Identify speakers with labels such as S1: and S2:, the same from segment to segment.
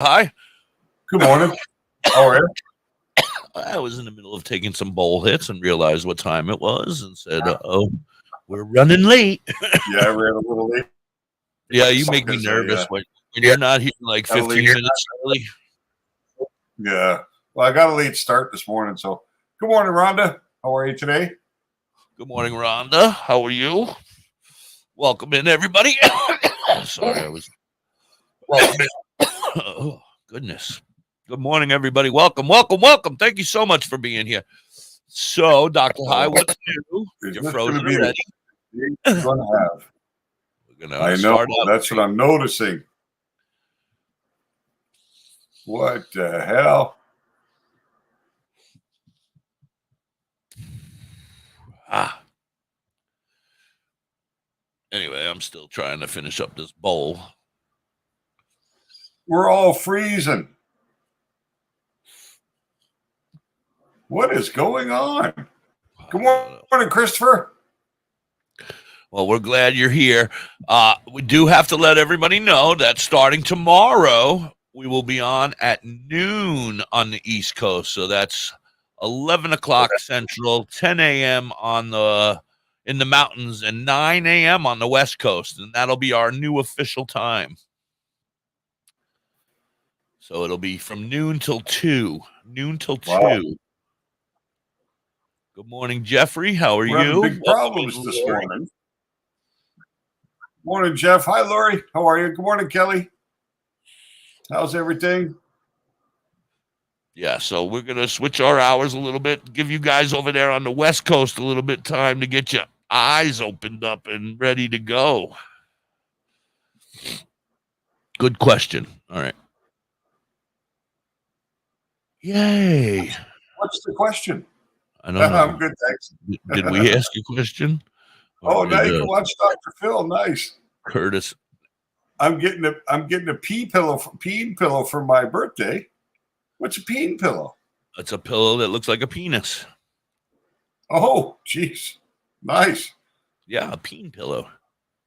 S1: Hi.
S2: Good morning. How are you?
S1: I was in the middle of taking some bowl hits and realized what time it was and said, "Oh, we're running late."
S2: Yeah, I ran a little late
S1: Yeah, you make me
S2: because
S1: nervous when you're not here like
S2: got a late
S1: 15 minutes early.
S2: yeah. Well, I got a late start this morning, so good morning, Rhonda. How are you today?
S1: Good morning, Rhonda. How are you? Welcome in, everybody. Sorry, I was. Welcome in. Oh, goodness. Good morning, everybody. Welcome, welcome, welcome. Thank you so much for being here. So, Dr. High, what's new?
S2: Is
S1: You're
S2: this going to
S1: frozen
S2: be the
S1: already.
S2: day you're going to have?
S1: We're going
S2: I
S1: to
S2: know.
S1: start out.
S2: That's what I'm noticing. What the hell?
S1: Anyway, I'm still trying to finish up this bowl.
S2: We're all freezing. What is going on? Good morning, Christopher.
S1: Well, we're glad you're here. We do have to let everybody know that starting tomorrow, we will be on at noon on the East Coast. So that's 11 o'clock Central, 10 a.m. in the mountains, and 9 a.m. on the West Coast. And that'll be our new official time. So it'll be from noon till 2. Noon till 2.
S2: Wow.
S1: Good morning, Jeffrey. How are
S2: We're
S1: you?
S2: having big problems this morning. Morning, Jeff. Hi, Lori. How are you? Good morning, Kelly. How's everything?
S1: Yeah, so we're going to switch our hours a little bit, give you guys over there on the West Coast a little bit time to get your eyes opened up and ready to go. Good question. All right. Yay.
S2: What's the question?
S1: I don't know.
S2: I'm good, thanks.
S1: Did we ask you a question?
S2: Oh, now you can watch Dr. Phil. Nice.
S1: Curtis.
S2: I'm getting a peen pillow for my birthday. What's a peen pillow?
S1: It's a pillow that looks like a penis.
S2: Oh, jeez. Nice.
S1: Yeah, a peen pillow.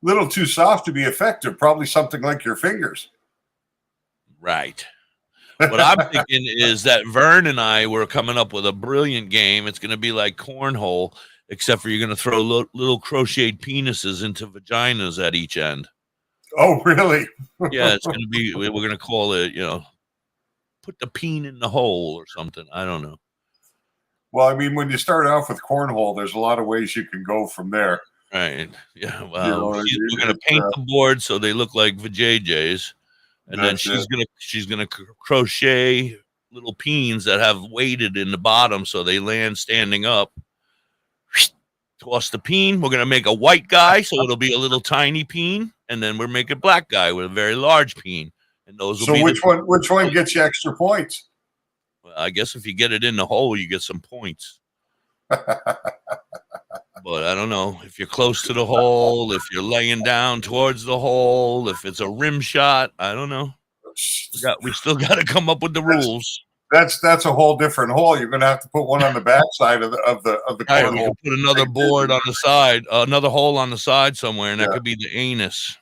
S2: Little too soft to be effective. Probably something like your fingers.
S1: Right. What I'm thinking is that Vern and I were coming up with a brilliant game. It's going to be like cornhole, except for you're going to throw little crocheted penises into vaginas at each end.
S2: Oh, really?
S1: Yeah, it's going to be, we're going to call it, put the peen in the hole or something. I don't know.
S2: Well, I mean, when you start off with cornhole, there's a lot of ways you can go from there.
S1: Right. Yeah. Well, we're going to paint the board so they look like vajayjays. And then she's gonna crochet little peens that have weighted in the bottom so they land standing up. Toss the peen. We're gonna make a white guy, so it'll be a little tiny peen, and then we're making a black guy with a very large peen. And those will
S2: so
S1: be
S2: which one gets you extra points?
S1: Well, I guess if you get it in the hole, you get some points. But I don't know if you're close to the hole, if you're laying down towards the hole, if it's a rim shot. I don't know. We still got to come up with the rules.
S2: That's a whole different hole. You're going to have to put one on the back side of the cornhole.
S1: You can put another board on the side, another hole on the side somewhere, and that could be the anus.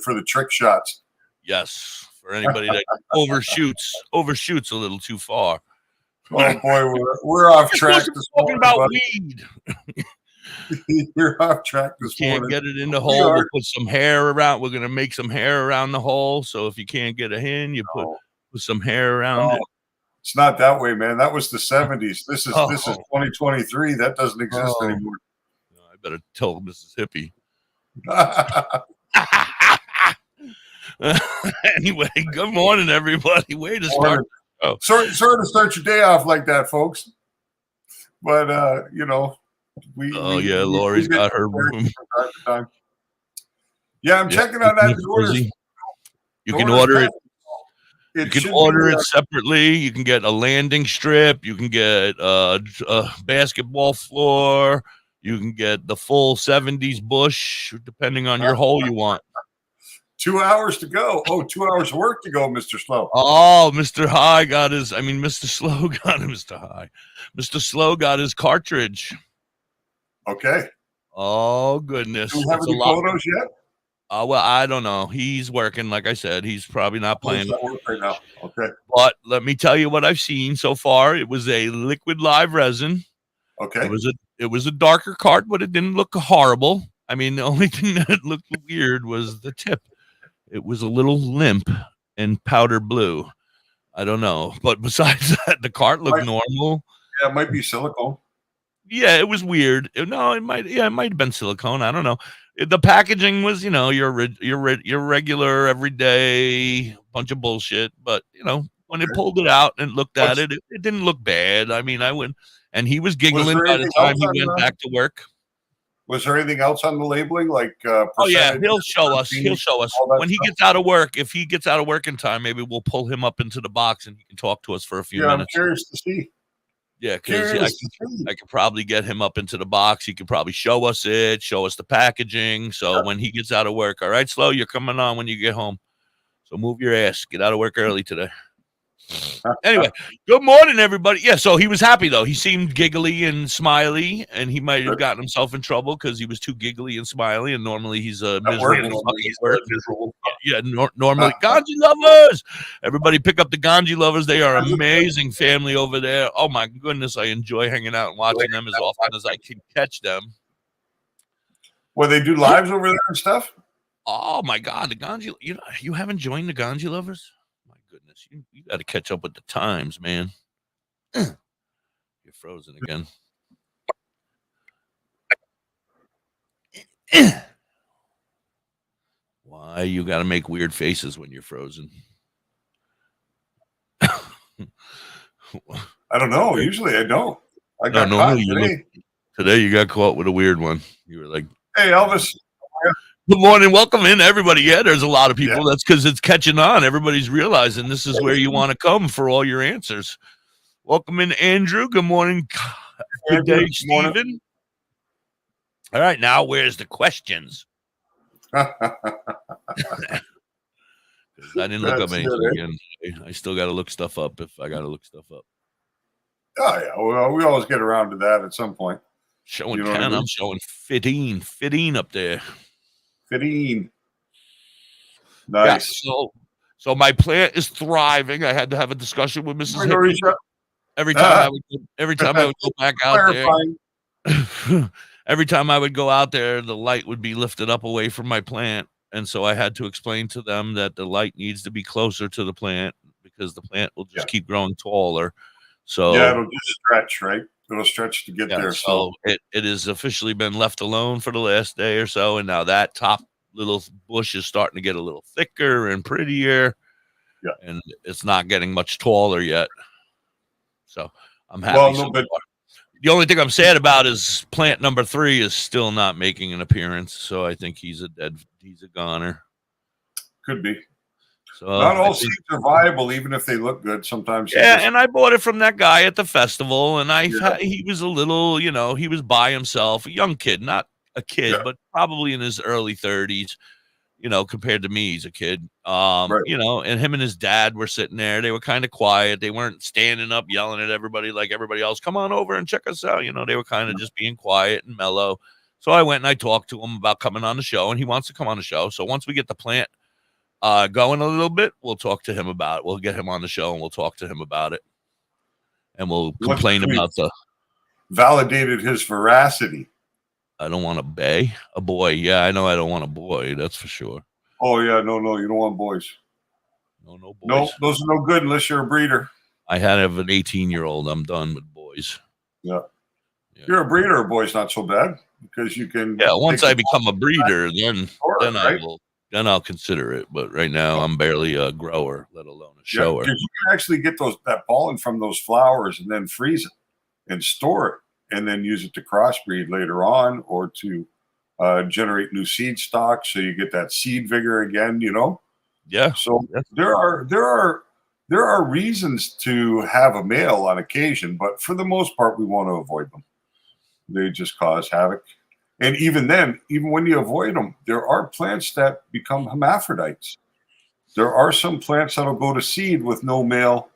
S2: For the trick shots.
S1: Yes, for anybody that overshoots a little too far.
S2: Oh boy, we're off track this morning.
S1: Talking about weed.
S2: You're off track this morning.
S1: Can't get it in the hole. We'll put some hair around. We're gonna make some hair around the hole. So if you can't get it in, you put some hair around it.
S2: It's not that way, man. That was the 70s. This is 2023. That doesn't exist anymore.
S1: I better tell Mrs. Hippie. Anyway, good morning, everybody. Way to start.
S2: Sorry to start your day off like that, folks. But
S1: Lori's got her room.
S2: Yeah, I'm checking on that.
S1: You can order it. You can order it separately. You can get a landing strip. You can get a basketball floor. You can get the full 70s bush, depending on your hole you want.
S2: 2 hours to go. Oh, 2 hours of work to go, Mr. Slow.
S1: Oh, Mr. High got his, Mr. Slow got Mr. High. Mr. Slow got his cartridge.
S2: Okay.
S1: Oh, goodness.
S2: Do you have any photos yet?
S1: Well, I don't know. He's working, like I said. He's probably not playing
S2: right now. Okay.
S1: But let me tell you what I've seen so far. It was a liquid live resin.
S2: Okay.
S1: It was a darker card, but it didn't look horrible. I mean, the only thing that looked weird was the tip. It was a little limp and powder blue. I don't know, but besides that, the cart looked normal.
S2: Yeah, it might be silicone.
S1: Yeah, it was weird. No, it might. Yeah, it might have been silicone. I don't know. The packaging was, your regular everyday bunch of bullshit. But when it pulled it out and looked at it, it didn't look bad. I mean, I went and he was giggling by the time he went back to work.
S2: Was there anything else on the labeling, like?
S1: Oh yeah, he'll show us. He'll show us when he gets out of work. If he gets out of work in time, maybe we'll pull him up into the box and he can talk to us for a few minutes.
S2: I'm curious to see.
S1: Yeah, because I could probably get him up into the box. He could probably show us the packaging. So when he gets out of work, all right, Slow, you're coming on when you get home. So move your ass. Get out of work early today. Anyway, good morning, everybody. Yeah, so he was happy, though. He seemed giggly and smiley, and he might have gotten himself in trouble because he was too giggly and smiley, and normally he's a miserable. Normally, Ganji lovers! Everybody pick up the Ganji lovers. They are an amazing family over there. Oh, my goodness, I enjoy hanging out and watching them as often as I can catch them.
S2: Well, they do lives over there and stuff?
S1: Oh, my God, the Ganji, you haven't joined the Ganji lovers? Goodness, you got to catch up with the times, man. You're frozen again. Why you got to make weird faces when you're frozen?
S2: I don't know. Usually I don't. I got caught today.
S1: Today you got caught with a weird one. You were like,
S2: "Hey, Elvis."
S1: Good morning. Welcome in, everybody. Yeah, there's a lot of people. Yeah. That's because it's catching on. Everybody's realizing this is where you want to come for all your answers. Welcome in, Andrew. Good morning. Good day, Stephen. All right, now where's the questions? I didn't look up anything again. I still got to look stuff up if I got to look stuff up.
S2: Oh, yeah. Well, we always get around to that at some point.
S1: Showing 10. I'm showing 15 up there.
S2: 15. Nice.
S1: Yeah, so my plant is thriving. I had to have a discussion with Mrs. Hickey. Every time I would go back out there. Every time I would go out there, the light would be lifted up away from my plant. And so I had to explain to them that the light needs to be closer to the plant because the plant will just keep growing taller. So
S2: it'll just stretch, right? It'll stretch to get there.
S1: So it has officially been left alone for the last day or so. And now that top little bush is starting to get a little thicker and prettier. Yeah. And it's not getting much taller yet. So I'm happy. Well, the only thing I'm sad about is plant number 3 is still not making an appearance. So I think he's a goner.
S2: Could be. So not all seeds are viable, even if they look good. Sometimes.
S1: Yeah, and I bought it from that guy at the festival, and he was a little, he was by himself, a young kid, not a kid, but probably in his early 30s. Compared to me, he's a kid. Right. And him and his dad were sitting there. They were kind of quiet. They weren't standing up yelling at everybody like everybody else. Come on over and check us out. They were kind of just being quiet and mellow. So I went and I talked to him about coming on the show, and he wants to come on the show. So once we get the plant going a little bit, we'll talk to him about it. We'll get him on the show and we'll talk to him about it. And we'll complain about
S2: validated his veracity.
S1: I don't want a boy. Yeah, I know I don't want a boy. That's for sure.
S2: Oh, yeah. No, you don't want boys.
S1: No boys.
S2: No, those are no good unless you're a breeder.
S1: I have an 18-year-old. I'm done with boys.
S2: Yeah. If you're a breeder, a boy's not so bad because you can.
S1: Yeah, once I become a breeder, then I'll consider it. But right now, I'm barely a grower, let alone a shower.
S2: Because you can actually get that pollen from those flowers and then freeze it and store it and then use it to crossbreed later on or to generate new seed stock so you get that seed vigor again,
S1: Yeah.
S2: So there are reasons to have a male on occasion, but for the most part, we want to avoid them. They just cause havoc. And even then, even when you avoid them, there are plants that become hermaphrodites. There are some plants that'll go to seed with no male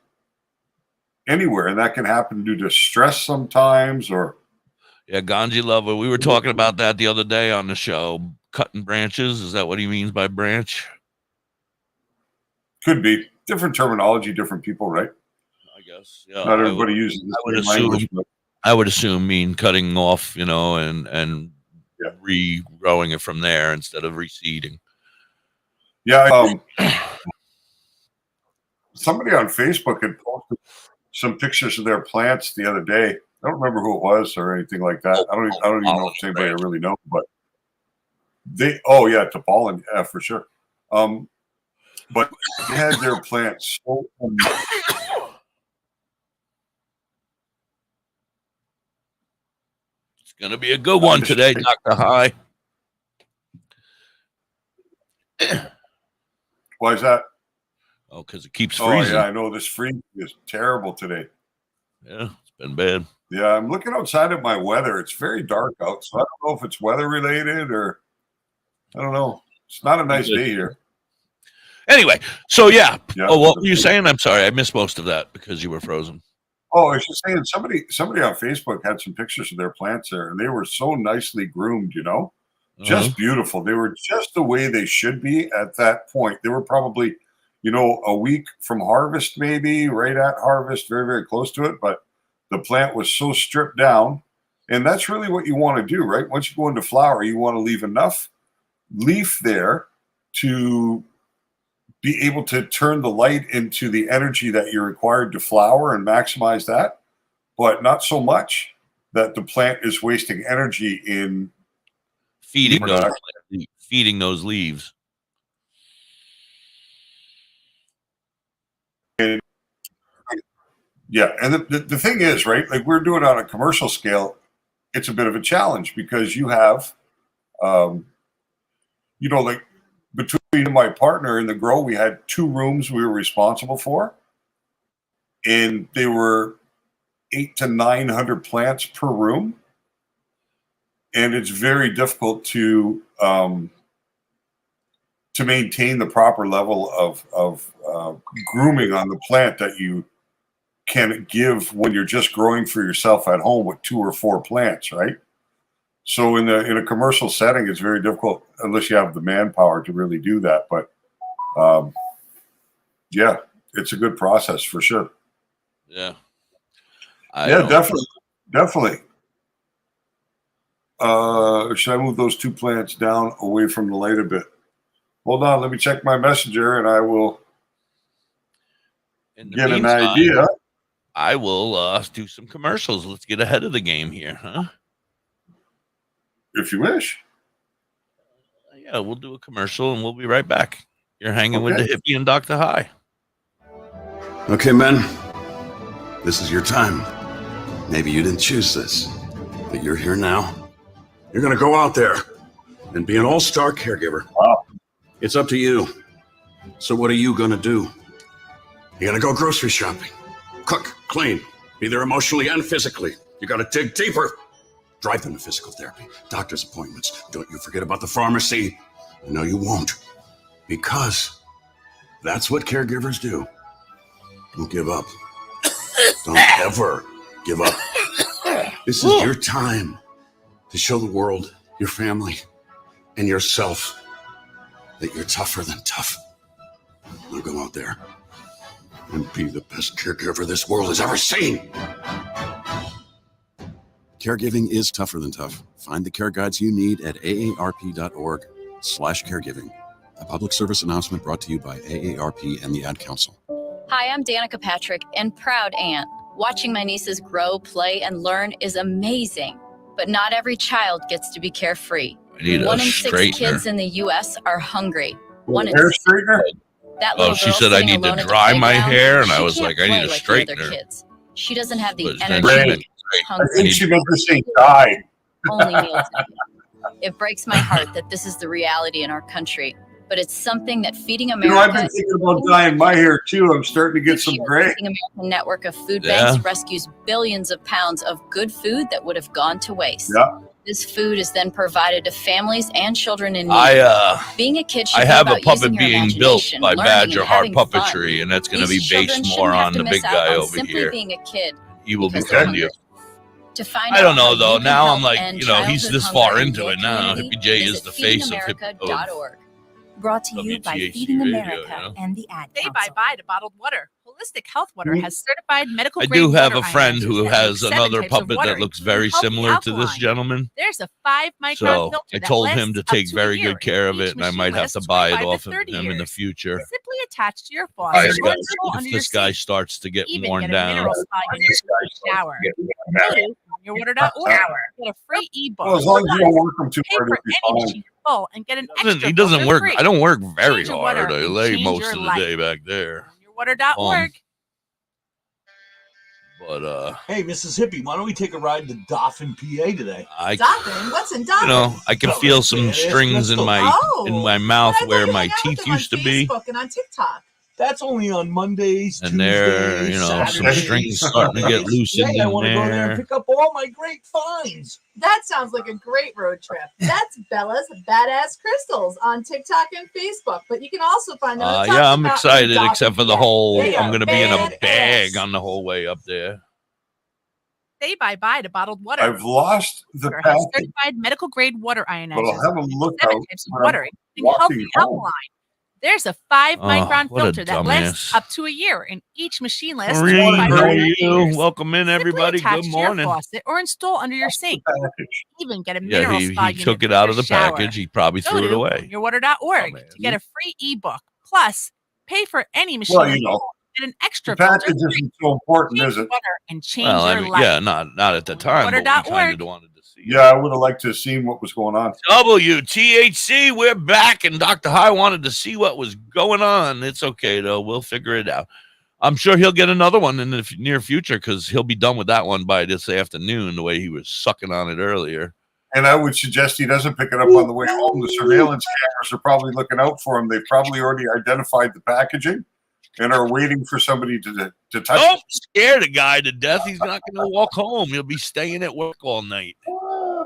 S2: anywhere, and that can happen due to stress sometimes or.
S1: Yeah, Ganji lover. We were talking about that the other day on the show. cutting branches. Is that what he means by branch?
S2: Could be different terminology, different people, right?
S1: I guess. Yeah.
S2: Not everybody uses the same language. But
S1: I would assume mean cutting off, you know, and
S2: Yeah.
S1: regrowing it from there instead of reseeding.
S2: Yeah. Somebody on Facebook had posted some pictures of their plants the other day. I don't remember who it was or anything like that. I don't even know if it's anybody I really know, but Topolin, yeah, for sure. But they had their plants so
S1: It's gonna be a good one today, Dr. High.
S2: Why is that?
S1: Oh, because it keeps freezing.
S2: Oh, yeah, I know. This freeze is terrible today.
S1: Yeah, it's been bad.
S2: Yeah, I'm looking outside at my weather. It's very dark out, so I don't know if it's weather related or I don't know. It's not a nice day here.
S1: Anyway, so yeah. Oh, what were you saying? I'm sorry, I missed most of that because you were frozen.
S2: Oh, I was just saying somebody on Facebook had some pictures of their plants there, and they were so nicely groomed, you know, just beautiful. They were just the way they should be at that point. They were probably, you know, a week from harvest, maybe right at harvest, very, very close to it. But the plant was so stripped down, and that's really what you want to do, right? Once you go into flower, you want to leave enough leaf there to be able to turn the light into the energy that you're required to flower and maximize that, but not so much that the plant is wasting energy in
S1: feeding those leaves.
S2: And yeah, and the thing is, right, like we're doing it on a commercial scale, it's a bit of a challenge because you have, you know, like between my partner and the grow, we had 2 rooms we were responsible for, and they were 800 to 900 plants per room, and it's very difficult to maintain the proper level of grooming on the plant that you can give when you're just growing for yourself at home with 2 or 4 plants, right? So in a commercial setting, it's very difficult unless you have the manpower to really do that. But yeah, it's a good process for sure.
S1: Yeah.
S2: Definitely. Should I move those 2 plants down away from the light a bit? Hold on, let me check my messenger, and I will get an idea.
S1: I will do some commercials. Let's get ahead of the game here, huh?
S2: If you wish.
S1: Yeah, we'll do a commercial and we'll be right back. You're hanging with the hippie and Dr. High.
S3: Okay, men. This is your time. Maybe you didn't choose this, but you're here now. You're going to go out there and be an all-star caregiver.
S2: Wow.
S3: It's up to you. So what are you going to do? You're going to go grocery shopping. Cook, clean, be there emotionally and physically. You got to dig deeper. Drive them to physical therapy, doctor's appointments. Don't you forget about the pharmacy. No, you won't. Because that's what caregivers do. Don't give up. Don't ever give up. This is your time to show the world, your family, and yourself that you're tougher than tough. Now go out there and be the best caregiver this world has ever seen. Caregiving is tougher than tough. Find the care guides you need at aarp.org/caregiving. A public service announcement brought to you by AARP and the Ad Council.
S4: Hi, I'm Danica Patrick and proud aunt. Watching my nieces grow, play, and learn is amazing. But not every child gets to be carefree. 1 in 6 kids in the U.S. are hungry. One in
S2: Hair
S4: 6.
S2: straightener?
S4: That little
S1: she
S4: girl
S1: said I
S4: sitting
S1: need to
S4: alone at the
S1: dry my
S4: playground,
S1: hair, and I
S4: she
S1: was
S4: can't
S1: like, I
S4: play
S1: need a
S4: like the other
S1: straightener.
S4: kids. She doesn't have the
S1: But then
S4: energy.
S1: she meant-
S2: I think she meant to say die.
S4: Only meals. It breaks my heart that this is the reality in our country, but it's something that Feeding
S2: You
S4: America.
S2: know, I've been thinking about dyeing my hair too. I'm starting to get some gray.
S4: Feeding America network of food
S1: Yeah.
S4: banks rescues billions of pounds of good food that would have gone to waste.
S2: Yeah.
S4: This food is then provided to families and children in need. Being a kid should
S1: I
S4: be
S1: have a
S4: about
S1: puppet
S4: using your
S1: being built
S4: imagination,
S1: by
S4: learning,
S1: Badger
S4: and
S1: Heart
S4: having fun.
S1: Puppetry, and that's going to be
S4: These children
S1: based
S4: shouldn't
S1: more
S4: have
S1: on
S4: to
S1: the
S4: miss
S1: big
S4: out
S1: guy
S4: on
S1: over
S4: simply
S1: here.
S4: being a kid
S1: He will be
S4: because they're
S1: telling you.
S4: To find
S1: I don't
S4: out how
S1: know though.
S4: you can
S1: Now
S4: help
S1: I'm like,
S4: end
S1: you know, he's
S4: childhood
S1: this
S4: hunger
S1: far
S4: in
S1: into
S4: your
S1: it now.
S4: community,
S1: Hippie J is
S4: visit
S1: the face of
S4: feedingamerica.org.
S5: Brought to you by
S1: WTHC
S5: Feeding
S1: Radio,
S5: America
S1: you know?
S5: and the Ad
S6: Say
S5: Council.
S6: bye-bye to bottled water. Holistic Health Water has certified medical
S1: I
S6: grade
S1: do have
S6: water
S1: a friend
S6: ionizers
S1: who
S6: that
S1: has
S6: make 7
S1: another
S6: types of
S1: puppet
S6: water,
S1: that looks
S6: including
S1: very
S6: healthy
S1: similar to this
S6: alkaline.
S1: gentleman.
S6: There's a 5-micron
S1: So
S6: filter
S1: I
S6: that
S1: told him
S6: lasts
S1: to
S6: up
S1: take
S6: to a
S1: very
S6: year,
S1: good care of
S6: and
S1: it,
S6: each
S1: and I
S6: machine
S1: might have
S6: lasts
S1: to buy it
S6: 25 to
S1: off of
S6: 30
S1: him in the
S6: years.
S1: future.
S6: Simply attach to your
S2: All
S6: faucet
S2: right,
S6: or
S2: guys,
S6: install under
S1: If
S6: your
S1: this guy
S6: sink.
S1: starts to get
S6: Even
S1: worn
S6: get a
S1: down,
S6: mineral spa unit for the shower. Go to yourwater.org. Get a free ebook.
S2: Well, as long as you don't work them too
S6: Pay
S2: hard,
S6: for
S2: it'll be
S6: any
S2: fine.
S6: machine full and get an
S1: he
S6: extra
S1: doesn't
S6: filter
S1: work.
S6: free.
S1: I don't work very
S6: Change your water
S1: hard. I
S6: and
S1: lay
S6: change
S1: most
S6: your
S1: of the
S6: life.
S1: day back there.
S6: Yourwater.org.
S1: But
S7: Hey, Mississippi, why don't we take a ride to Dauphin, PA today?
S8: Dauphin? What's in Dauphin?
S1: you know, I can feel some strings in my mouth
S8: I thought
S1: where
S8: you
S1: my
S8: hung out with
S1: teeth
S8: him on
S1: used to be,
S8: Facebook and on TikTok.
S7: That's only on Mondays,
S1: and there,
S7: Tuesdays,
S1: you know, some
S7: Saturdays,
S1: strings starting to get
S7: Sundays.
S1: loosened
S7: Today, I
S1: in
S7: want to go there and
S1: there.
S7: pick up all my great finds.
S8: That sounds like a great road trip. That's Bella's Badass Crystals on TikTok and Facebook. But you can also find them.
S1: Yeah, I'm excited, except for the whole.
S8: They
S1: I'm
S8: are
S1: going to be in a
S8: badass.
S1: bag on the whole way up there.
S6: Say bye-bye to bottled water.
S2: I've lost the
S6: Water has
S2: package,
S6: certified medical grade water
S2: but
S6: ionizers.
S2: I'll have a look
S6: 7
S2: out
S6: types of
S2: when I'm
S6: water, including healthy
S2: walking home.
S6: alkaline. There's a 5-micron
S1: what a
S6: filter that lasts
S1: dumbass.
S6: up to a year, and each machine lasts
S1: Marie,
S6: 25
S1: how are
S6: years.
S1: you? Welcome in,
S6: Simply
S1: everybody.
S6: attach
S1: Good
S6: to your
S1: morning.
S6: faucet or install under your sink.
S2: Package.
S6: Even get a
S1: Yeah,
S6: mineral
S1: he
S6: spa unit
S1: took it
S6: for
S1: out
S6: your
S1: of the
S6: shower.
S1: package. He probably
S6: Go
S1: threw it
S6: to
S1: away.
S6: yourwater.org
S1: man.
S6: to get a free ebook. Plus, pay for any machine
S2: Well, you know,
S6: and an
S2: the
S6: extra filter
S2: package
S6: free.
S2: isn't so important,
S6: Change
S2: is it?
S6: water and change
S1: Well, I
S6: your
S1: mean,
S6: life.
S1: yeah, not at the time, but we kind
S6: Yourwater.org.
S1: of wanted to see.
S2: Yeah, I would have liked to have seen what was going on.
S1: WTHC, we're back, and Dr. High wanted to see what was going on. It's okay, though. We'll figure it out. I'm sure he'll get another one in the near future because he'll be done with that one by this afternoon, the way he was sucking on it earlier.
S2: And I would suggest he doesn't pick it up on the way home. The surveillance cameras are probably looking out for him. They've probably already identified the packaging and are waiting for somebody to touch
S1: Don't
S2: it.
S1: scare the guy to death. He's not going to walk home. He'll be staying at work all night.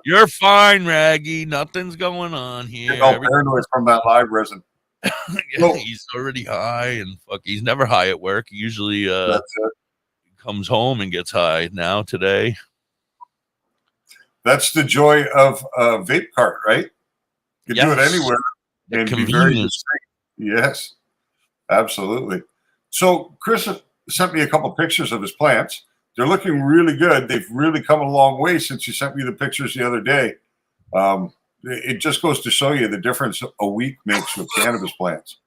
S1: You're fine, Raggy. Nothing's going on here.
S2: Get all paranoid from that live resin.
S1: Yeah, he's already high, and fuck, he's never high at work. He usually
S2: That's it.
S1: comes home and gets high. Now today,
S2: That's the joy of a vape cart, right? You can do it
S1: Yes.
S2: anywhere
S1: the
S2: and be very
S1: convenience.
S2: discreet. Yes, absolutely. So Chris sent me a couple pictures of his plants. They're looking really good. They've really come a long way since you sent me the pictures the other day. It just goes to show you the difference a week makes with cannabis plants.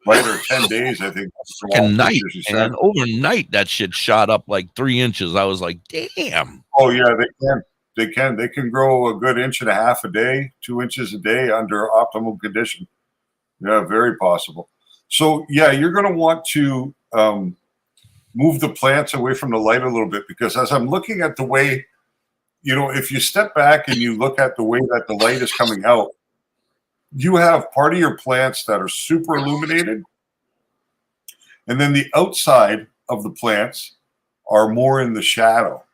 S2: Right, or 10 days, I think. that's the long
S1: And night,
S2: pictures you sent.
S1: and overnight, that shit shot up like 3 inches. I was like, damn.
S2: Oh yeah, they can. They can grow a good 1.5 inches a day, 2 inches a day under optimal condition. Yeah, very possible. So yeah, you're going to want to move the plants away from the light a little bit, because as I'm looking at the way, you know, if you step back and you look at the way that the light is coming out, you have part of your plants that are super illuminated, and then the outside of the plants are more in the shadow.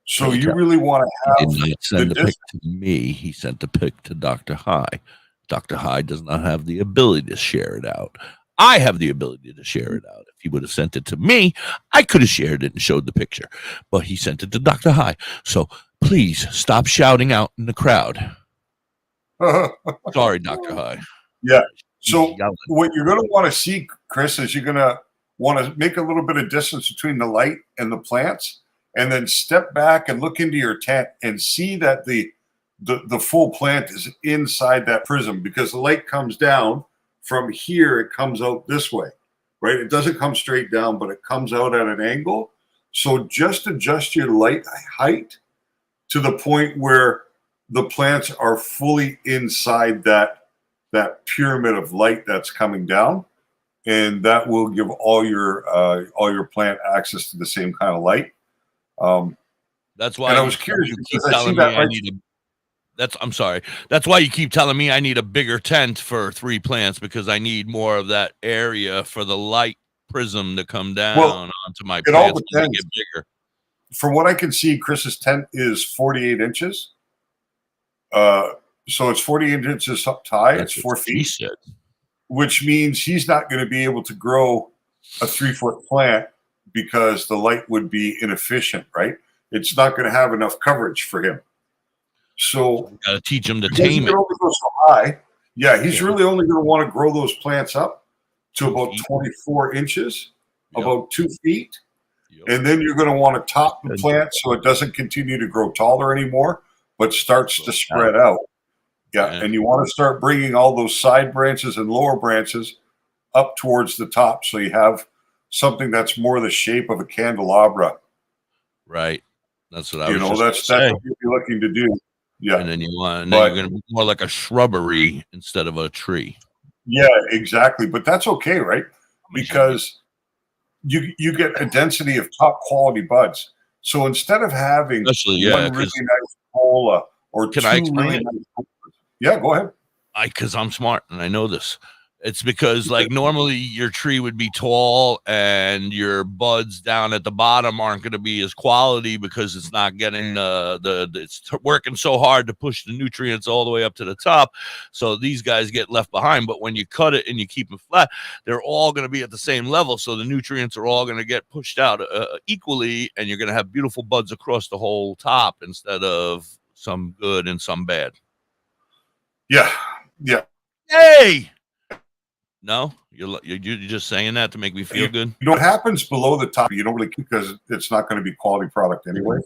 S2: So you really want to
S1: He
S2: have
S1: did not send the
S2: the
S1: pic to me. He sent the pic to Dr. High. Dr. High does not have the ability to share it out. I have the ability to share it out. If he would have sent it to me, I could have shared it and showed the picture. But he sent it to Dr. High. So please stop shouting out in the crowd. Sorry, Dr. High.
S2: Yeah.
S1: He's
S2: So
S1: yelling.
S2: what you're going to want to see, Chris, is you're going to want to make a little bit of distance between the light and the plants, and then step back and look into your tent and see that the full plant is inside that prism, because the light comes down from here. It comes out this way, right? It doesn't come straight down, but it comes out at an angle. So just adjust your light height to the point where the plants are fully inside that pyramid of light that's coming down, and that will give all your plant access to the same kind of light.
S1: That's why
S2: And I was curious
S1: you keep
S2: because I see
S1: telling me
S2: that
S1: I
S2: right-
S1: need a. I'm sorry. That's why you keep telling me I need a bigger tent for 3 plants, because I need more of that area for the light prism to come down onto my
S2: it all
S1: plants when they
S2: depends.
S1: get bigger.
S2: From what I can see, Chris's tent is 48 inches. So it's 48 inches up high.
S1: That's
S2: It's
S1: what
S2: 4
S1: he
S2: feet,
S1: said.
S2: which means he's not going to be able to grow a 3-foot plant because the light would be inefficient, right? it's not going to have enough coverage for him. So
S1: got to teach him to tame it.
S2: Only go so high. Yeah, he's really only going to want to grow those plants up to about 24 inches, about 2 feet. And then you're going to want to top the plant so it doesn't continue to grow taller anymore, but starts to spread out. Yeah, and you want to start bringing all those side branches and lower branches up towards the top, so you have something that's more the shape of a candelabra.
S1: Right. That's what I was.
S2: That's what you'd be looking to do. Yeah,
S1: and then you're going to be more like a shrubbery instead of a tree.
S2: Yeah, exactly. But that's okay, right? Because you get a density of top quality buds. So instead of having one really nice cola or two really nice colas, go ahead.
S1: Because I'm smart and I know this. It's because like normally your tree would be tall and your buds down at the bottom aren't going to be as quality because it's not getting it's working so hard to push the nutrients all the way up to the top. So these guys get left behind. But when you cut it and you keep them flat, they're all going to be at the same level. So the nutrients are all going to get pushed out equally, and you're going to have beautiful buds across the whole top instead of some good and some bad.
S2: Yeah. Yeah.
S1: Hey. No, you're just saying that to make me feel good.
S2: You know what happens below the top? You don't really, because it's not going to be quality product anyway.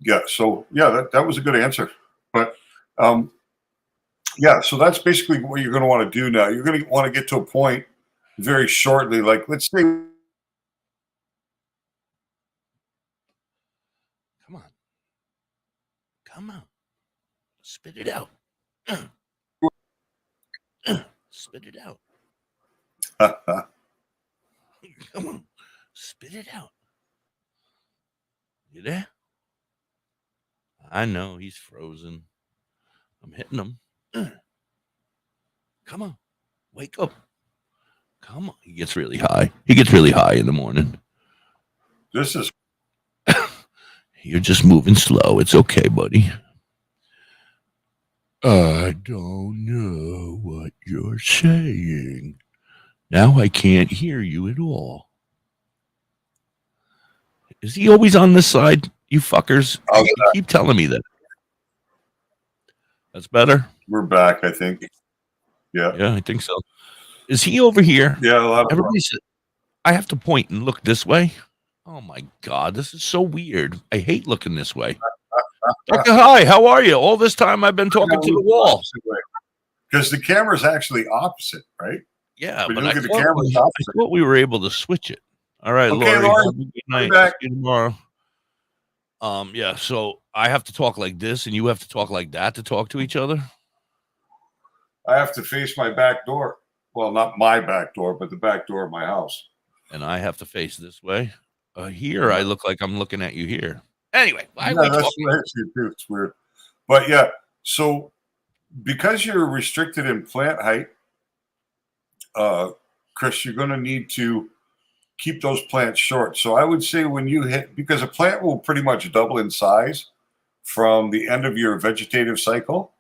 S2: Yeah. So that was a good answer. But so that's basically what you're going to want to do now. You're going to want to get to a point very shortly. Like, let's say,
S1: come on, spit it out. Spit it out. Come on. Spit it out. You there? I know he's frozen. I'm hitting him. Come on. Wake up. Come on. He gets really high. He gets really high in the morning.
S2: This is.
S1: You're just moving slow. It's okay, buddy. I don't know what you're saying. Now I can't hear you at all. Is he always on this side, you fuckers? You keep telling me that. That's better?
S2: We're back, I think. Yeah.
S1: Yeah, I think so. Is he over here?
S2: Yeah, a lot of
S1: everybody said I have to point and look this way. Oh my God, this is so weird. I hate looking this way. Dr. Hi, how are you? All this time I've been talking to the wall.
S2: Because the camera's actually opposite, right?
S1: Yeah, but I thought we were able to switch it. All right,
S2: okay,
S1: Lori. Good night. See you tomorrow. Yeah, so I have to talk like this and you have to talk like that to talk to each other?
S2: I have to face my back door. Well, not my back door, but the back door of my house.
S1: And I have to face this way. Here, I look like I'm looking at you here. Anyway,
S2: that's actually too. It's weird. But yeah, so because you're restricted in plant height, Chris, you're going to need to keep those plants short. So I would say when you hit, because a plant will pretty much double in size from the end of your vegetative cycle.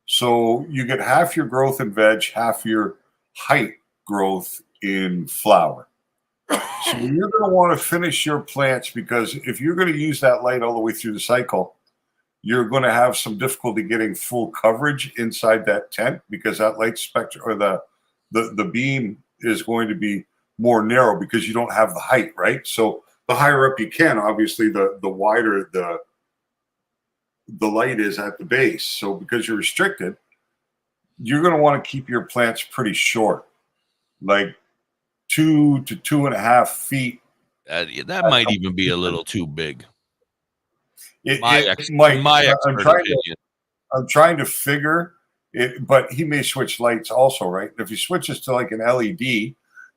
S2: So you get half your growth in veg, half your height growth in flower. So you're going to want to finish your plants, because if you're going to use that light all the way through the cycle, you're going to have some difficulty getting full coverage inside that tent, because that light spectrum or the beam is going to be more narrow because you don't have the height, right? So the higher up you can, obviously, the wider the light is at the base. So because you're restricted, you're going to want to keep your plants pretty short, like 2 to 2.5 feet.
S1: That might even be a little too big.
S2: I'm trying to figure it, but he may switch lights also, right? If he switches to like an LED,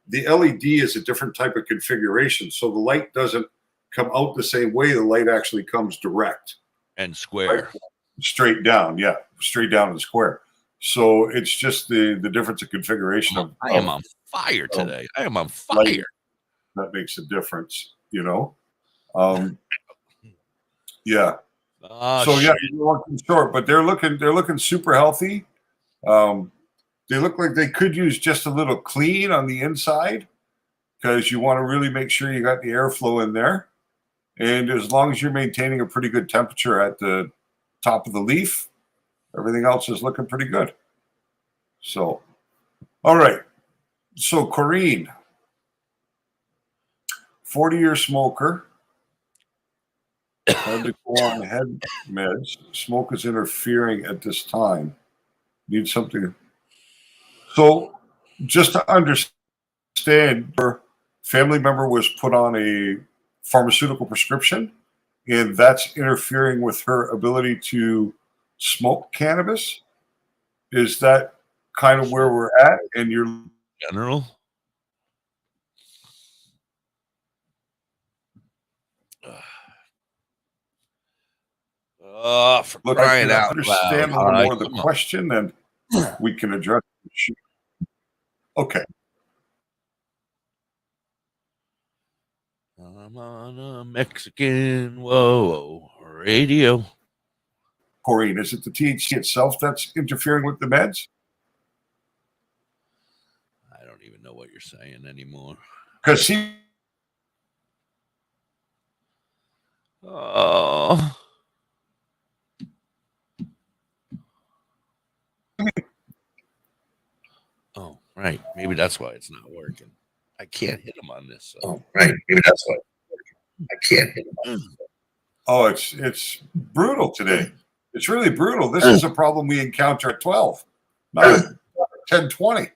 S2: the LED is a different type of configuration. So the light doesn't come out the same way. The light actually comes direct.
S1: And square.
S2: Right? Straight down. Yeah. Straight down and square. So it's just the difference of configuration.
S1: I am on fire today. I am on fire. Light.
S2: That makes a difference, you know? Yeah. So yeah, you're looking short, but they're looking super healthy. They look like they could use just a little clean on the inside, because you want to really make sure you got the airflow in there. And as long as you're maintaining a pretty good temperature at the top of the leaf, everything else is looking pretty good. So, all right. So, Corrine, 40-year smoker, had to go on head meds. Smoke is interfering at this time. Need something. So, just to understand, her family member was put on a pharmaceutical prescription, and that's interfering with her ability to smoke cannabis. Is that kind of where we're at? And you're
S1: general. For
S2: look,
S1: crying
S2: I
S1: out
S2: understand
S1: loud.
S2: a little more of the question, and we can address it. Okay.
S1: I'm on a Mexican radio.
S2: Corrine, is it the THC itself that's interfering with the meds?
S1: I don't even know what you're saying anymore.
S2: Because she.
S1: Oh. Oh, right. Maybe that's why it's not working. I can't hit him on this. So.
S2: Oh, right. Maybe that's why I can't hit him. Oh, it's brutal today. It's really brutal. This is a problem we encounter at 12, not at 10:20.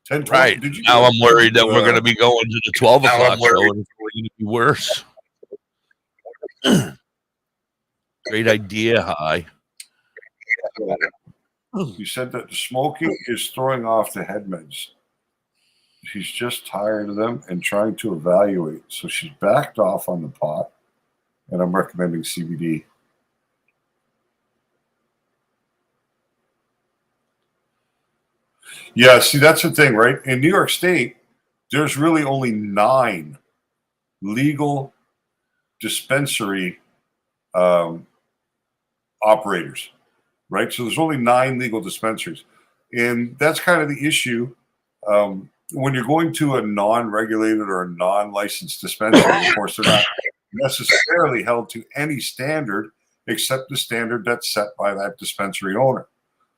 S2: 10:20.
S1: Right. Now I'm worried that we're going to be going to the 12 o'clock show and it's going to be worse. Great idea, Hi.
S2: You said that the smoking is throwing off the head meds. She's just tired of them and trying to evaluate. So she's backed off on the pot, and I'm recommending CBD. Yeah, see, that's the thing, right? In New York State, there's really only 9 legal dispensary operators, right? So there's only 9 legal dispensaries. And that's kind of the issue. When you're going to a non-regulated or a non-licensed dispensary, of course, they're not necessarily held to any standard except the standard that's set by that dispensary owner.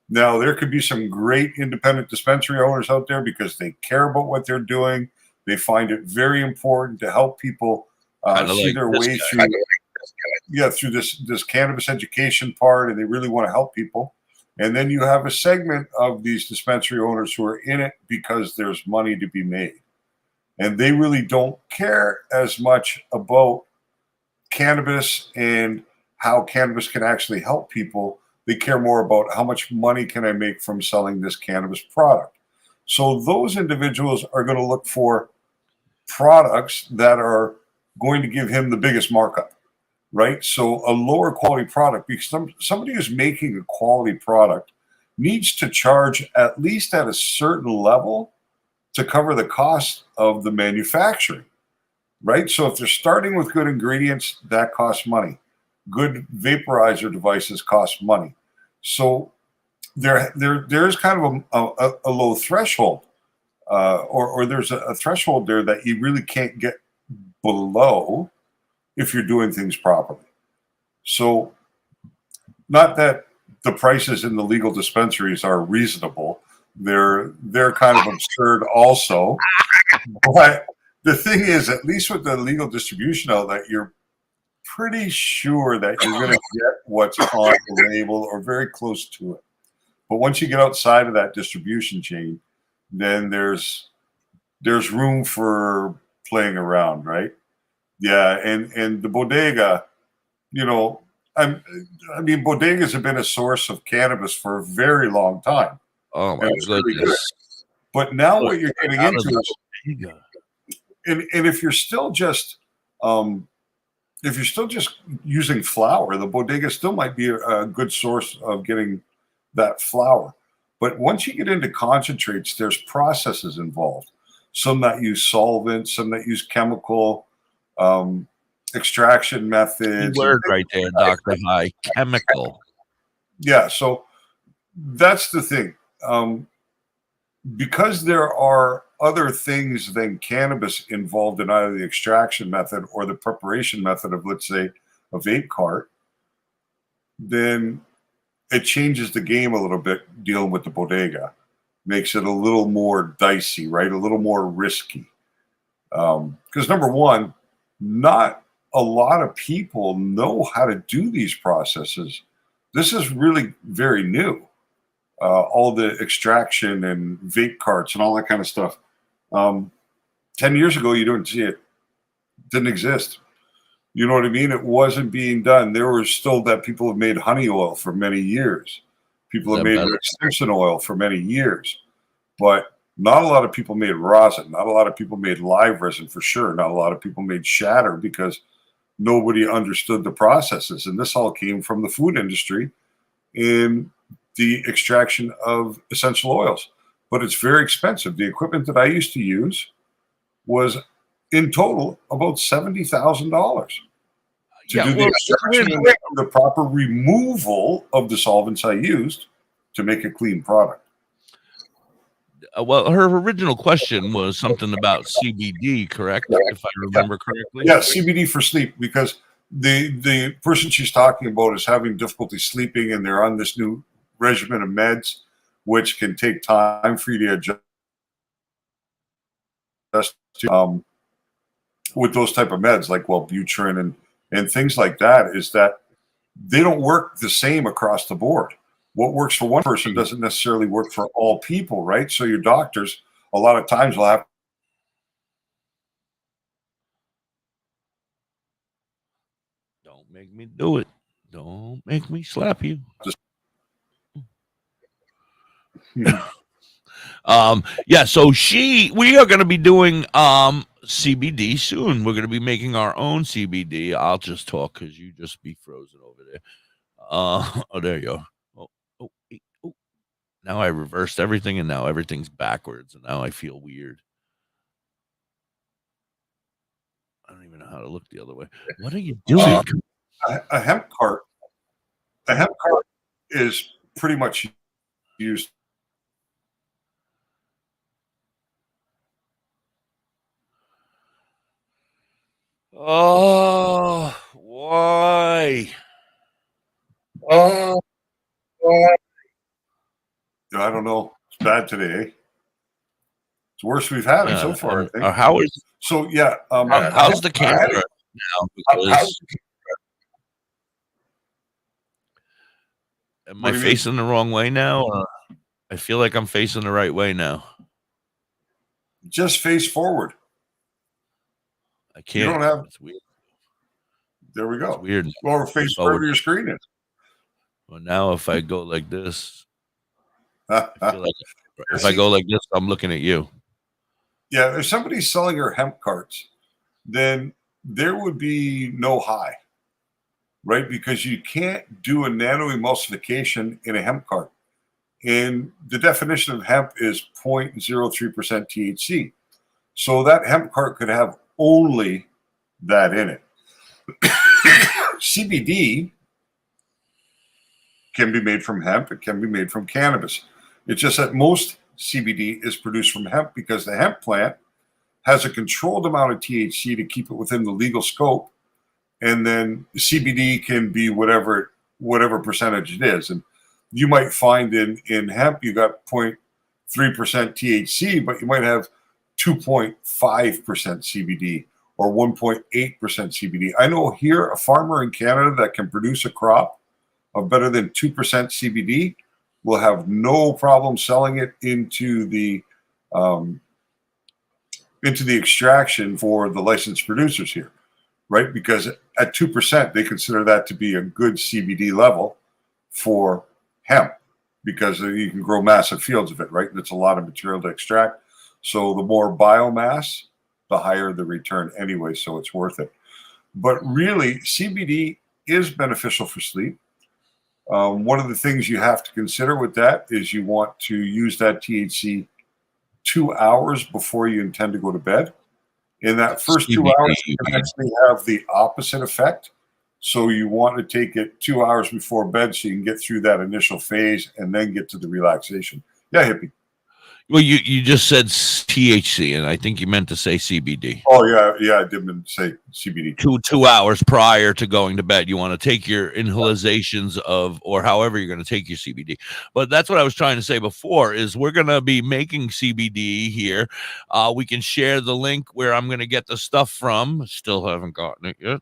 S2: Now, there could be some great independent dispensary owners out there because they care about what they're doing. They find it very important to help people see their way through. Through this cannabis education part, and they really want to help people. And then you have a segment of these dispensary owners who are in it because there's money to be made. And they really don't care as much about cannabis and how cannabis can actually help people. They care more about how much money can I make from selling this cannabis product. So those individuals are going to look for products that are going to give him the biggest markup. Right? So a lower quality product, because somebody who's making a quality product needs to charge at least at a certain level to cover the cost of the manufacturing, right? So if they're starting with good ingredients, that costs money. Good vaporizer devices cost money. So there's kind of a low threshold, or there's a threshold there that you really can't get below if you're doing things properly. So not that the prices in the legal dispensaries are reasonable. They're kind of absurd also. But the thing is, at least with the legal distribution outlet, you're pretty sure that you're going to get what's on the label or very close to it. But once you get outside of that distribution chain, then there's room for playing around, right? Yeah, and the bodega, I mean, bodegas have been a source of cannabis for a very long time.
S1: Oh my goodness!
S2: But now what you're getting into is, and if you're still just using flour, the bodega still might be a good source of getting that flour. But once you get into concentrates, there's processes involved. Some that use solvents, some that use chemical. Extraction methods.
S1: Word right there, Dr. High. Chemical.
S2: Yeah, so that's the thing. Because there are other things than cannabis involved in either the extraction method or the preparation method of, let's say, a vape cart, then it changes the game a little bit dealing with the bodega. Makes it a little more dicey, right? A little more risky. Because number one, not a lot of people know how to do these processes. This is really very new. All the extraction and vape carts and all that kind of stuff. 10 years ago, you didn't see it. Didn't exist. You know what I mean? It wasn't being done. There was still that people have made honey oil for many years. People have made extension oil for many years. But not a lot of people made rosin. Not a lot of people made live resin for sure. Not a lot of people made shatter because nobody understood the processes. And this all came from the food industry in the extraction of essential oils. But it's very expensive. The equipment that I used to use was in total about $70,000 to do the extraction and the proper removal of the solvents I used to make a clean product.
S1: Well, her original question was something about CBD, correct? If I remember correctly.
S2: Yeah, CBD for sleep, because the person she's talking about is having difficulty sleeping, and they're on this new regimen of meds, which can take time for you to adjust to, with those type of meds like Wellbutrin and things like that, is that they don't work the same across the board. What works for one person doesn't necessarily work for all people, right? So your doctors a lot of times will have
S1: Don't make me do it. Don't make me slap you. Yeah, so we are going to be doing CBD soon. We're going to be making our own CBD. I'll just talk because you just be frozen over there. Oh, there you go. Oh. Now I reversed everything, and now everything's backwards, and now I feel weird. I don't even know how to look the other way. What are you doing?
S2: a hemp cart. A hemp cart is pretty much used.
S1: Oh, why?
S2: I don't know. It's bad today. Eh? It's worse we've had it so far. I think.
S1: How is
S2: so? Yeah.
S1: How's the camera now? Because am I facing the wrong way now? I feel like I'm facing the right way now.
S2: Just face forward.
S1: I can't.
S2: You don't have.
S1: It's weird.
S2: There we go.
S1: It's weird.
S2: Or face wherever your screen is.
S1: Well, now if I go like this, I feel like if I go like this, I'm looking at you.
S2: Yeah, if somebody's selling your hemp carts, then there would be no high, right? Because you can't do a nano-emulsification in a hemp cart. And the definition of hemp is 0.03% THC. So that hemp cart could have only that in it. CBD can be made from hemp. It can be made from cannabis. It's just that most CBD is produced from hemp because the hemp plant has a controlled amount of THC to keep it within the legal scope. And then CBD can be whatever percentage it is. And you might find in hemp, you got 0.3% THC, but you might have 2.5% CBD or 1.8% CBD. I know here a farmer in Canada that can produce a crop of better than 2% CBD will have no problem selling it into the extraction for the licensed producers here, right? Because at 2%, they consider that to be a good CBD level for hemp because you can grow massive fields of it, right? That's a lot of material to extract. So the more biomass, the higher the return anyway, so it's worth it. But really, CBD is beneficial for sleep. One of the things you have to consider with that is you want to use that THC 2 hours before you intend to go to bed. In that first 2 hours, you can actually have the opposite effect. So you want to take it 2 hours before bed so you can get through that initial phase and then get to the relaxation. Yeah, hippie.
S1: Well, you just said THC, and I think you meant to say CBD.
S2: Oh yeah, I didn't say CBD.
S1: 2 hours prior to going to bed, you want to take your inhalations of, or however you're going to take your CBD. But that's what I was trying to say before. Is we're going to be making CBD here. We can share the link where I'm going to get the stuff from. Still haven't gotten it yet,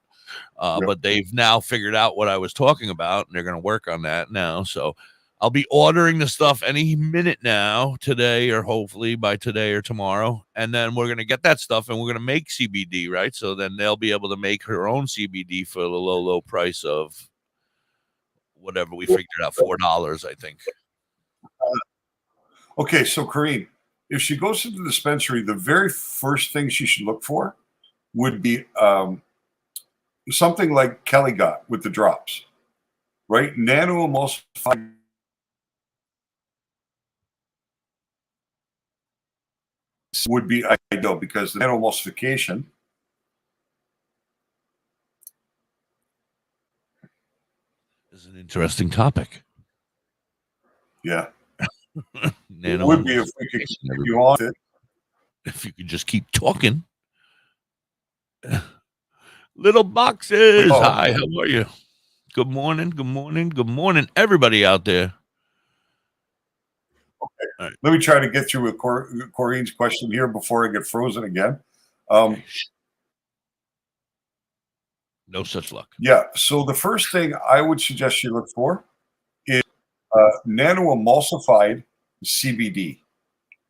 S1: but they've now figured out what I was talking about, and they're going to work on that now. So I'll be ordering the stuff any minute now, today, or hopefully by today or tomorrow. And then we're going to get that stuff and we're going to make CBD, right? So then they'll be able to make her own CBD for the low price of whatever we figured out, $4, I think.
S2: Okay, so Corrine, if she goes to the dispensary, the very first thing she should look for would be something like Kelly got with the drops, right? Nano-emulsified would be ideal because the nano-emulsification
S1: is an interesting topic.
S2: Yeah.
S1: It
S2: would be if we could keep you on it.
S1: If you could just keep talking. Little boxes.
S2: Oh.
S1: Hi, how are you? Good morning, everybody out there.
S2: Okay.
S1: Right.
S2: Let me try to get through with Corrine's question here before I get frozen again.
S1: No such luck.
S2: Yeah. So the first thing I would suggest you look for is nano-emulsified CBD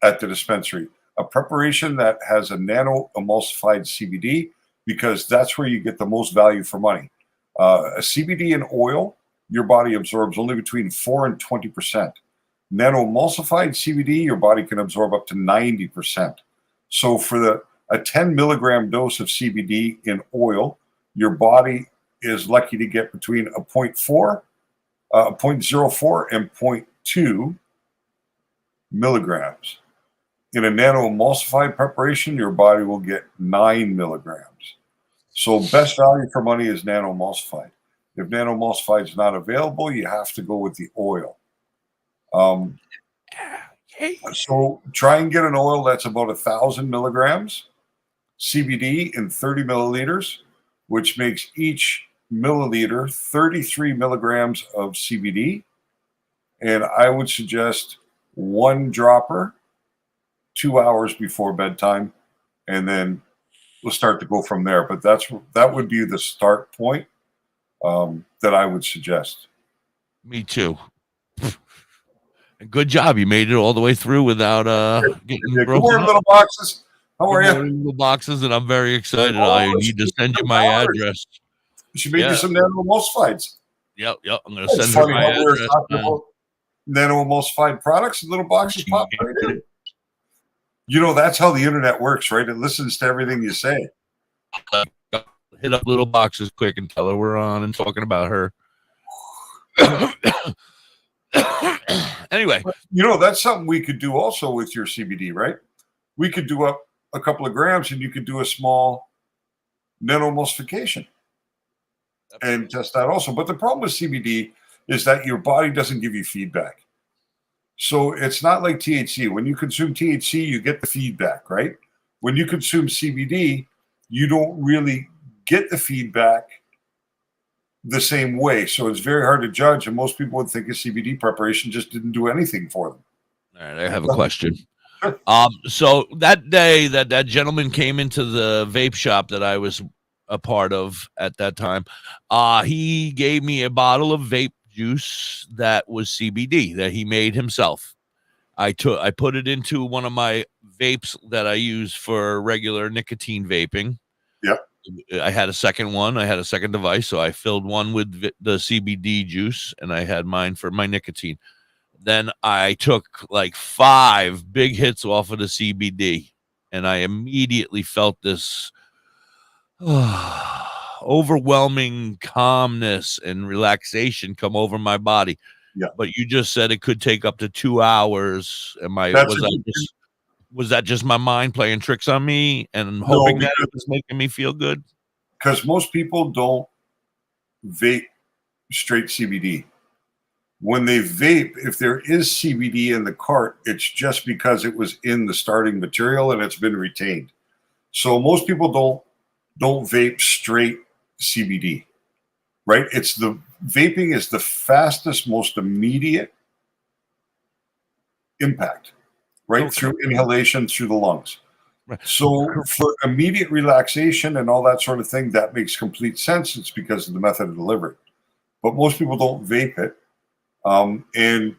S2: at the dispensary. A preparation that has a nano-emulsified CBD, because that's where you get the most value for money. A CBD in oil, your body absorbs only between 4 and 20%. Nano-emulsified CBD, your body can absorb up to 90%. So for a 10 milligram dose of CBD in oil, your body is lucky to get between a 0.04 and 0.2 milligrams. In a nano-emulsified preparation, your body will get 9 milligrams. So best value for money is nano-emulsified. If nano-emulsified is not available, you have to go with the oil. So try and get an oil that's about 1,000 milligrams CBD in 30 milliliters, which makes each milliliter 33 milligrams of CBD. And I would suggest 1 dropper 2 hours before bedtime, and then we'll start to go from there. But that would be the start point that I would suggest.
S1: Me too. Good job. You made it all the way through without getting
S2: Good morning, little boxes. How are you?
S1: Little boxes, and I'm very excited. I need to send you my address.
S2: She made you some nano-emulsifieds.
S1: Yep. I'm going to send her my address.
S2: We were talking about nano-emulsified products, and little boxes pop right in. You know, that's how the internet works, right? It listens to everything you say.
S1: Hit up little boxes quick and tell her we're on and talking about her. Anyway,
S2: you know, that's something we could do also with your CBD, right? We could do up a couple of grams and you could do a small nano-emulsification and test that also. But the problem with CBD is that your body doesn't give you feedback. So it's not like THC. When you consume THC, you get the feedback, right? When you consume CBD, you don't really get the feedback the same way. So it's very hard to judge. And most people would think a CBD preparation just didn't do anything for them.
S1: All right, I have a question. So that day that gentleman came into the vape shop that I was a part of at that time, he gave me a bottle of vape juice that was CBD that he made himself. I put it into one of my vapes that I use for regular nicotine vaping.
S2: Yep.
S1: I had a second one. I had a second device, so I filled one with the CBD juice, and I had mine for my nicotine. Then I took like 5 big hits off of the CBD, and I immediately felt this overwhelming calmness and relaxation come over my body.
S2: Yeah.
S1: But you just said it could take up to 2 hours. Was that just my mind playing tricks on me and hoping that it was making me feel good?
S2: Because most people don't vape straight CBD. when they vape, if there is CBD in the cart, it's just because it was in the starting material and it's been retained. So most people don't vape straight CBD, right? It's the vaping is the fastest, most immediate impact, right?
S1: Okay.
S2: Through inhalation through the lungs.
S1: Right.
S2: So for immediate relaxation and all that sort of thing, that makes complete sense. It's because of the method of delivery. But most people don't vape it. And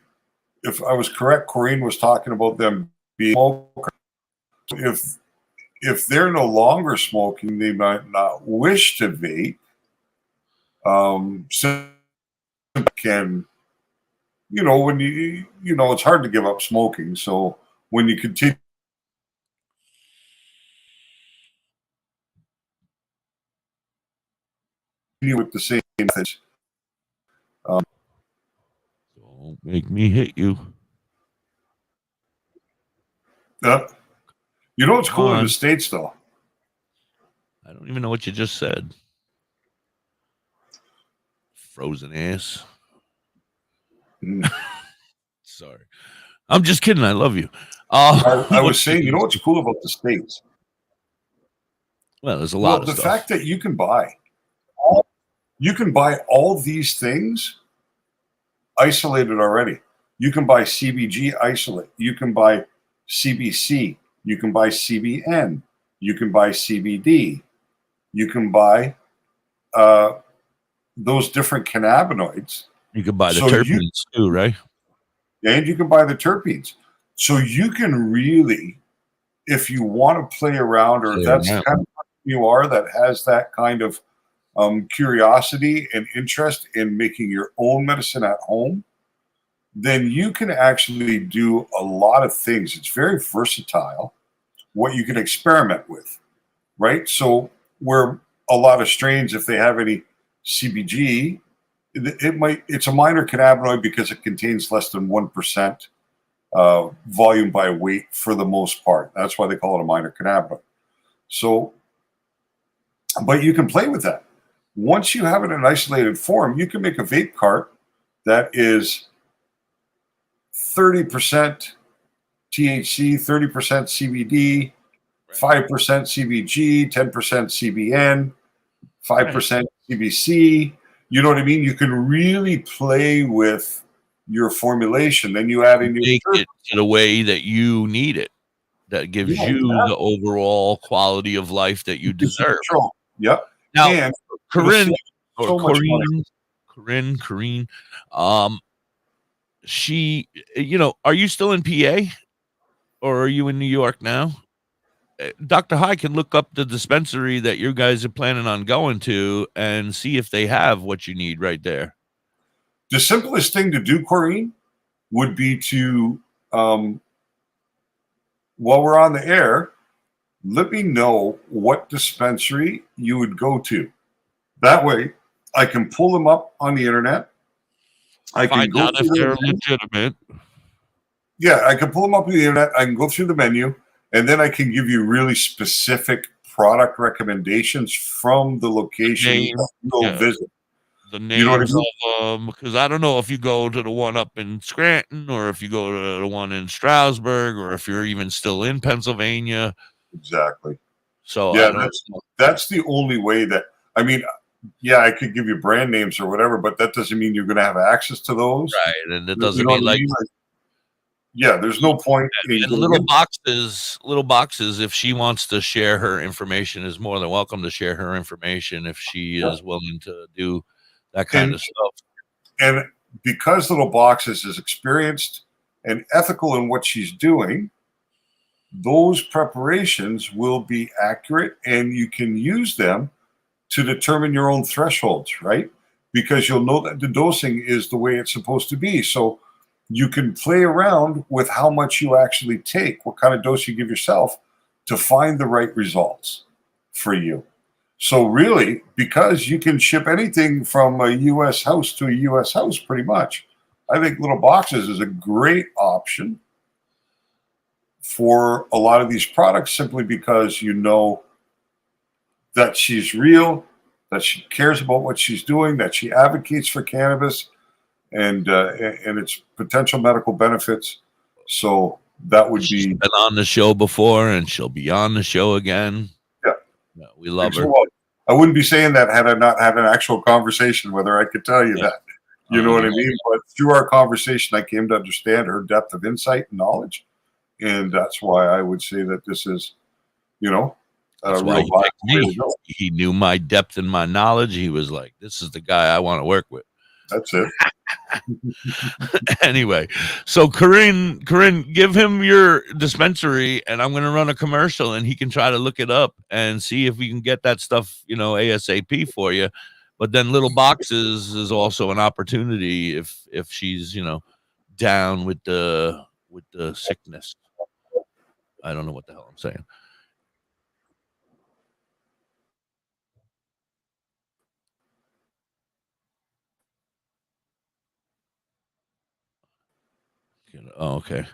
S2: if I was correct, Corinne was talking about them being smokers. If they're no longer smoking, they might not wish to vape. Can, when it's hard to give up smoking. So when you continue with the same methods,
S1: don't make me hit you.
S2: It's cool in the States, though.
S1: I don't even know what you just said. Frozen ass. Sorry. I'm just kidding. I love you.
S2: I was saying, what's cool about the States?
S1: Well, there's a lot of
S2: the
S1: stuff.
S2: fact that you can buy all these things isolated already. You can buy CBG isolate. You can buy CBC. You can buy CBN. You can buy CBD. You can buy those different cannabinoids.
S1: You can buy the terpenes too, right?
S2: And you can buy the terpenes. So you can really, if you want to play around, or that's the kind of person you are that has that kind of curiosity and interest in making your own medicine at home, then you can actually do a lot of things. It's very versatile what you can experiment with, right? So where a lot of strains, if they have any CBG, it's a minor cannabinoid because it contains less than 1% volume by weight for the most part. That's why they call it a minor cannabinoid. So, but you can play with that. Once you have it in isolated form, you can make a vape cart that is 30% THC, 30% CBD, 5% CBG, 10% CBN, 5% CBC. You know what I mean? You can really play with your formulation. Then you add in your
S1: make it in a way that you need it. That gives you the overall quality of life that you deserve.
S2: Yep.
S1: Now,
S2: and
S1: Corinne, she, are you still in PA or are you in New York now? Dr. High can look up the dispensary that you guys are planning on going to and see if they have what you need right there.
S2: The simplest thing to do, Corinne, would be to, while we're on the air, let me know what dispensary you would go to. That way, I can pull them up on the internet. I can
S1: find out if they're legitimate.
S2: Yeah, I can pull them up on the internet. I can go through the menu, and then I can give you really specific product recommendations from the location that you'll visit.
S1: The names of them, because I don't know if you go to the one up in Scranton or if you go to the one in Stroudsburg or if you're even still in Pennsylvania.
S2: Exactly.
S1: So
S2: yeah, that's the only way that, I mean, yeah, I could give you brand names or whatever, but that doesn't mean you're going to have access to those.
S1: Right. And it doesn't mean like,
S2: yeah, there's no point.
S1: In little boxes, if she wants to share her information, is more than welcome to share her information if she is willing to do that kind of stuff.
S2: And because Little Boxes is experienced and ethical in what she's doing, those preparations will be accurate and you can use them to determine your own thresholds, right? Because you'll know that the dosing is the way it's supposed to be. So you can play around with how much you actually take, what kind of dose you give yourself to find the right results for you. So really, because you can ship anything from a U.S. house to a U.S. house pretty much, I think Little Boxes is a great option for a lot of these products simply because you know that she's real, that she cares about what she's doing, that she advocates for cannabis, and its potential medical benefits. So that would
S1: She's
S2: be
S1: been on the show before, and she'll be on the show again.
S2: Yeah.
S1: We love her.
S2: Well, I wouldn't be saying that had I not had an actual conversation with her. I could tell you that. You know what I mean? But through our conversation, I came to understand her depth of insight and knowledge. And that's why I would say that this is,
S1: that's why he picked me. He knew my depth and my knowledge. He was like, this is the guy I want to work with.
S2: That's it.
S1: Anyway, so Corinne, give him your dispensary, and I'm going to run a commercial, and he can try to look it up and see if we can get that stuff, ASAP for you. But then Little Boxes is also an opportunity if she's, down with the sickness. I don't know what the hell I'm saying. Oh, okay.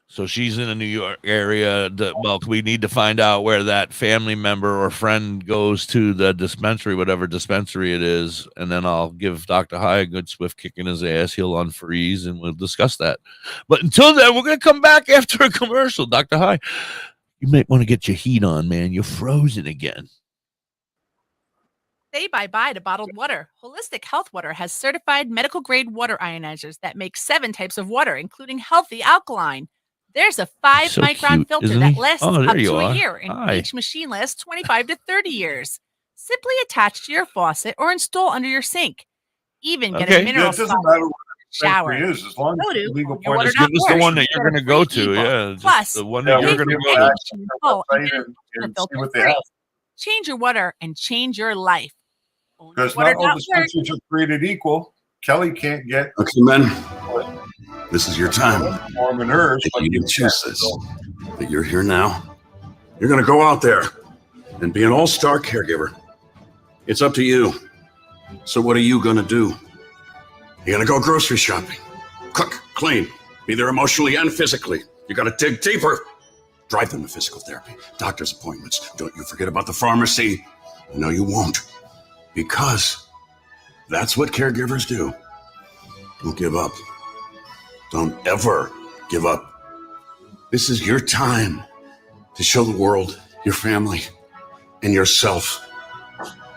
S1: So she's in the New York area. Well, we need to find out where that family member or friend goes to the dispensary, whatever dispensary it is, and then I'll give Dr. High a good swift kick in his ass. He'll unfreeze, and we'll discuss that. But until then, we're going to come back after a commercial. Dr. High, you might want to get your heat on, man. You're frozen again.
S6: Say bye-bye to bottled water. Holistic Health Water has certified medical-grade water ionizers that make 7 types of water, including healthy alkaline. There's a 5-micron filter that lasts up to a year, and each machine lasts 25 to 30 years. Simply attach to your faucet or install under your sink. Even get a mineral shower.
S2: Is, as long as legal
S1: point is give us the one that you're going to go to. Yeah,
S6: plus
S1: the one that you're going to go
S6: to. Change your water and change your life.
S2: Because not all dispensers are created equal. Kelly can't get.
S3: Okay, men. This is your time.
S2: Norman hers.
S3: You didn't choose this. But you're here now. You're going to go out there and be an all-star caregiver. It's up to you. So what are you going to do? You're going to go grocery shopping. Cook, clean. Be there emotionally and physically. You got to dig deeper. Drive them to physical therapy. Doctor's appointments. Don't you forget about the pharmacy. No, you won't. Because that's what caregivers do. Don't give up. Don't ever give up. This is your time to show the world, your family, and yourself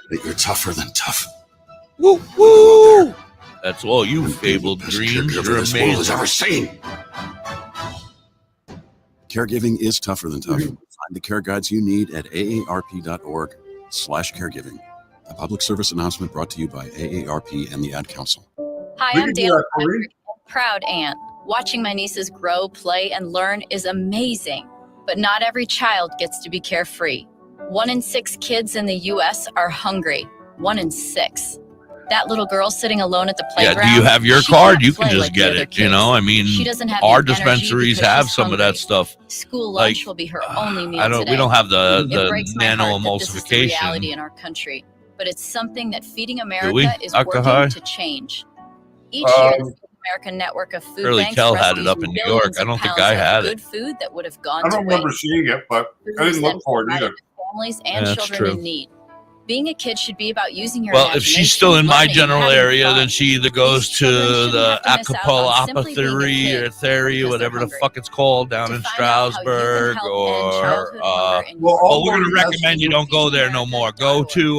S3: that you're tougher than tough.
S1: Woo woo! That's all you fabled dreams. You're
S3: this world has ever seen. Caregiving is tougher than tough. Find the care guides you need at aarp.org/caregiving. A public service announcement brought to you by AARP and the Ad Council.
S4: Hi, I'm Dale, proud aunt. Watching my nieces grow, play, and learn is amazing. But not every child gets to be carefree. 1 in 6 kids in the U.S. are hungry. 1 in 6. That little girl sitting alone at the playground.
S1: Yeah, do you have your card? You can just get it. I mean,
S4: she doesn't have
S1: our dispensaries have some of that stuff.
S4: School lunch will be her only meal today.
S1: We don't have the nano emulsification.
S4: This is the reality in our country, but it's something that Feeding America is working to change. Each year, the Feeding America network of food
S1: Shirley
S4: banks
S1: Kell had it up in New York. I don't think I had it.
S4: Good food that would have gone
S2: I don't remember seeing it, but I didn't look for it either.
S4: Families and children in need. Being a kid should be about using your
S1: Well, if she's still in my general area, then she either goes to the Acapulco-Apothecary or Theory, whatever the fuck it's called, down in Stroudsburg, or well, we're going to recommend you don't go there no more. Go to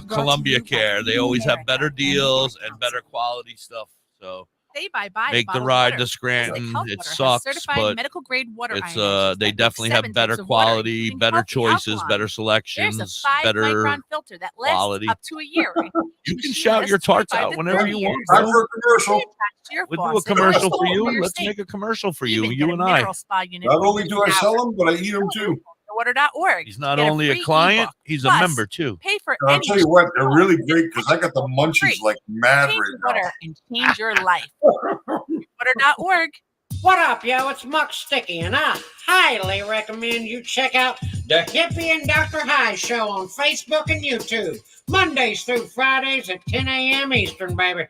S1: Columbia Care. They always have better deals and better quality stuff. So
S6: say bye-bye.
S1: Make the ride to Scranton. It sucks, but it's they definitely have better quality, better choices, better selections, better
S6: filter that
S1: quality.
S6: Up to a year.
S1: You can shout your tarts out whenever you want.
S2: Time for a commercial.
S1: We'll do a commercial for you. Let's make a commercial for you, you and I.
S2: Not only do I sell them, but I eat them too.
S6: Water.org.
S1: He's not only a client, he's a member too.
S6: Pay for
S2: I'll tell you what, they're really great because I got the munchies like mad right now.
S6: And change your life. Water.org.
S5: What up, yo? It's Muck Sticky, and I highly recommend you check out the Hippie and Dr. High Show on Facebook and YouTube, Mondays through Fridays at 10 a.m. Eastern, baby.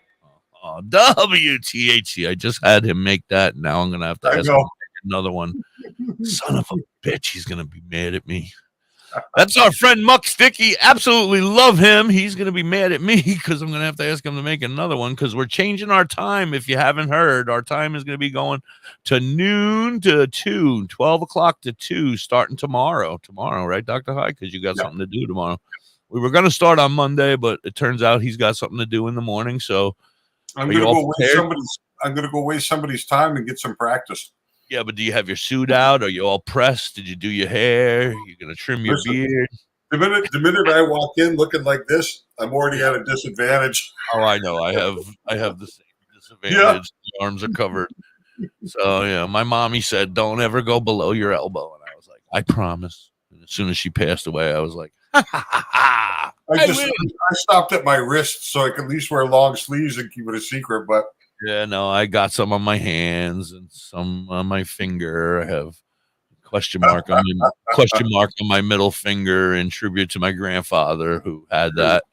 S1: Oh, WTHC. I just had him make that. Now I'm going to have to ask him to make another one. Son of a bitch. He's going to be mad at me. That's our friend Muck Sticky. Absolutely love him. He's going to be mad at me because I'm going to have to ask him to make another one because we're changing our time. If you haven't heard, our time is going to be going to noon to 2, 12 o'clock to 2, starting tomorrow. Tomorrow, right, Dr. High? Because you got something to do tomorrow. We were going to start on Monday, but it turns out he's got something to do in the morning. So
S2: I'm going to go waste somebody's time and get some practice.
S1: Yeah, but do you have your suit out? Are you all pressed? Did you do your hair? You're gonna trim your beard?
S2: The minute I walk in looking like this, I'm already at a disadvantage.
S1: Oh, I know. I have the same disadvantage. Yeah. The arms are covered. So yeah, my mommy said, "Don't ever go below your elbow," and I was like, "I promise." And as soon as she passed away, I was like, "Ha ha ha ha!"
S2: I stopped at my wrist so I could at least wear long sleeves and keep it a secret, but.
S1: Yeah, no, I got some on my hands and some on my finger. I have question mark on my middle finger in tribute to my grandfather who had that.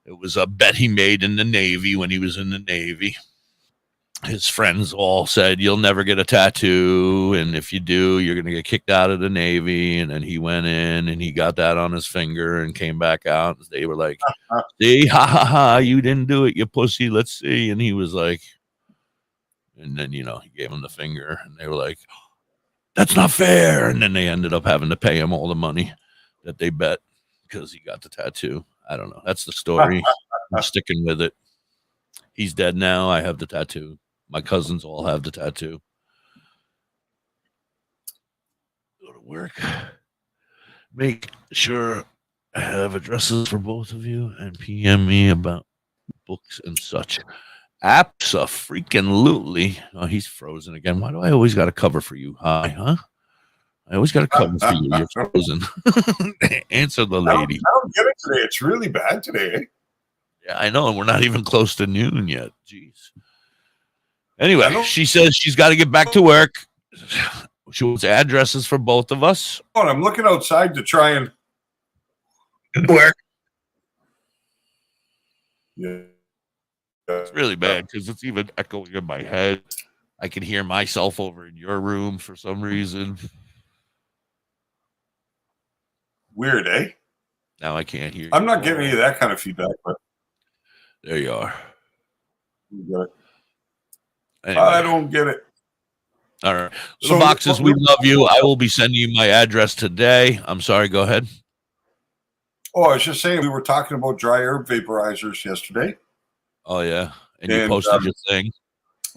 S1: It was a bet he made in the Navy when he was in the Navy. His friends all said, "You'll never get a tattoo, and if you do, you're going to get kicked out of the Navy." And then he went in and he got that on his finger and came back out. They were like, "See, ha ha ha, you didn't do it, you pussy. Let's see." And he was like, and then, he gave him the finger and they were like, "That's not fair." And then they ended up having to pay him all the money that they bet because he got the tattoo. I don't know. That's the story. I'm sticking with it. He's dead now. I have the tattoo. My cousins all have the tattoo. Go to work. Make sure I have addresses for both of you and PM me about books and such. Abso-freaking-lutely. Oh, he's frozen again. Why do I always got to cover for you? Huh? I always got to cover for you. You're frozen. Answer the lady.
S2: I don't get it today. It's really bad today.
S1: Yeah, I know. And we're not even close to noon yet. Jeez. Anyway, she says she's got to get back to work. She wants addresses for both of us.
S2: Oh, I'm looking outside to try and
S1: work.
S2: Yeah.
S1: It's really bad because it's even echoing in my head. I can hear myself over in your room for some reason.
S2: Weird, eh?
S1: Now I can't hear you.
S2: I'm not getting any of that kind of feedback, but
S1: there you are.
S2: You get it.
S1: Anyway.
S2: I don't get it.
S1: All right. Little boxes, we love you. I will be sending you my address today. I'm sorry. Go ahead.
S2: Oh, I was just saying we were talking about dry herb vaporizers yesterday.
S1: Oh, yeah. And you posted your thing.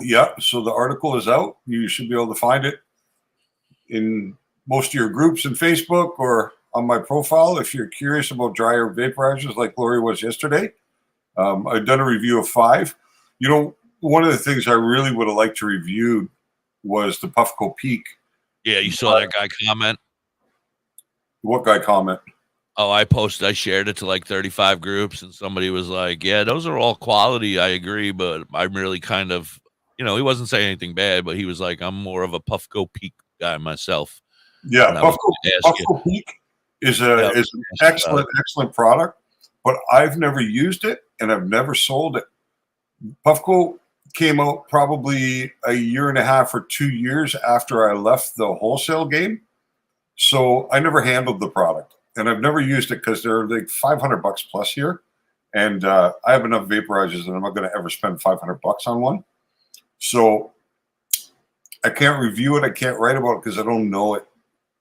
S2: Yeah. So the article is out. You should be able to find it in most of your groups in Facebook or on my profile if you're curious about dry herb vaporizers like Lori was yesterday. I've done a review of 5. One of the things I really would have liked to review was the Puffco Peak.
S1: Yeah, you saw that guy comment?
S2: What guy comment?
S1: Oh, I shared it to like 35 groups, and somebody was like, "Yeah, those are all quality. I agree, but I'm really kind of, he wasn't saying anything bad, but he was like, I'm more of a Puffco Peak guy myself."
S2: Yeah, Puffco Peak is an excellent product, but I've never used it and I've never sold it. Puffco came out probably a year and a half or 2 years after I left the wholesale game. So I never handled the product and I've never used it because they're like $500 plus here. And I have enough vaporizers and I'm not going to ever spend $500 on one. So I can't review it. I can't write about it because I don't know it.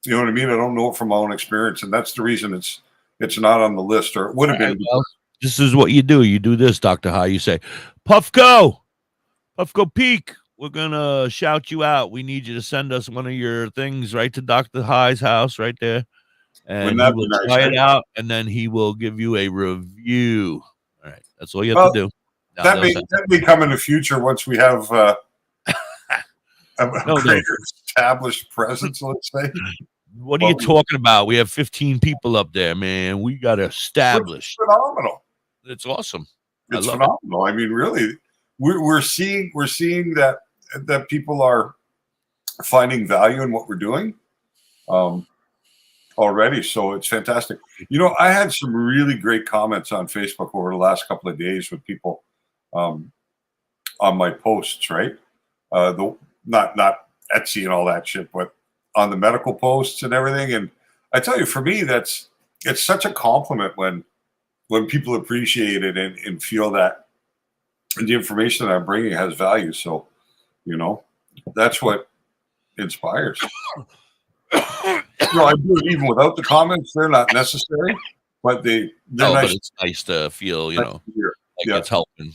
S2: You know what I mean? I don't know it from my own experience. And that's the reason it's not on the list, or it would have been.
S1: Well, this is what you do. You do this, Dr. High. You say, Puffco Peak, we're going to shout you out. We need you to send us one of your things right to Dr. High's house right there. And he will try it out, and then he will give you a review. All right. That's all you have to do.
S2: That may come in the future once we have a greater established presence, let's say.
S1: What are you talking about? We have 15 people up there, man. We got to establish.
S2: It's phenomenal.
S1: It's awesome.
S2: It's phenomenal. I mean, really, we're seeing that people are finding value in what we're doing already. So it's fantastic. I had some really great comments on Facebook over the last couple of days with people on my posts, right? Not Etsy and all that shit, but on the medical posts and everything. And I tell you, for me, it's such a compliment when people appreciate it and feel that the information that I'm bringing has value. So, that's what inspires. I do it even without the comments. They're not necessary, but they're nice.
S1: But it's nice to feel, like it's helping,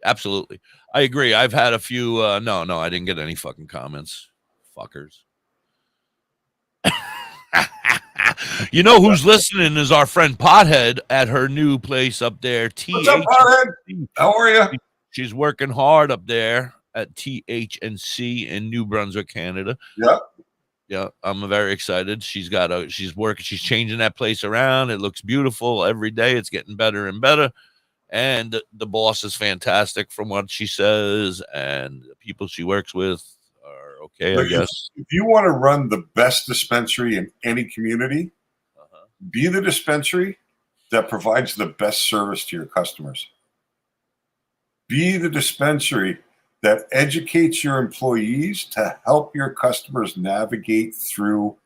S1: Absolutely. I agree. I've had a few, no, I didn't get any fucking comments. Fuckers. Who's listening is our friend Pothead at her new place up there.
S2: What's up, Pothead? How are you?
S1: She's working hard up there at THNC in New Brunswick, Canada. Yeah, I'm very excited. She's changing that place around. It looks beautiful every day. It's getting better and better. And the boss is fantastic from what she says, and the people she works with are okay, I guess.
S2: If you want to run the best dispensary in any community, be the dispensary that provides the best service to your customers. Be the dispensary that educates your employees to help your customers navigate through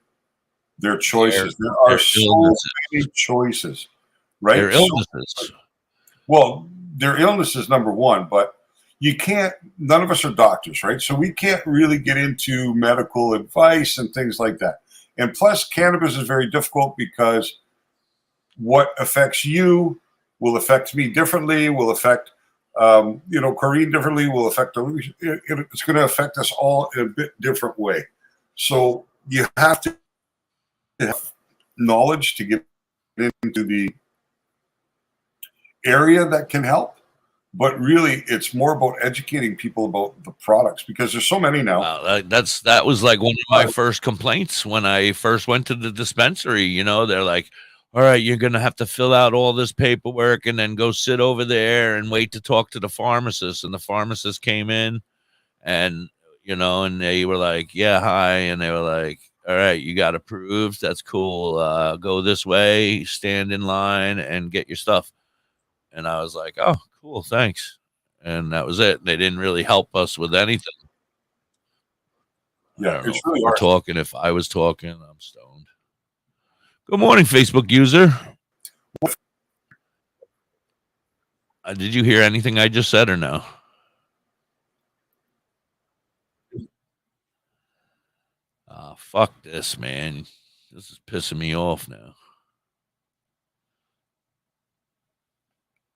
S2: their choices. There are so many choices, right?
S1: Their illnesses.
S2: Their illness is number one, but none of us are doctors, right? So we can't really get into medical advice and things like that. And plus, cannabis is very difficult because what affects you will affect me differently, will affect Corrine differently, will affect it's going to affect us all in a bit different way. So you have to have knowledge to get into the area that can help. But really, it's more about educating people about the products because there's so many now.
S1: Wow, that was like one of my first complaints when I first went to the dispensary. They're like, all right, you're going to have to fill out all this paperwork and then go sit over there and wait to talk to the pharmacist. And the pharmacist came in and, and they were like, yeah, hi. And they were like, all right, you got approved. That's cool. Go this way, stand in line and get your stuff. And I was like, oh, cool, thanks. And that was it. They didn't really help us with anything.
S2: Yeah,
S1: it's really hard. Talking. If I was talking, I'm stoned. Good morning, Facebook user. Did you hear anything I just said or no? Fuck this, man. This is pissing me off now.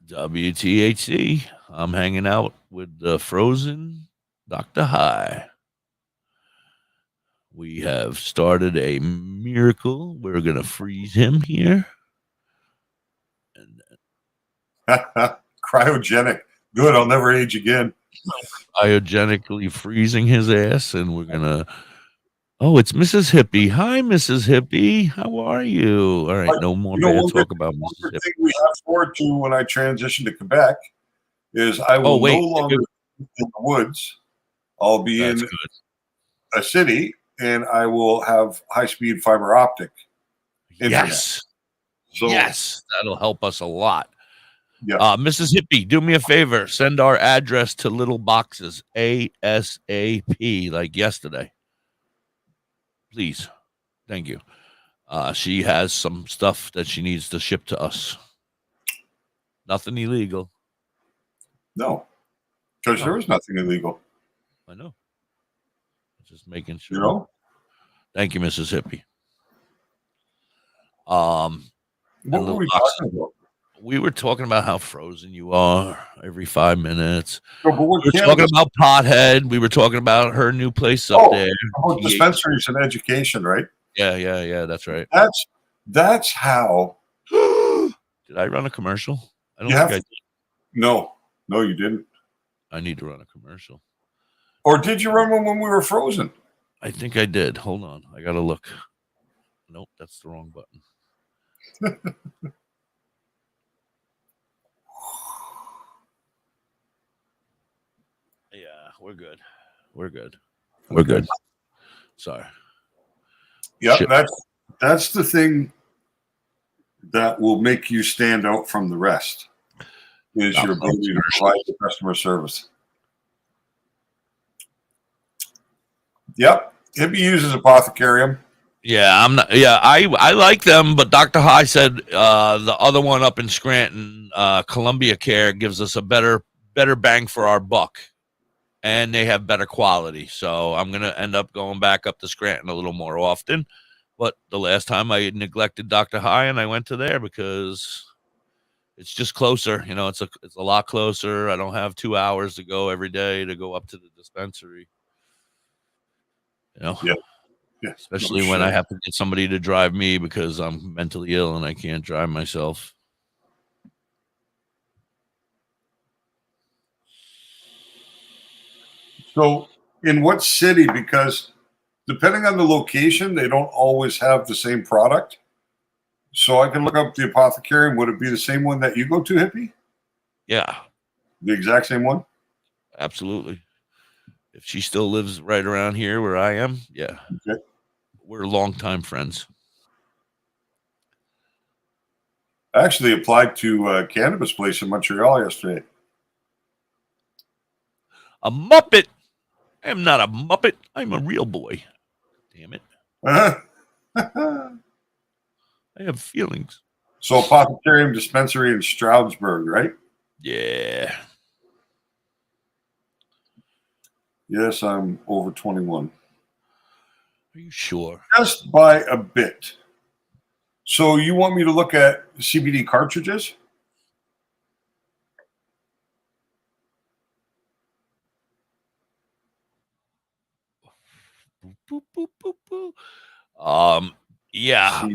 S1: WTHC. I'm hanging out with the frozen Dr. High. We have started a miracle. We're going to freeze him here.
S2: Cryogenic. Good. I'll never age again.
S1: Cryogenically freezing his ass. And we're going to. Oh, it's Mrs. Hippie. Hi, Mrs. Hippie. How are you? All right. No more bad talk about Mrs. Hippie.
S2: Thing we have forward to when I transition to Quebec is I will no longer be in the woods. I'll be in a city. And I will have high-speed fiber optic internet.
S1: Yes. So, yes, that'll help us a lot.
S2: Yeah.
S1: Mrs. Hippie, do me a favor. Send our address to Little Boxes, ASAP, like yesterday. Please. Thank you. She has some stuff that she needs to ship to us. Nothing illegal.
S2: No. Because there is nothing illegal.
S1: I know. Just making sure. Thank you, Mrs. Hippie.
S2: What were we talking about?
S1: We were talking about how frozen you are every 5 minutes.
S2: No,
S1: we were talking about Pothead. We were talking about her new place up there.
S2: About dispensaries and education, right?
S1: Yeah. That's right.
S2: That's how.
S1: Did I run a commercial? I don't think I did.
S2: No, you didn't.
S1: I need to run a commercial.
S2: Or did you run one when we were frozen?
S1: I think I did. Hold on. I got to look. Nope, that's the wrong button. Yeah, we're good. We're good. Sorry.
S2: Yeah, that's the thing that will make you stand out from the rest is your ability to provide the customer service. Yep. Hippie uses Apothecarium.
S1: Yeah, I'm not. Yeah, I like them, but Dr. High said the other one up in Scranton, Columbia Care, gives us a better bang for our buck, and they have better quality. So I'm gonna end up going back up to Scranton a little more often. But the last time I neglected Dr. High, and I went to there because it's just closer. You know, it's a lot closer. I don't have 2 hours to go every day to go up to the dispensary. You know.
S2: Yeah. Yeah,
S1: especially when I have to get somebody to drive me because I'm mentally ill and I can't drive myself.
S2: So, in what city? Because depending on the location, they don't always have the same product. So I can look up the apothecary. Would it be the same one that you go to, Hippie?
S1: Yeah.
S2: The exact same one?
S1: Absolutely. If she still lives right around here where I am, yeah.
S2: Okay.
S1: We're longtime friends.
S2: I actually applied to a cannabis place in Montreal yesterday.
S1: A Muppet? I am not a Muppet. I'm a real boy. Damn it. I have feelings.
S2: So Apothecarium Dispensary in Stroudsburg, right?
S1: Yeah.
S2: Yes, I'm over 21.
S1: Are you sure?
S2: Just by a bit. So you want me to look at CBD cartridges?
S1: Boop, boop, boop, boop. Yeah.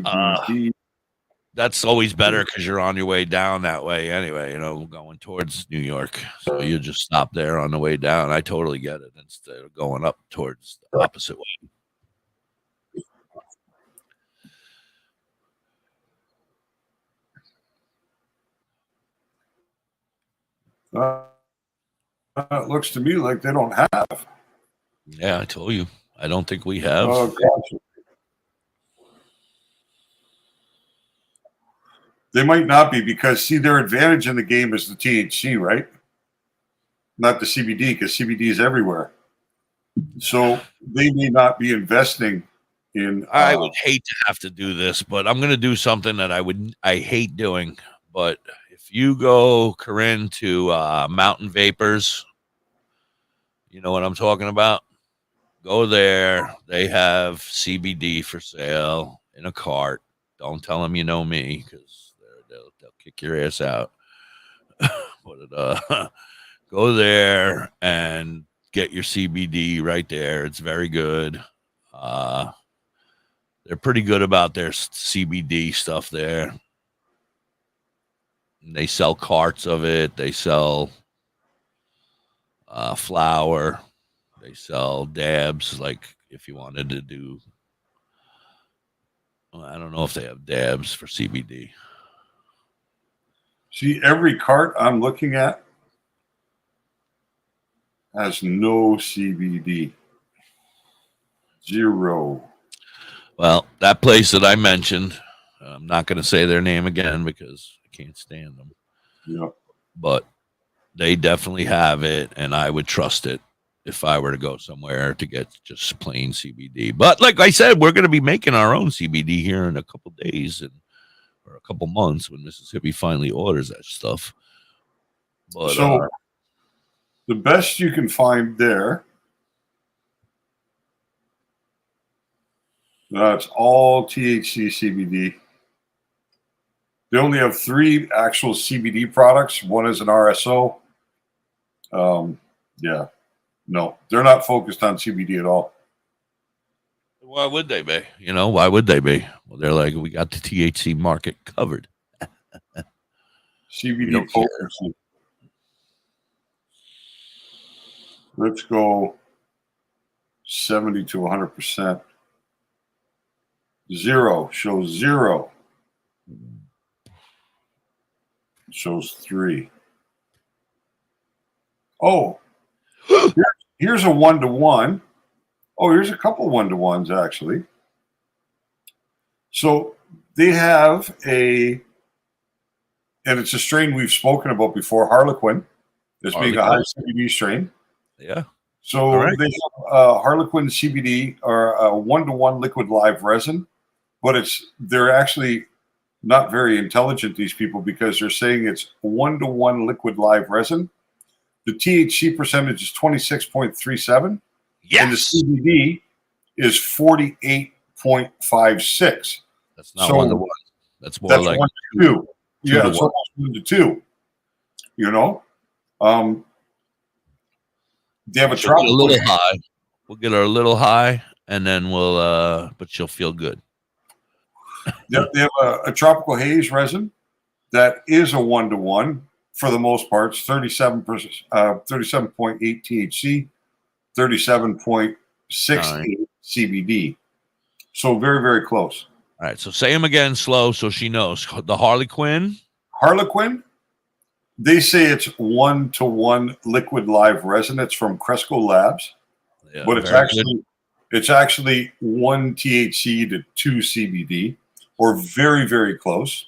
S1: That's always better because you're on your way down that way anyway, you know, going towards New York. So you just stop there on the way down. I totally get it instead of going up towards the opposite way.
S2: It looks to me like they don't have.
S1: Yeah, I told you. I don't think we have.
S2: Oh, gosh. They might not be because, see, their advantage in the game is the THC, right? Not the CBD, because CBD is everywhere. So they may not be investing in.
S1: I would hate to have to do this, but I'm going to do something that I hate doing. But if you go, Corinne, to Mountain Vapors, you know what I'm talking about? Go there. They have CBD for sale in a cart. Don't tell them you know me because they'll kick your ass out. But go there and get your CBD right there. It's very good. They're pretty good about their CBD stuff there. They sell carts of it. They sell flour. They sell dabs, like if you wanted to do. Well, I don't know if they have dabs for CBD.
S2: See, every cart I'm looking at has no CBD. Zero.
S1: Well, that place that I mentioned, I'm not going to say their name again because I can't stand them.
S2: Yeah.
S1: But they definitely have it, and I would trust it if I were to go somewhere to get just plain CBD. But like I said, we're going to be making our own CBD here in a couple days or a couple months when Mississippi finally orders that stuff. But
S2: so the best you can find there, it's all THC CBD. They only have 3 actual CBD products. One is an RSO. Yeah. No, they're not focused on CBD at all.
S1: why would they be? You know, why would they be? Well, they're like, we got the THC market covered.
S2: CBD potency. Let's go 70 to 100%. 0 shows 0. Shows 3. Oh, here's a 1-to-1. Oh, here's a couple 1-to-1s actually. So they have and it's a strain we've spoken about before, Harlequin. This being a high CBD strain.
S1: Yeah.
S2: So
S1: All right.
S2: they have Harlequin CBD or a 1-to-1 liquid live resin, but they're actually not very intelligent, these people, because they're saying it's 1-to-1 liquid live resin. The THC percentage is 26.37.
S1: Yes.
S2: And the CBD is 48.56.
S1: That's not
S2: So
S1: 1-to-1. That's more
S2: that's
S1: like
S2: 1-to-2. Yeah,
S1: 2-to-1.
S2: it's almost 1-to-2. You know? They have a
S1: She'll get a
S2: tropical.
S1: little high. We'll get her a little high, and then but she'll feel good.
S2: They have a tropical haze resin that is a 1-to-1 for the most part. It's 37.8 THC, 37.68 CBD. So very, very close.
S1: All right, so say them again slow so she knows. The Harlequin.
S2: Harlequin, they say it's 1-to-1 liquid live resin. It's from Cresco Labs,
S1: Yeah,
S2: but it's actually 1 THC to 2 CBD, or very, very close.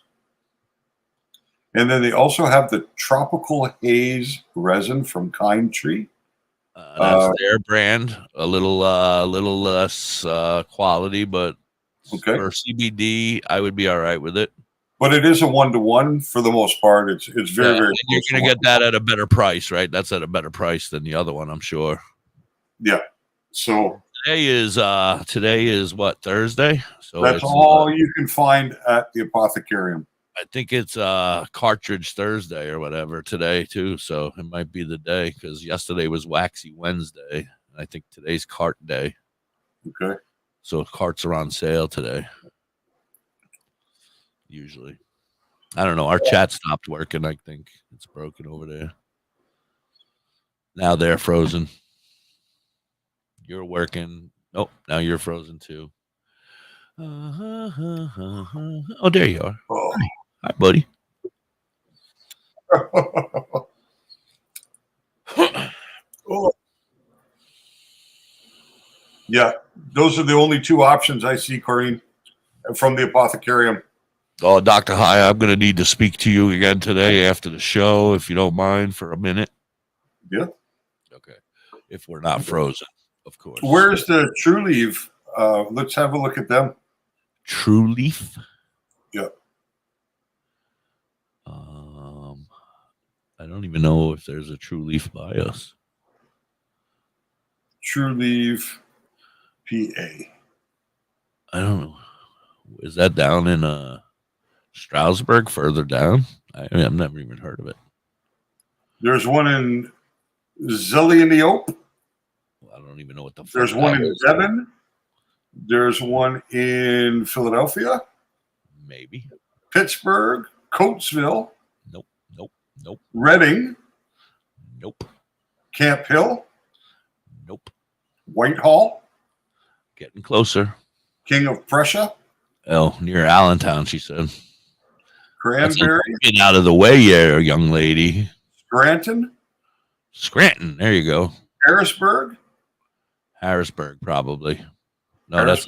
S2: And then they also have the tropical haze resin from Kind Tree.
S1: That's their brand. A little less quality, but
S2: okay.
S1: For CBD, I would be all right with it.
S2: But it is a 1-to-1 for the most part. It's very, very.
S1: You're going to get that at a better price, right? That's at a better price than the other one, I'm sure.
S2: Yeah. So
S1: today is what, Thursday? So
S2: that's all you can find at the Apothecarium.
S1: I think it's Cartridge Thursday or whatever today too. So it might be the day, because yesterday was Waxy Wednesday. And I think today's Cart Day.
S2: Okay.
S1: So carts are on sale today. Usually. I don't know. Our chat stopped working. I think it's broken over there. Now they're frozen. You're working. Oh, now you're frozen too. Oh, there you are.
S2: Oh.
S1: Hi, buddy.
S2: Oh. Yeah, those are the only two options I see, Corrine, from the Apothecarium.
S1: Oh, Dr. High, I'm going to need to speak to you again today after the show, if you don't mind, for a minute.
S2: Yeah.
S1: Okay. If we're not frozen, of course.
S2: Where's the True Leaf? Let's have a look at them.
S1: True Leaf?
S2: Yeah.
S1: I don't even know if there's a True Leaf by us.
S2: True Leaf, PA.
S1: I don't know. Is that down in Stroudsburg, further down? I've never even heard of it.
S2: There's one in Zillionope.
S1: Well, I don't even know what the fuck.
S2: There's one in Devon. There's one in Philadelphia.
S1: Maybe.
S2: Pittsburgh, Coatesville.
S1: Nope.
S2: Reading.
S1: Nope.
S2: Camp Hill.
S1: Nope.
S2: Whitehall.
S1: Getting closer.
S2: King of Prussia.
S1: Oh, near Allentown, she said.
S2: Cranberry.
S1: Get out of the way, young lady.
S2: Scranton.
S1: There you go.
S2: Harrisburg,
S1: probably. No, that's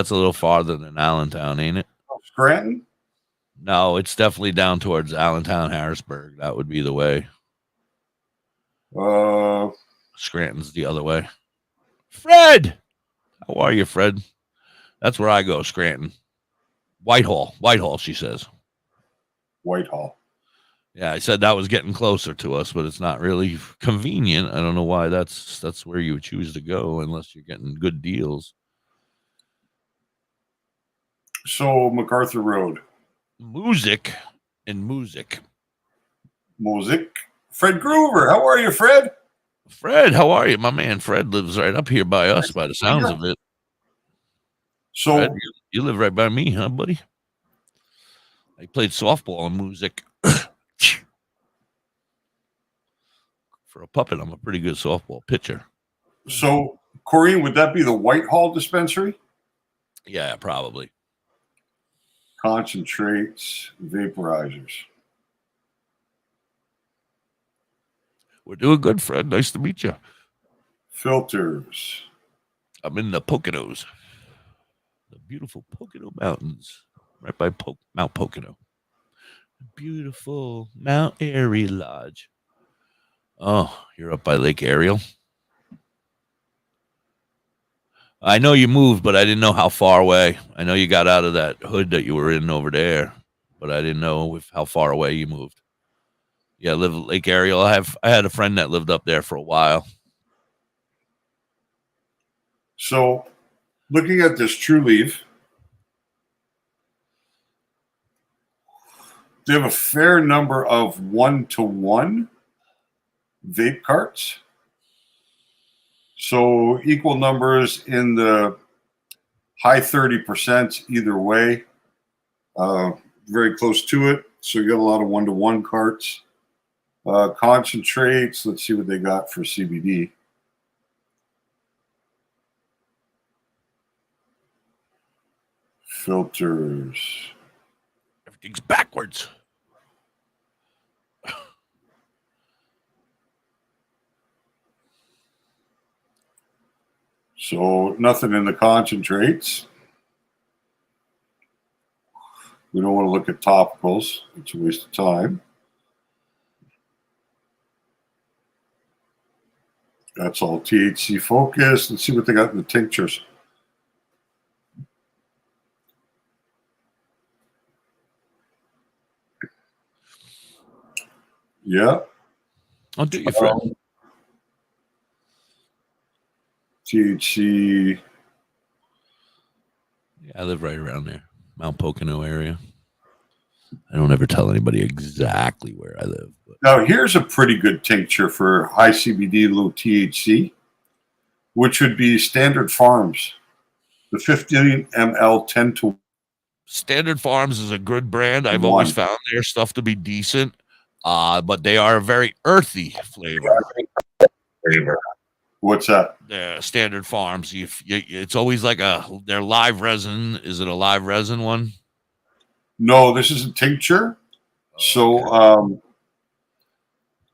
S1: a little farther than Allentown, ain't it?
S2: Scranton.
S1: No, it's definitely down towards Allentown, Harrisburg. That would be the way. Scranton's the other way. Fred, how are you, Fred? That's where I go, Scranton. Whitehall, she says.
S2: Whitehall.
S1: Yeah, I said that was getting closer to us, but it's not really convenient. I don't know why that's where you would choose to go unless you're getting good deals.
S2: So MacArthur Road.
S1: Music.
S2: Fred Groover. How are you, Fred?
S1: Fred, how are you? My man Fred lives right up here by us, by the sounds of it.
S2: So
S1: Fred, you live right by me, huh, buddy? I played softball in music. For a puppet, I'm a pretty good softball pitcher.
S2: So, Corrine, would that be the Whitehall dispensary?
S1: Yeah, probably.
S2: Concentrates, vaporizers.
S1: We're doing good, Fred. Nice to meet you.
S2: Filters.
S1: I'm in the Poconos. The beautiful Pocono Mountains. Right by Mount Pocono. Beautiful Mount Airy Lodge. Oh, you're up by Lake Ariel? I know you moved, but I didn't know how far away. I know you got out of that hood that you were in over there, but I didn't know how far away you moved. Yeah, I live in Lake Ariel. I had a friend that lived up there for a while.
S2: So, looking at this Trulieve, they have a fair number of 1-to-1 vape carts. So equal numbers in the high 30% either way. Very close to it. So you got a lot of 1-to-1 carts. Concentrates. Let's see what they got for CBD. Filters.
S1: Everything's backwards.
S2: So nothing in the concentrates. We don't want to look at topicals. It's a waste of time. That's all THC focused. Let's see what they got in the tinctures. Yeah.
S1: I'll do you, friend.
S2: THC.
S1: Yeah, I live right around there, Mount Pocono area. I don't ever tell anybody exactly where I live. But.
S2: Now, here's a pretty good tincture for high CBD, low THC, which would be Standard Farms. The 15 ml 10-to.
S1: Standard Farms is a good brand. I've always found their stuff to be decent, but they are a very earthy flavor.
S2: What's that?
S1: The Standard Farms. It's always like their live resin. Is it a live resin one?
S2: No, this is a tincture. So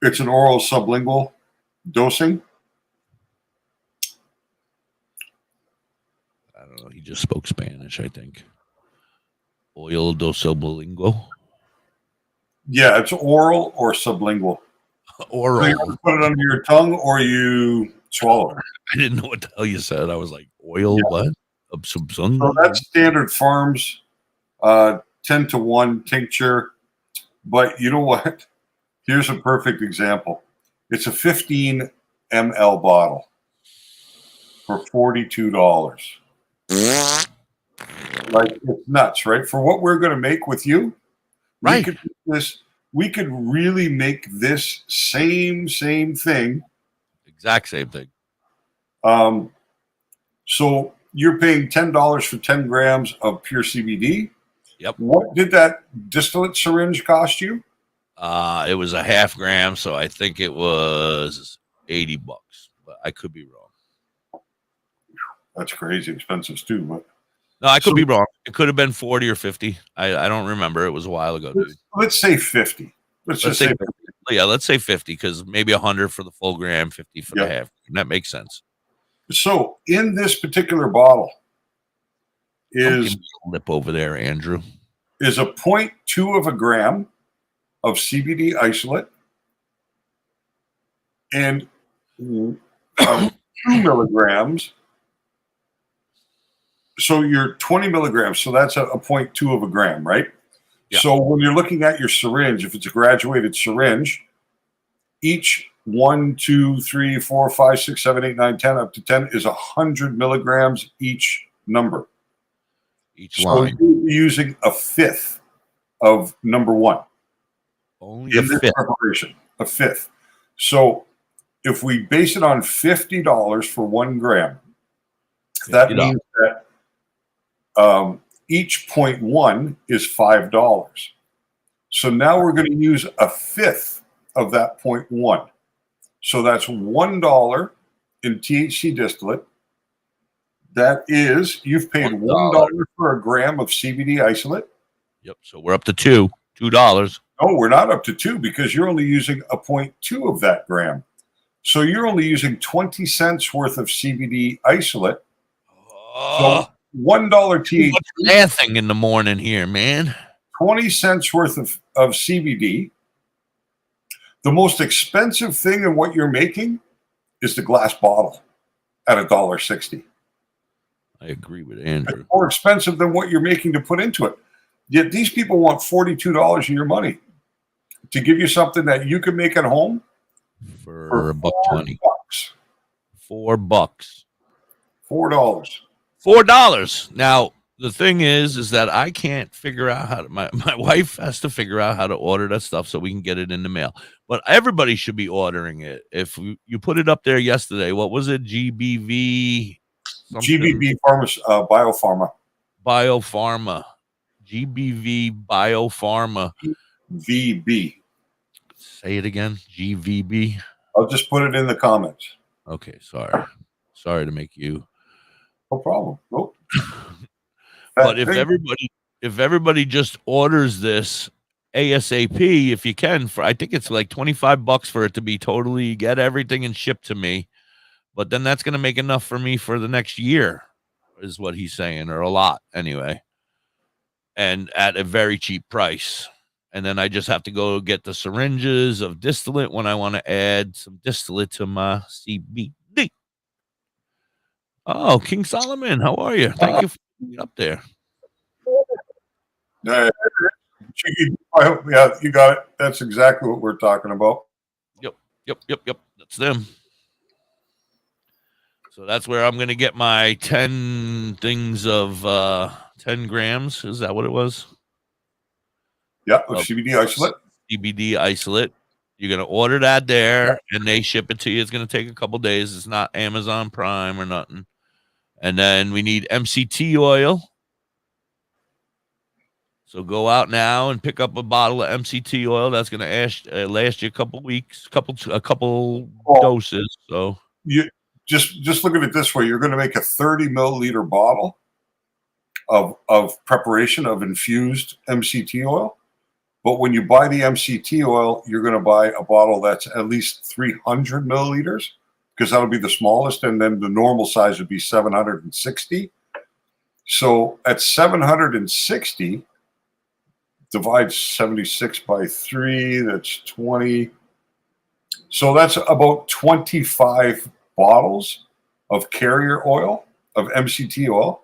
S2: it's an oral sublingual dosing.
S1: I don't know. He just spoke Spanish, I think. Oil do sublingual.
S2: Yeah, it's oral or sublingual.
S1: Oral.
S2: So you put it under your tongue or you swallow it.
S1: I didn't know what the hell you said. I was like, oil, what?
S2: So that's Standard Farms 10-to-1 tincture. But you know what? Here's a perfect example. It's a 15 ml bottle for $42. Like, it's nuts, right? For what we're going to make with you,
S1: right?
S2: We could really make this same thing.
S1: Exact same thing.
S2: So you're paying $10 for 10 grams of pure CBD.
S1: Yep.
S2: What did that distillate syringe cost you?
S1: It was a half gram, so I think it was $80, but I could be wrong.
S2: That's crazy expensive too, but
S1: no, I could be wrong. It could have been 40 or 50. I don't remember. It was a while ago, dude.
S2: Let's say 50. Let's just say 50.
S1: Yeah, let's say 50 because maybe 100 for the full gram, 50 for the half. That makes sense.
S2: So in this particular bottle is
S1: lip over there, Andrew.
S2: Is a 0.2 of a gram of CBD isolate and 2 milligrams. So you're 20 milligrams. So that's a 0.2 of a gram, right? Yeah. So when you're looking at your syringe, if it's a graduated syringe, each 1, 2, 3, 4, 5, 6, 7, 8, 9, 10, up to 10 is 100 milligrams each number.
S1: Each line.
S2: So you're using a fifth of number one.
S1: Only a fifth.
S2: Preparation, a fifth. So if we base it on $50 for 1 gram, that means that each 0.1 is $5. So now we're going to use a fifth of that 0.1. So that's $1 in THC distillate. That is, you've paid $1 for a gram of CBD isolate.
S1: Yep. So we're up to $2.
S2: No, we're not up to 2 because you're only using a 0.2 of that gram. So you're only using 20 cents worth of CBD isolate. So $1 THC.
S1: Nothing in the morning here, man.
S2: 20 cents worth of CBD. The most expensive thing in what you're making is the glass bottle at $1.60.
S1: I agree with Andrew.
S2: It's more expensive than what you're making to put into it. Yet these people want $42 of your money to give you something that you can make at home
S1: for $1.20. $4.
S2: $4.
S1: $4. Now, the thing is that I can't figure out how to, my wife has to figure out how to order that stuff so we can get it in the mail. But everybody should be ordering it. If you put it up there yesterday, what was it? GBV? Something?
S2: GBV Biopharma.
S1: Biopharma. GBV Biopharma.
S2: VB.
S1: Say it again. GVB.
S2: I'll just put it in the comments.
S1: Okay, sorry. Sorry to make you.
S2: No problem. Nope.
S1: But if everybody just orders this ASAP, if you can, for I think it's like $25 for it to be totally get everything and shipped to me. But then that's going to make enough for me for the next year, is what he's saying, or a lot anyway. And at a very cheap price. And then I just have to go get the syringes of distillate when I want to add some distillate to my CBD. Oh, King Solomon, how are you? Thank you for being up there.
S2: Yeah, you got it. That's exactly what we're talking about.
S1: Yep. That's them. So that's where I'm going to get my 10 things of 10 grams. Is that what it was?
S2: Yeah, CBD isolate.
S1: CBD isolate. You're going to order that there, and they ship it to you. It's going to take a couple days. It's not Amazon Prime or nothing. And then we need MCT oil. So go out now and pick up a bottle of MCT oil. That's going to last you a couple weeks, a couple doses. So
S2: you just look at it this way: you're going to make a 30 milliliter bottle of preparation of infused MCT oil. But when you buy the MCT oil, you're going to buy a bottle that's at least 300 milliliters, because that'll be the smallest, and then the normal size would be 760. So at 760, divide 76 by 3, that's 20. So that's about 25 bottles of carrier oil, of MCT oil,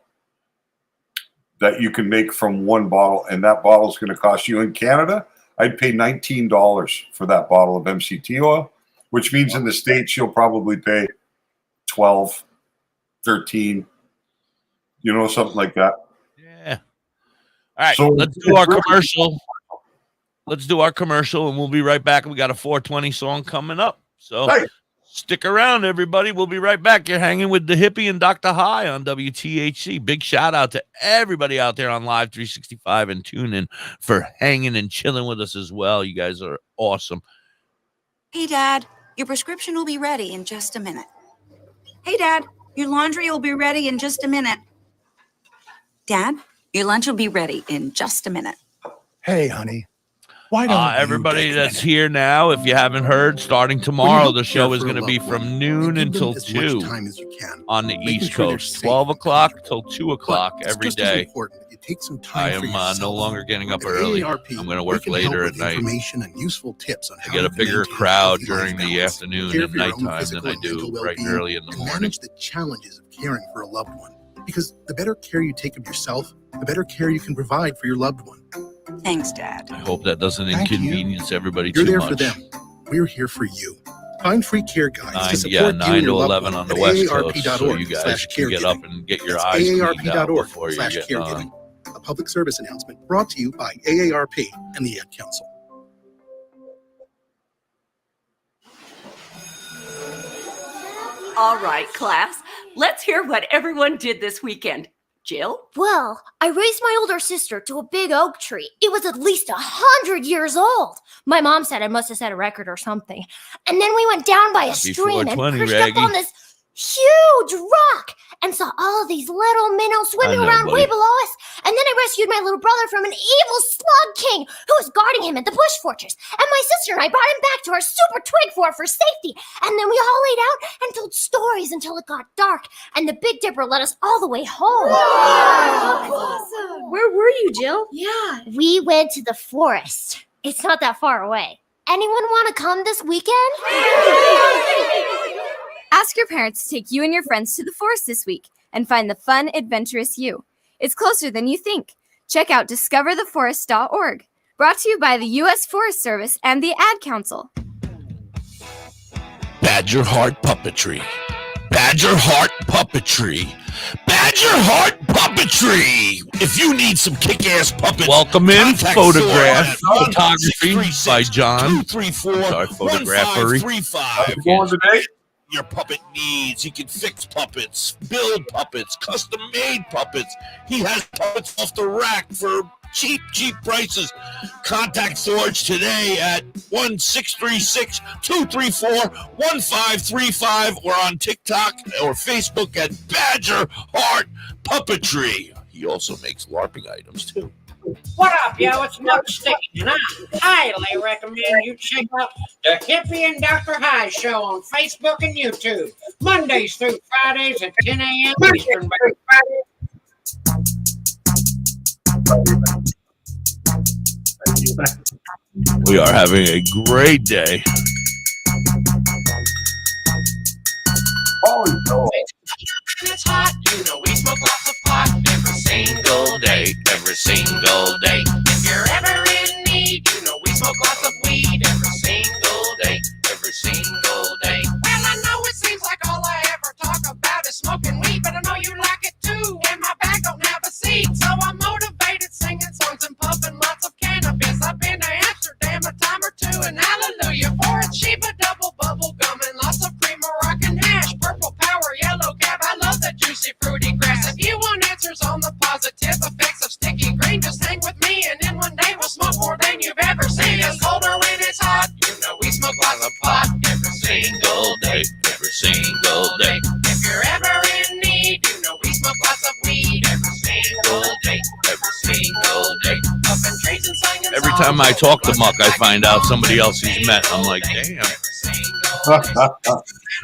S2: that you can make from one bottle, and that bottle is going to cost you in Canada. I'd pay $19 for that bottle of MCT oil, which means in the States you'll probably pay 12, 13, something like that.
S1: Yeah. All right, so let's do our commercial. Let's do our commercial, and we'll be right back. We got a 420 song coming up, so stick around, everybody. We'll be right back. You're hanging with the Hippie and Dr. High on WTHC. Big shout out to everybody out there on Live 365 and TuneIn for hanging and chilling with us as well. You guys are awesome.
S9: Hey, Dad, your prescription will be ready in just a minute. Hey, Dad, your laundry will be ready in just a minute. Dad, your lunch will be ready in just a minute.
S10: Hey, honey. Why don't
S1: everybody that's here now, if you haven't heard, starting tomorrow, the show is going to be from noon until 2 on the East Coast, 12 o'clock till 2 o'clock every day.
S10: Take some time
S1: I am no longer getting up early. I'm going to work later at night.
S10: And useful tips on
S1: I get a bigger crowd during the afternoon and nighttime than I do right early in the morning.
S10: Manage the challenges of caring for a loved one, because the better care you take of yourself, the better care you can provide for your loved one.
S9: Thanks, Dad.
S1: I hope that doesn't inconvenience everybody
S10: You're
S1: too
S10: there
S1: much.
S10: for them. We're here for you. Find free care guides to support
S1: 9
S10: you and
S1: to
S10: your loved
S1: 11
S10: one
S1: on the
S10: at
S1: West Coast, so you guys can
S10: AARP.org/caregiving.
S1: get up and get your
S10: That's
S1: eyes cleaned out
S10: AARP.org
S1: before you get
S10: /caregiving.
S1: on.
S10: A public service announcement brought to you by AARP and the Ad Council.
S11: All right, class, let's hear what everyone did this weekend. Jill?
S12: Well, I raised my older sister to a big oak tree. It was at least 100 years old. My mom said I must have set a record or something. And then we went down by a stream and pushed up on this huge rock and saw all of these little minnows swimming around way below us. And then I rescued my little brother from an evil slug king who was guarding him at the bush fortress. And my sister and I brought him back to our super twig fort for safety. And then we all laid out and told stories until it got dark. And the Big Dipper led us all the way home.
S13: Wow, awesome. Where were you, Jill?
S12: Yeah, we went to the forest. It's not that far away. Anyone want to come this weekend?
S14: Ask your parents to take you and your friends to the forest this week and find the fun, adventurous you. It's closer than you think. Check out discovertheforest.org. Brought to you by the U.S. Forest Service and the Ad Council.
S1: Badger Heart Puppetry. Badger Heart Puppetry. Badger Heart Puppetry. If you need some kick-ass puppets, welcome in. Photograph photography by John. 234 photography.
S2: Going today?
S1: Your puppet needs. He can fix puppets, build puppets, custom-made puppets. He has puppets off the rack for cheap prices. Contact Forge today at 1-636-234-1535 or on TikTok or Facebook at Badger Heart Puppetry. He also makes LARPing items too.
S5: What up, yo? It's Muck Sticky, and I highly recommend you check out the Hippie and Dr. High Show on Facebook and YouTube, Mondays through Fridays at 10 a.m. Eastern.
S1: We are having a great day.
S15: It's hot, you know we smoke lots of pot every single day, every single day. If you're ever in need, you know we smoke lots of weed every single day, every single day. Well, I know it seems like all I ever talk about is smoking weed, but I know you like it too, and my bag don't have a seat, so I'm motivated singing songs and puffing lots of cannabis. I've been to Amsterdam a time or two, and hallelujah for it, Sheba double bubble gum and lots of pre-Moroccan hash, purple power, yellow cab. I love the juicy fruity grass. If you want answers on the positive effects of sticky green, just hang with me, and in one day we'll smoke more than you've ever seen. It's colder when it's hot, you know we smoke lots of pot every single day, every single day. If you're ever in need, you know we smoke lots of weed every single day, every single day. Up in trees and singing
S1: Every time I talk to Muck, I find out somebody else he's met. I'm like, damn.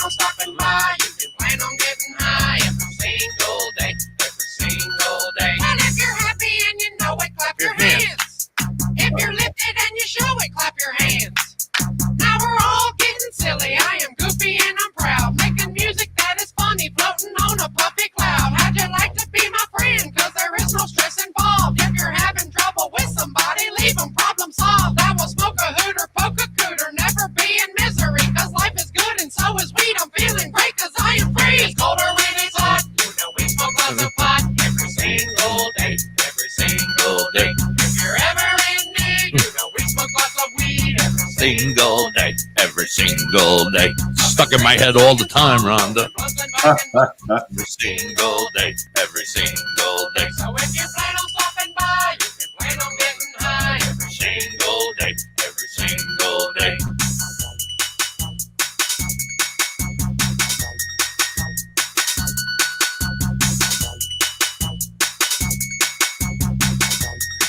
S15: Stopping by, you can plan on getting high every single day, every single day. And if you're happy and you know it, clap your hands. If you're lifted and you show it, clap your hands. Now we're all getting silly. I am goofy and I'm proud, making music that is funny, floating on a puffy cloud. How'd you like to be my friend? Cause there is no stress involved. If you're having trouble with somebody, leave them problem solved. I will smoke a hoot or poke a cooter, never be in misery, cause life is good and so is weed. I'm feeling great cause I am free. It's colder when it's hot, you know we smoke lots of pot every single day, every single day. If you're ever in need, you know we smoke lots of weed every
S1: Single day, every single day. Stuck in my head all the time, Rhonda.
S15: every single day, every single day. So if you plan on stopping by, you can plan on getting high every single day, every single day.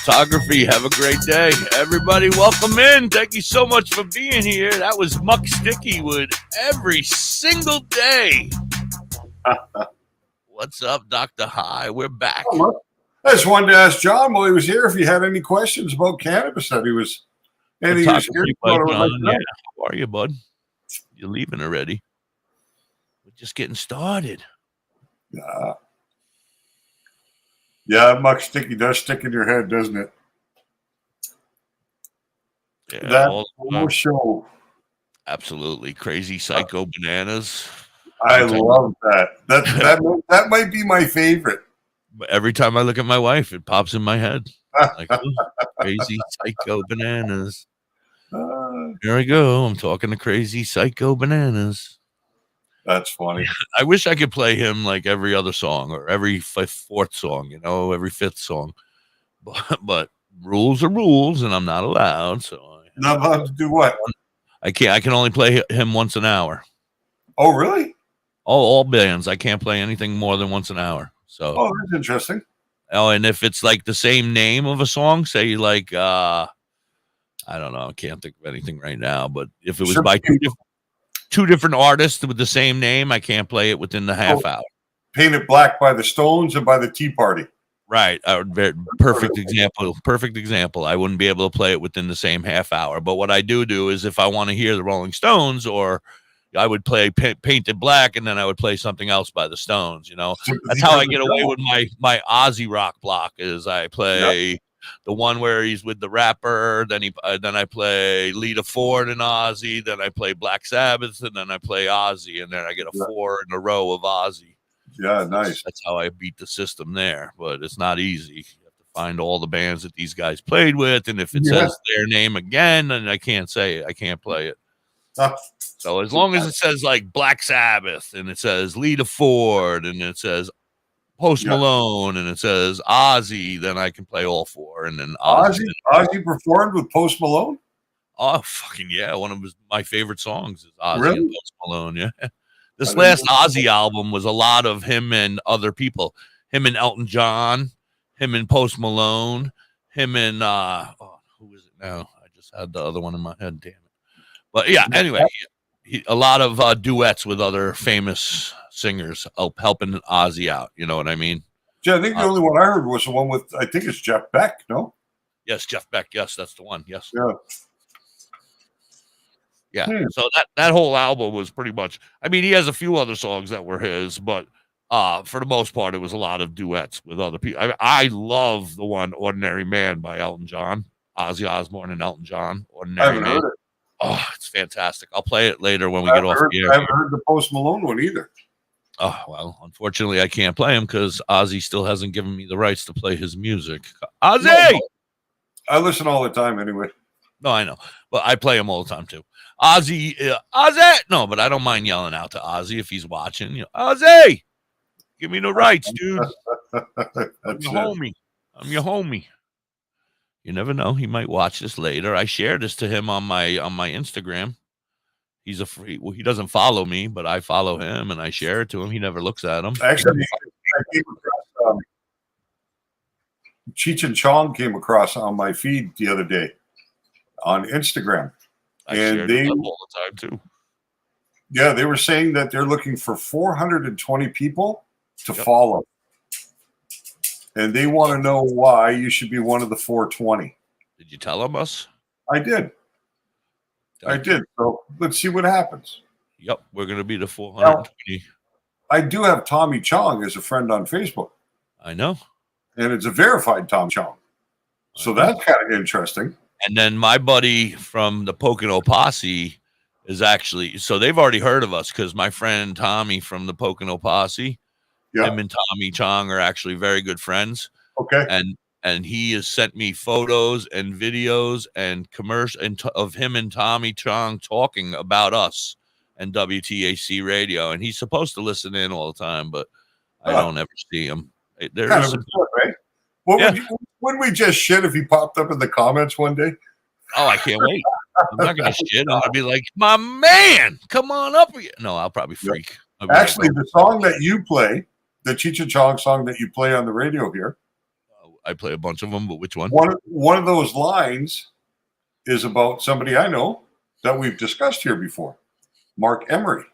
S1: Photography, have a great day. Everybody, welcome in. Thank you so much for being here. That was Muck Sticky with Every Single Day. What's up, Dr. High? We're back.
S2: I just wanted to ask John while he was here if he had any questions about cannabis that he was. And he was here.
S1: Yeah. How are you, bud? You're leaving already. We're just getting started.
S2: Yeah. Yeah, Muck Sticky does stick in your head, doesn't it?
S1: Yeah,
S2: that whole show.
S1: Absolutely. Crazy Psycho Bananas.
S2: I love that. That might be my favorite.
S1: Every time I look at my wife, it pops in my head. Like, Crazy Psycho Bananas. Here I go. I'm talking to Crazy Psycho Bananas.
S2: That's funny.
S1: I wish I could play him like every other song or every fourth song, every fifth song. But rules are rules, and I'm not allowed. So
S2: not allowed to do what?
S1: I can't. I can only play him once an hour.
S2: Oh, really?
S1: All bands. I can't play anything more than once an hour. So.
S2: Oh, that's interesting.
S1: Oh, and if it's like the same name of a song, say like I don't know, I can't think of anything right now. But if it was by two different artists with the same name, I can't play it within the half hour.
S2: Painted Black by the Stones and by the Tea Party.
S1: Right. Perfect example. Perfect example. I wouldn't be able to play it within the same half hour. But what I do is if I want to hear the Rolling Stones or, I would play Painted Black, and then I would play something else by the Stones. You know, that's how I get away with my Ozzy rock block. Is I play the one where he's with the rapper, then I play Lita Ford and Ozzy, then I play Black Sabbath, and then I play Ozzy, and then I get a 4 in a row of Ozzy.
S2: Yeah, nice.
S1: That's how I beat the system there, but it's not easy. You have to find all the bands that these guys played with, and if it says their name again, then I can't say it. I can't play it. So as long as it says like Black Sabbath, and it says Lita Ford, and it says Post Malone, and it says Ozzy, then I can play all 4. And then
S2: Ozzy performed with Post Malone?
S1: Oh, fucking yeah. One of my favorite songs is Ozzy
S2: Really?
S1: and Post Malone, yeah. This last Ozzy album was a lot of him and other people. Him and Elton John, him and Post Malone, him and who is it now? I just had the other one in my head, damn it. But yeah, anyway, a lot of duets with other famous singers helping Ozzy out. You know what I mean?
S2: Yeah, I think the only one I heard was the one with, I think it's Jeff Beck, no?
S1: Yes, Jeff Beck. Yes, that's the one. Yes.
S2: Yeah.
S1: Yeah. So that whole album was pretty much, I mean, he has a few other songs that were his, but for the most part, it was a lot of duets with other people. I love the one Ordinary Man by Elton John, Ozzy Osbourne and Elton John. Ordinary Man.
S2: Heard it.
S1: Oh, it's fantastic. I'll play it later when we get off the air.
S2: I haven't heard the Post Malone one either.
S1: Oh, well, unfortunately, I can't play him because Ozzy still hasn't given me the rights to play his music. Ozzy!
S2: No, I listen all the time anyway.
S1: No, I know. But I play him all the time, too. Ozzy! Ozzy! No, but I don't mind yelling out to Ozzy if he's watching. You know, Ozzy! Give me the rights, dude. I'm your homie. I'm your homie. You never know. He might watch this later. I shared this to him on my Instagram. He's a free. Well, he doesn't follow me, but I follow him and I share it to him. He never looks at them.
S2: Actually, I came across, Cheech and Chong came across on my feed the other day on Instagram,
S1: and they all the time too.
S2: Yeah, they were saying that they're looking for 420 people to follow. And they want to know why you should be one of the 420.
S1: Did you tell them us?
S2: I did. I did. So let's see what happens.
S1: Yep, we're going to be the 420.
S2: Now, I do have Tommy Chong as a friend on Facebook.
S1: I know.
S2: And it's a verified Tom Chong. So that's kind of interesting.
S1: And then my buddy from the Pocono Posse is actually, so they've already heard of us because my friend Tommy from the Pocono Posse, him and Tommy Chong are actually very good friends.
S2: Okay.
S1: And he has sent me photos and videos and of him and Tommy Chong talking about us and WTAC radio. And he's supposed to listen in all the time, but I don't ever see him. There
S2: kind
S1: is
S2: of absurd, right? Wouldn't we just shit if he popped up in the comments one day?
S1: Oh, I can't wait. I'm not going to shit. I'm going to be like, my man, come on up here. No, I'll probably freak.
S2: Actually, the song that you play, the Cheech and Chong song that you play on the radio here.
S1: I play a bunch of them, but which one?
S2: One of those lines is about somebody I know that we've discussed here before, Mark Emery.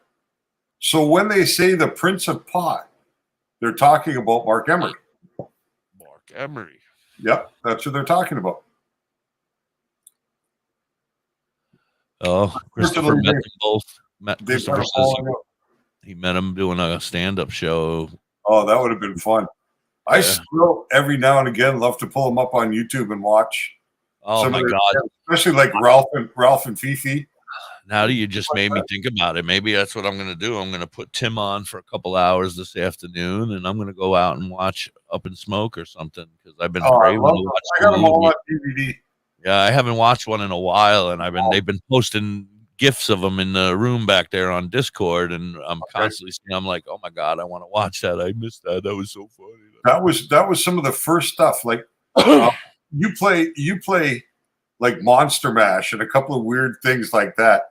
S2: So when they say the Prince of Pot, they're talking about Mark Emery.
S1: Mark Emery.
S2: Yep, that's what they're talking about.
S1: Oh, Christopher met them both. Christopher says he met him doing a stand-up show.
S2: Oh, that would have been fun. I still, every now and again, love to pull them up on YouTube and watch.
S1: Oh, my God.
S2: Especially like Ralph and Fifi.
S1: Now that you just made me think about it, maybe that's what I'm going to do. I'm going to put Tim on for a couple hours this afternoon, and I'm going to go out and watch Up in Smoke or something because I've been craving to watch.
S2: I got them all on DVD.
S1: Yeah, I haven't watched one in a while, and they've been posting GIFs of them in the room back there on Discord, and I'm constantly seeing. I'm like, oh my God, I want to watch that. I missed that. That was so funny.
S2: That was some of the first stuff. Like you play like Monster Mash and a couple of weird things like that.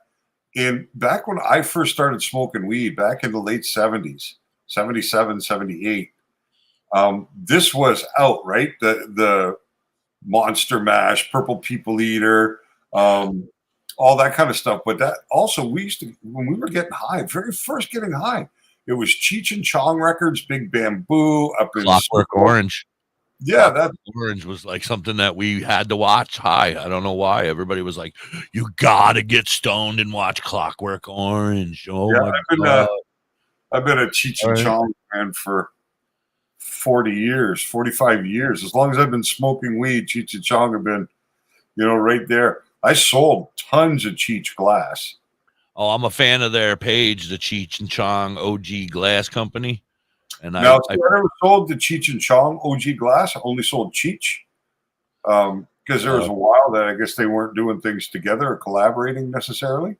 S2: And back when I first started smoking weed, back in the late 70s, 77, 78, this was out, right? The Monster Mash, Purple People Eater, all that kind of stuff. But that also, we used to, when we were getting high, very first getting high, it was Cheech and Chong Records, Big Bamboo, up in
S1: Clockwork Orange.
S2: Yeah, that
S1: Orange was like something that we had to watch. I don't know why. Everybody was like, "You gotta get stoned and watch Clockwork Orange." Oh
S2: yeah,
S1: my god!
S2: I've been a Cheech and Chong fan for 40 years, 45 years. As long as I've been smoking weed, Cheech and Chong have been, right there. I sold tons of Cheech glass.
S1: Oh, I'm a fan of their page, the Cheech and Chong OG Glass Company. And
S2: I never sold the Cheech and Chong OG glass. I only sold Cheech. Because there was a while that I guess they weren't doing things together or collaborating necessarily.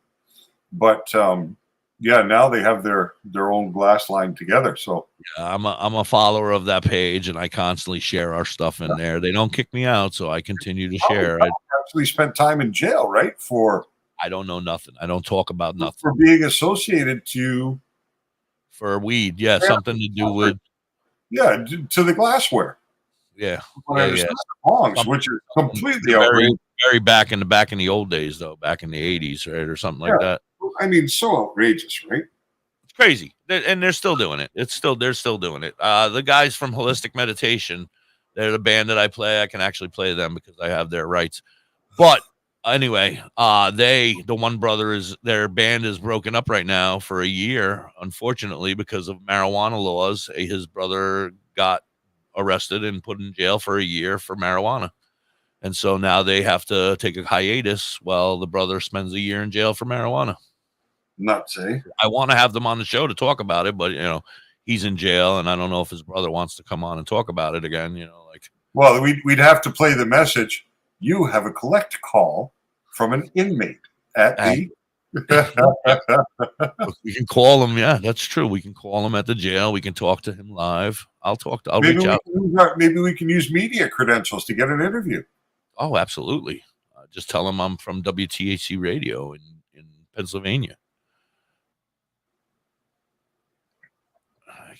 S2: But now they have their own glass line together. So
S1: yeah, I'm a follower of that page, and I constantly share our stuff in there. They don't kick me out, so I continue to share. I
S2: actually spent time in jail, right?
S1: I don't know nothing. I don't talk about nothing.
S2: For being associated
S1: for weed, yeah, something to do with
S2: to the glassware.
S1: Yeah,
S2: bongs, which is completely outrageous.
S1: Very back in the old days, though, back in the 80s, right, or something like that.
S2: I mean, so outrageous, right?
S1: It's crazy, and they're still doing it. They're still doing it. The guys from Holistic Meditation, they're the band that I play. I can actually play them because I have their rights. But anyway, the one brother their band is broken up right now for a year, unfortunately, because of marijuana laws. His brother got arrested and put in jail for a year for marijuana. And so now they have to take a hiatus while the brother spends a year in jail for marijuana.
S2: Nuts, eh?
S1: I want to have them on the show to talk about it, but he's in jail, and I don't know if his brother wants to come on and talk about it again.
S2: Well, we'd have to play the message. You have a collect call from an inmate at the.
S1: We can call him. Yeah, that's true. We can call him at the jail. We can talk to him live. I'll reach out.
S2: Maybe we can use media credentials to get an interview.
S1: Oh, absolutely. Just tell him I'm from WTHC Radio in Pennsylvania.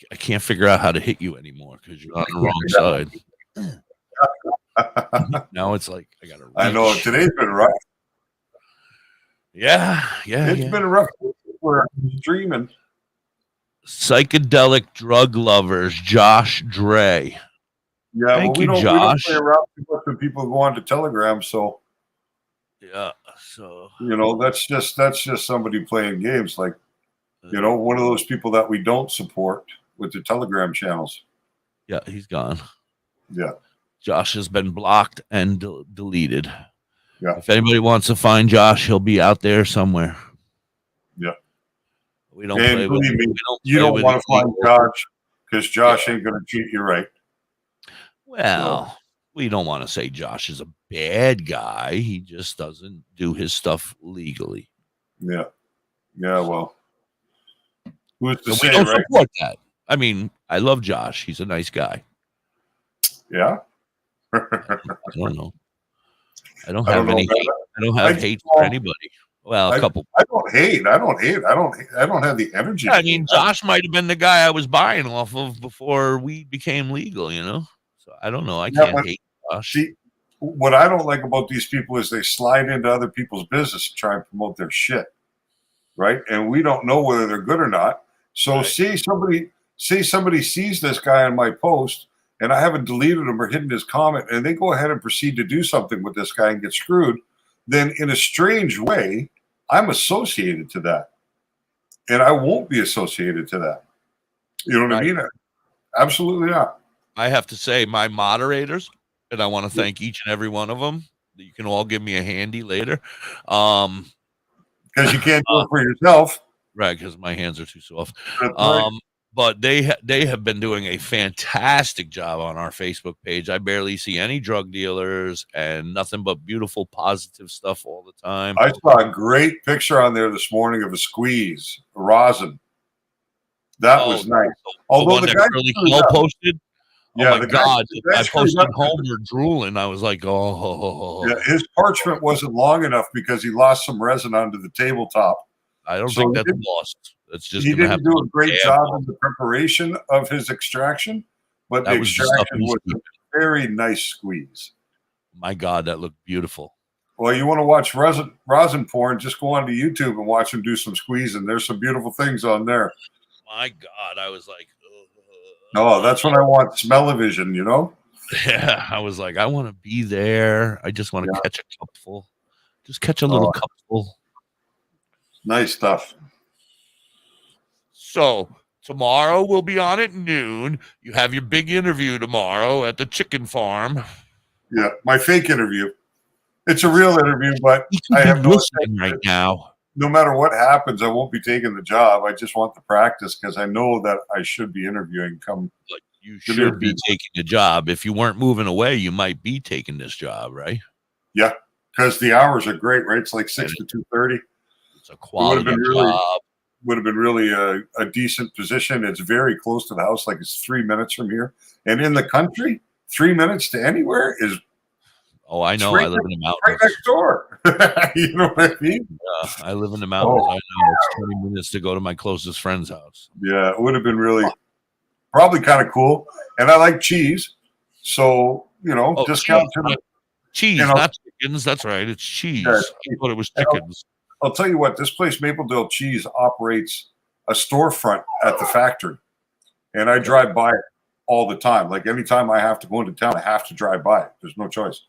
S1: I can't figure out how to hit you anymore because you're on the wrong side. Now it's like I got to.
S2: I know today's been rough.
S1: Yeah.
S2: It's been a rough week for streaming.
S1: Psychedelic drug lovers, Josh Dre.
S2: Yeah,
S1: Thank you,
S2: Josh.
S1: Josh.
S2: We don't play around too much when people go on to Telegram, so
S1: yeah. So
S2: that's just somebody playing games, like one of those people that we don't support with the Telegram channels.
S1: Yeah, he's gone.
S2: Yeah,
S1: Josh has been blocked and deleted.
S2: Yeah.
S1: If anybody wants to find Josh, he'll be out there somewhere.
S2: Yeah.
S1: We don't play with him.
S2: You don't want to find Josh because Josh ain't going to treat you right.
S1: Well, we don't want to say Josh is a bad guy. He just doesn't do his stuff legally.
S2: Yeah. Yeah, well. Who's to say,
S1: we don't
S2: right?
S1: support that. I mean, I love Josh. He's a nice guy.
S2: Yeah.
S1: I don't know. I don't have any hate. I don't have hate for anybody. Well, a couple.
S2: I don't hate. I don't have the energy.
S1: Yeah, I mean, Josh might have been the guy I was buying off of before weed became legal, So I don't know. I can't hate Josh.
S2: See, what I don't like about these people is they slide into other people's business to try and promote their shit, right? And we don't know whether they're good or not. So say somebody sees this guy on my post, and I haven't deleted him or hidden his comment, and they go ahead and proceed to do something with this guy and get screwed, then in a strange way, I'm associated to that. And I won't be associated to that. You know what I mean? Absolutely not.
S1: I have to say, my moderators, and I want to thank each and every one of them. You can all give me a handy later.
S2: Because you can't do it for yourself.
S1: Right, because my hands are too soft.
S2: Right.
S1: But they have been doing a fantastic job on our Facebook page. I barely see any drug dealers and nothing but beautiful, positive stuff all the time.
S2: I saw a great picture on there this morning of a squeeze, a rosin. That was nice. Although the guy
S1: Curly Cole posted.
S2: Yeah,
S1: oh my God! I posted Homer drooling. I was like, oh.
S2: Yeah, his parchment wasn't long enough because he lost some resin onto the tabletop.
S1: I don't think that's lost. It's just
S2: he didn't do a great job in the preparation of his extraction, but the extraction was a very nice squeeze.
S1: My God, that looked beautiful.
S2: Well, you want to watch rosin porn, just go onto YouTube and watch him do some squeezing. There's some beautiful things on there.
S1: My God, I was like,
S2: oh, that's when I want smell-o-vision,
S1: Yeah, I was like, I want to be there. I just want to catch a cupful. Just catch a little cupful.
S2: Nice stuff.
S1: So tomorrow we'll be on at noon. You have your big interview tomorrow at the chicken farm.
S2: Yeah, my fake interview. It's a real interview, but I have no
S1: right now.
S2: No matter what happens, I won't be taking the job. I just want the practice because I know that I should be interviewing.
S1: You should be taking the job. If you weren't moving away, you might be taking this job, right?
S2: Yeah, because the hours are great, right? It's like 6 to 2:30.
S1: It's a quality job.
S2: Would have been really a decent position. It's very close to the house, like it's 3 minutes from here. And in the country, 3 minutes to anywhere is.
S1: Oh, I know. I live in the mountains.
S2: Right next door. You know what I mean?
S1: Yeah, I live in the mountains. I know it's 20 minutes to go to my closest friend's house.
S2: Yeah, it would have been really probably kind of cool. And I like cheese. So, discount to the
S1: cheese, not chickens. That's right. It's cheese.
S2: Yeah,
S1: I thought it was chickens.
S2: I'll tell you what, this place, Mapledale Cheese, operates a storefront at the factory. And I drive by it all the time. Like anytime I have to go into town, I have to drive by it. There's no choice.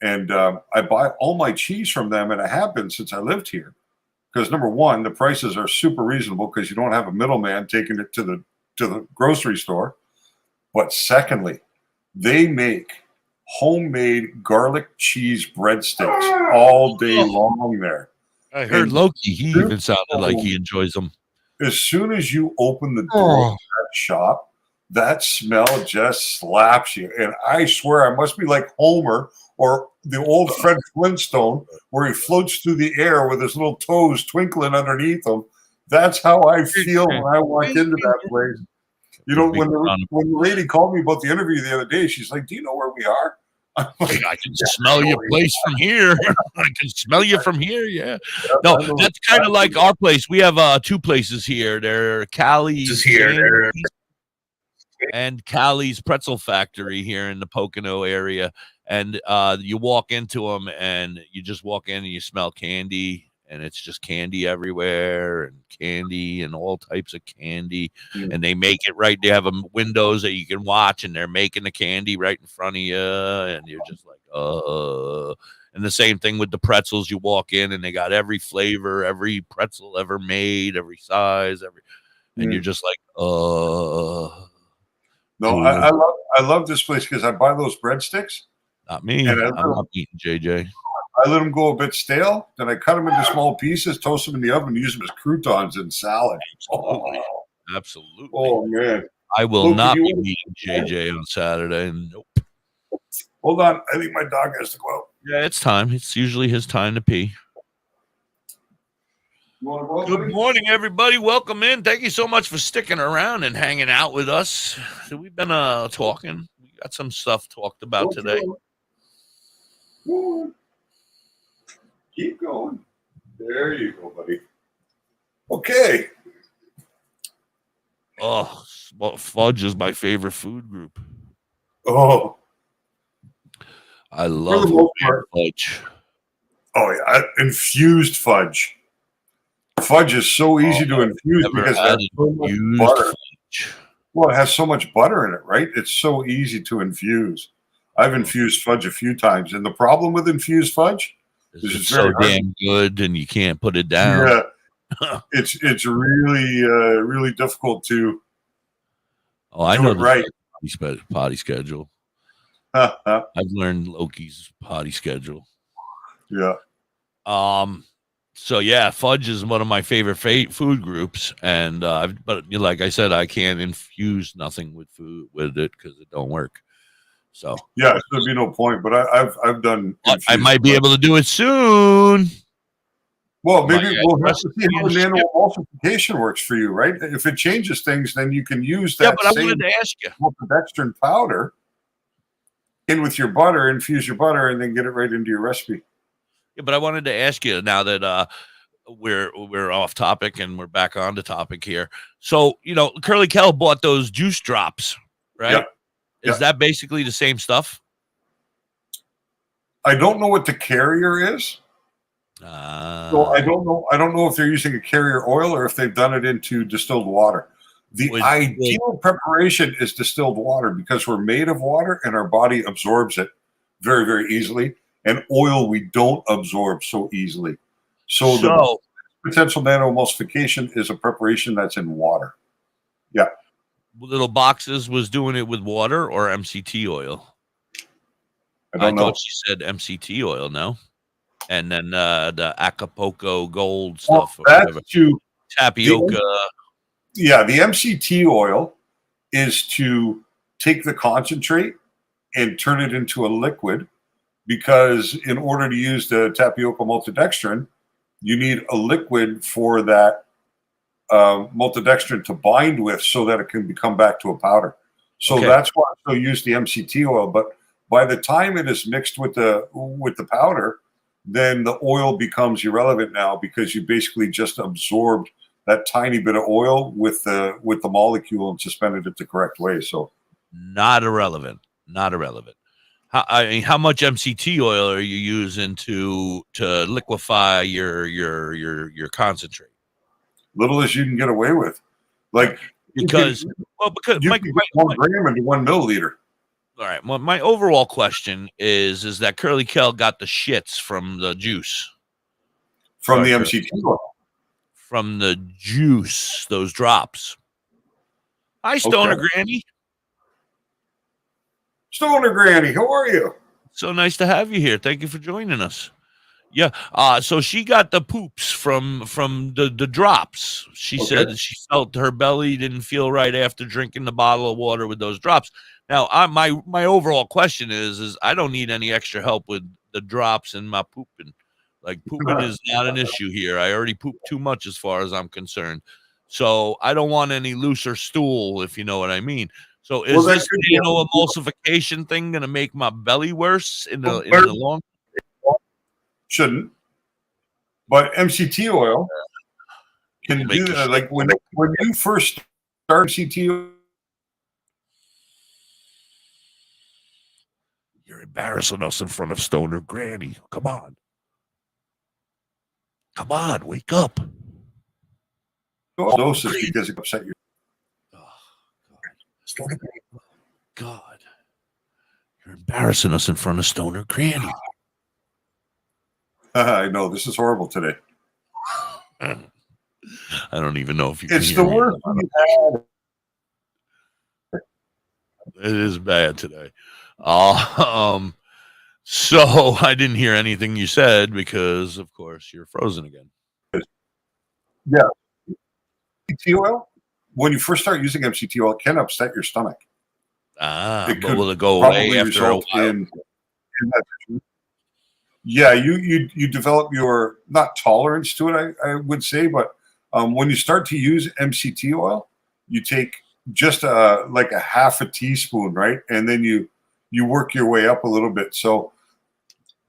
S2: And I buy all my cheese from them, and I have been since I lived here. Because number one, the prices are super reasonable because you don't have a middleman taking it to the grocery store. But secondly, they make homemade garlic cheese breadsticks all day long there.
S1: I heard Loki. He even sounded like he enjoys them.
S2: As soon as you open the door of that shop, that smell just slaps you. And I swear I must be like Homer or the old Fred Flintstone where he floats through the air with his little toes twinkling underneath him. That's how I feel when I walk into that place. When the lady called me about the interview the other day, she's like, "Do you know where we are?" I'm like,
S1: I can smell your place from here. I can smell you from here. Yeah. No, that's kind of like our place. We have 2 places here. They're Callie's and Callie's Pretzel Factory here in the Pocono area. And you walk into them and you just walk in and you smell candy. And it's just candy everywhere and candy and all types of candy. And they make it right. They have windows that you can watch and they're making the candy right in front of you. And you're just like, And the same thing with the pretzels. You walk in and they got every flavor, every pretzel ever made, every size, and you're just like,
S2: No, I love this place because I buy those breadsticks.
S1: Not me. I'm not eating JJ.
S2: I let them go a bit stale. Then I cut them into small pieces, toast them in the oven, use them as croutons in salad.
S1: Absolutely.
S2: Oh, man.
S1: I will not be eating JJ on Saturday. Nope.
S2: Hold on. I think my dog has to go out.
S1: Yeah, it's time. It's usually his time to pee. Good morning, everybody. Welcome in. Thank you so much for sticking around and hanging out with us. So we've been talking. We got some stuff talked about today.
S2: Keep going. There you go, buddy. Okay.
S1: Oh, fudge is my favorite food group.
S2: Oh.
S1: I love fudge.
S2: Oh, yeah. Infused fudge. Fudge is so easy to infuse because it has so much butter. Well, it has so much butter in it, right? It's so easy to infuse. I've infused fudge a few times. And the problem with infused fudge is
S1: it's so damn good and you can't put it down.
S2: Yeah. It's really, really difficult to
S1: I know
S2: right.
S1: Potty schedule. I've learned Loki's potty schedule.
S2: Yeah.
S1: So yeah, fudge is one of my favorite food groups, and but like I said, I can't infuse nothing with food with it because it don't work. So
S2: yeah, there'd be no point. But I've done.
S1: I might be able to do it soon.
S2: Well, maybe we'll have to see how the nano-emulsification works for you, right? If it changes things, then you can use that.
S1: Yeah, but I wanted to ask you.
S2: Maltodextrin powder in with your butter, infuse your butter, and then get it right into your recipe.
S1: Yeah, but I wanted to ask you now that we're off topic and we're back on the topic here. So Curly Kel bought those juice drops, right?
S2: Yeah.
S1: Is that basically the same stuff?
S2: I don't know what the carrier is. So I don't know if they're using a carrier oil or if they've done it into distilled water. The ideal preparation is distilled water because we're made of water and our body absorbs it very, very easily. And oil we don't absorb so easily. So the potential nanoemulsification is a preparation that's in water. Yeah.
S1: Little Boxes was doing it with water or MCT oil?
S2: I
S1: thought she said MCT oil, no? And then the Acapulco Gold stuff.
S2: That's to
S1: tapioca.
S2: The MCT oil is to take the concentrate and turn it into a liquid, because in order to use the tapioca maltodextrin, you need a liquid for that maltodextrin to bind with so that it can become back to a powder. So that's why I still use the MCT oil. But by the time it is mixed with the powder, then the oil becomes irrelevant now, because you basically just absorbed that tiny bit of oil with the molecule and suspended it the correct way. So
S1: not irrelevant. How much MCT oil are you using to liquefy your concentrate?
S2: Little as you can get away with, like
S1: because
S2: you can get 1 gram into 1 milliliter.
S1: All right. Well, my overall question is that Curly Kel got the shits from the juice,
S2: from the MCT oil,
S1: from the juice, those drops. Hi, Stoner Granny.
S2: Stoner Granny, how are you?
S1: So nice to have you here. Thank you for joining us. Yeah. So she got the poops from the drops. She said that she felt her belly didn't feel right after drinking the bottle of water with those drops. Now, my overall question is I don't need any extra help with the drops and my pooping. Like, pooping is not an issue here. I already pooped too much as far as I'm concerned. So I don't want any looser stool, if you know what I mean. So is this emulsification thing going to make my belly worse in the long?
S2: Shouldn't. But MCT oil can do that. Like when you first start MCT oil,
S16: you're embarrassing us in front of Stoner Granny. Come on. Come on, wake up.
S2: doses because it upset you.
S1: God, you're embarrassing us in front of Stoner Granny.
S2: I know this is horrible today.
S1: I don't even know if you.
S2: It's the worst.
S1: It is bad today. So I didn't hear anything you said because, of course, you're frozen again.
S2: Yeah. MCT oil, when you first start using MCT oil, it can upset your stomach.
S1: But will it go away after a while?
S2: Yeah, you develop your, not tolerance to it, I would say, but when you start to use MCT oil, you take just like a half a teaspoon, right? And then you work your way up a little bit. So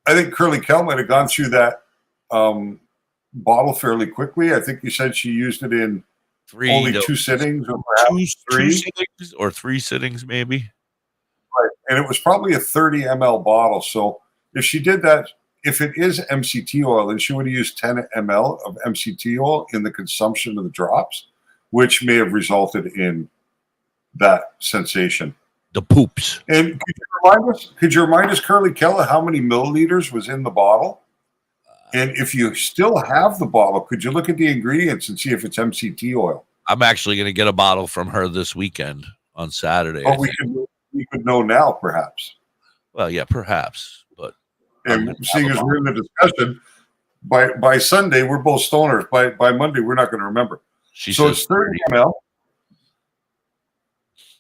S2: I think Curly Kel might have gone through that bottle fairly quickly. I think you said she used it in only 2 sittings, or perhaps 3
S1: sittings, or 3 sittings, maybe.
S2: Right, and it was probably a 30 ml bottle. So if she did that, if it is MCT oil, then she would have used 10 ml of MCT oil in the consumption of the drops, which may have resulted in that sensation.
S1: The poops.
S2: And could you remind us, Curly Kel, how many milliliters was in the bottle? And if you still have the bottle, could you look at the ingredients and see if it's MCT oil?
S1: I'm actually going to get a bottle from her this weekend on Saturday.
S2: Oh, we could know now, perhaps.
S1: Well, yeah, perhaps. But
S2: and seeing as we're in the discussion, by Sunday we're both stoners. By Monday we're not going to remember. So it's 30 ml.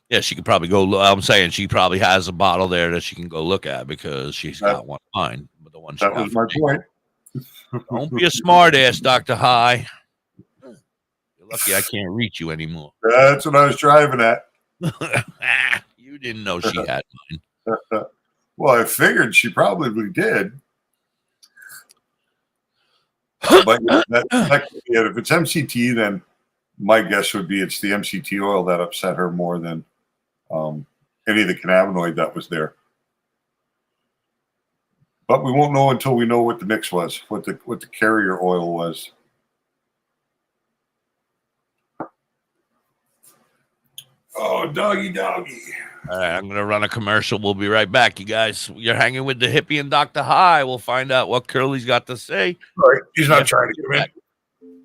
S1: Yeah, she could probably go. I'm saying she probably has a bottle there that she can go look at because she's got one of mine. But the one she
S2: that was my point.
S1: Don't be a smart ass, Dr. High. You're lucky I can't reach you anymore.
S2: That's what I was driving at.
S1: You didn't know she had mine.
S2: Well, I figured she probably did. But that could be it. If it's MCT, then my guess would be it's the MCT oil that upset her more than any of the cannabinoid that was there. But we won't know until we know what the mix was, what the carrier oil was. Oh, doggy.
S1: All right, I'm going to run a commercial. We'll be right back, you guys. You're hanging with the hippie and Dr. High. We'll find out what Curly's got to say.
S2: All right. He's not trying to get back.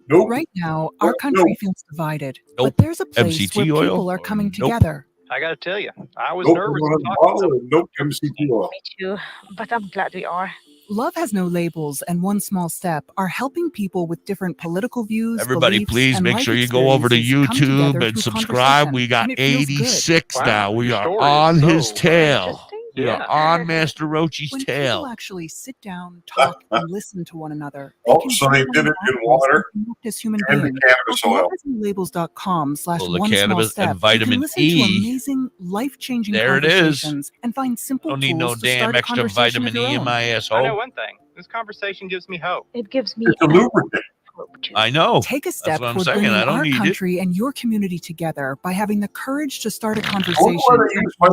S2: Nope.
S17: Right now, our country feels divided, but there's a place
S1: MCT
S17: where
S1: oil?
S17: people are coming together.
S18: I got to tell you, I was
S2: Nope,
S18: nervous.
S2: we want
S18: to
S2: a
S18: talk to
S2: bottle of Nope MCT oil.
S13: Me too, but I'm glad we are.
S17: Love Has No Labels and One Small Step are helping people with different political views.
S1: Everybody,
S17: beliefs,
S1: please
S17: and
S1: make
S17: life
S1: sure you go over to
S17: experiences come together
S1: YouTube and
S17: through
S1: subscribe.
S17: conversation,
S1: We got
S17: and it feels good.
S1: 86
S18: Wow,
S1: now. We
S18: your
S1: are
S18: story
S1: on
S18: is
S1: his
S18: so
S1: tail. We
S18: Yeah.
S1: are on Master Rochi's
S17: When
S1: tail.
S17: people actually sit down, talk, and listen to one another,
S2: Oh, so they did it in water
S17: as human
S2: and the
S17: beings.
S2: cannabis oil.
S17: LoveHasNoLabels.com/one
S1: Well, the
S17: small
S1: cannabis
S17: step.
S1: and vitamin
S17: you can listen
S1: E.
S17: to amazing, life-changing
S1: There it is.
S17: conversations and find simple
S1: Don't need no
S17: tools to
S1: damn
S17: start a
S1: extra
S17: conversation
S1: vitamin
S17: of your
S1: E in
S17: own.
S1: my
S18: I know
S1: asshole.
S18: one thing. This conversation gives me hope.
S13: It gives me
S2: It's a lubricant.
S13: hope too.
S1: I know.
S17: Take a
S1: That's
S17: step
S1: what I'm
S17: toward
S1: saying.
S17: bringing
S1: I don't
S17: our
S1: need it.
S17: country and your community together by having the courage to start a
S2: I
S17: conversation.
S2: wonder why they use they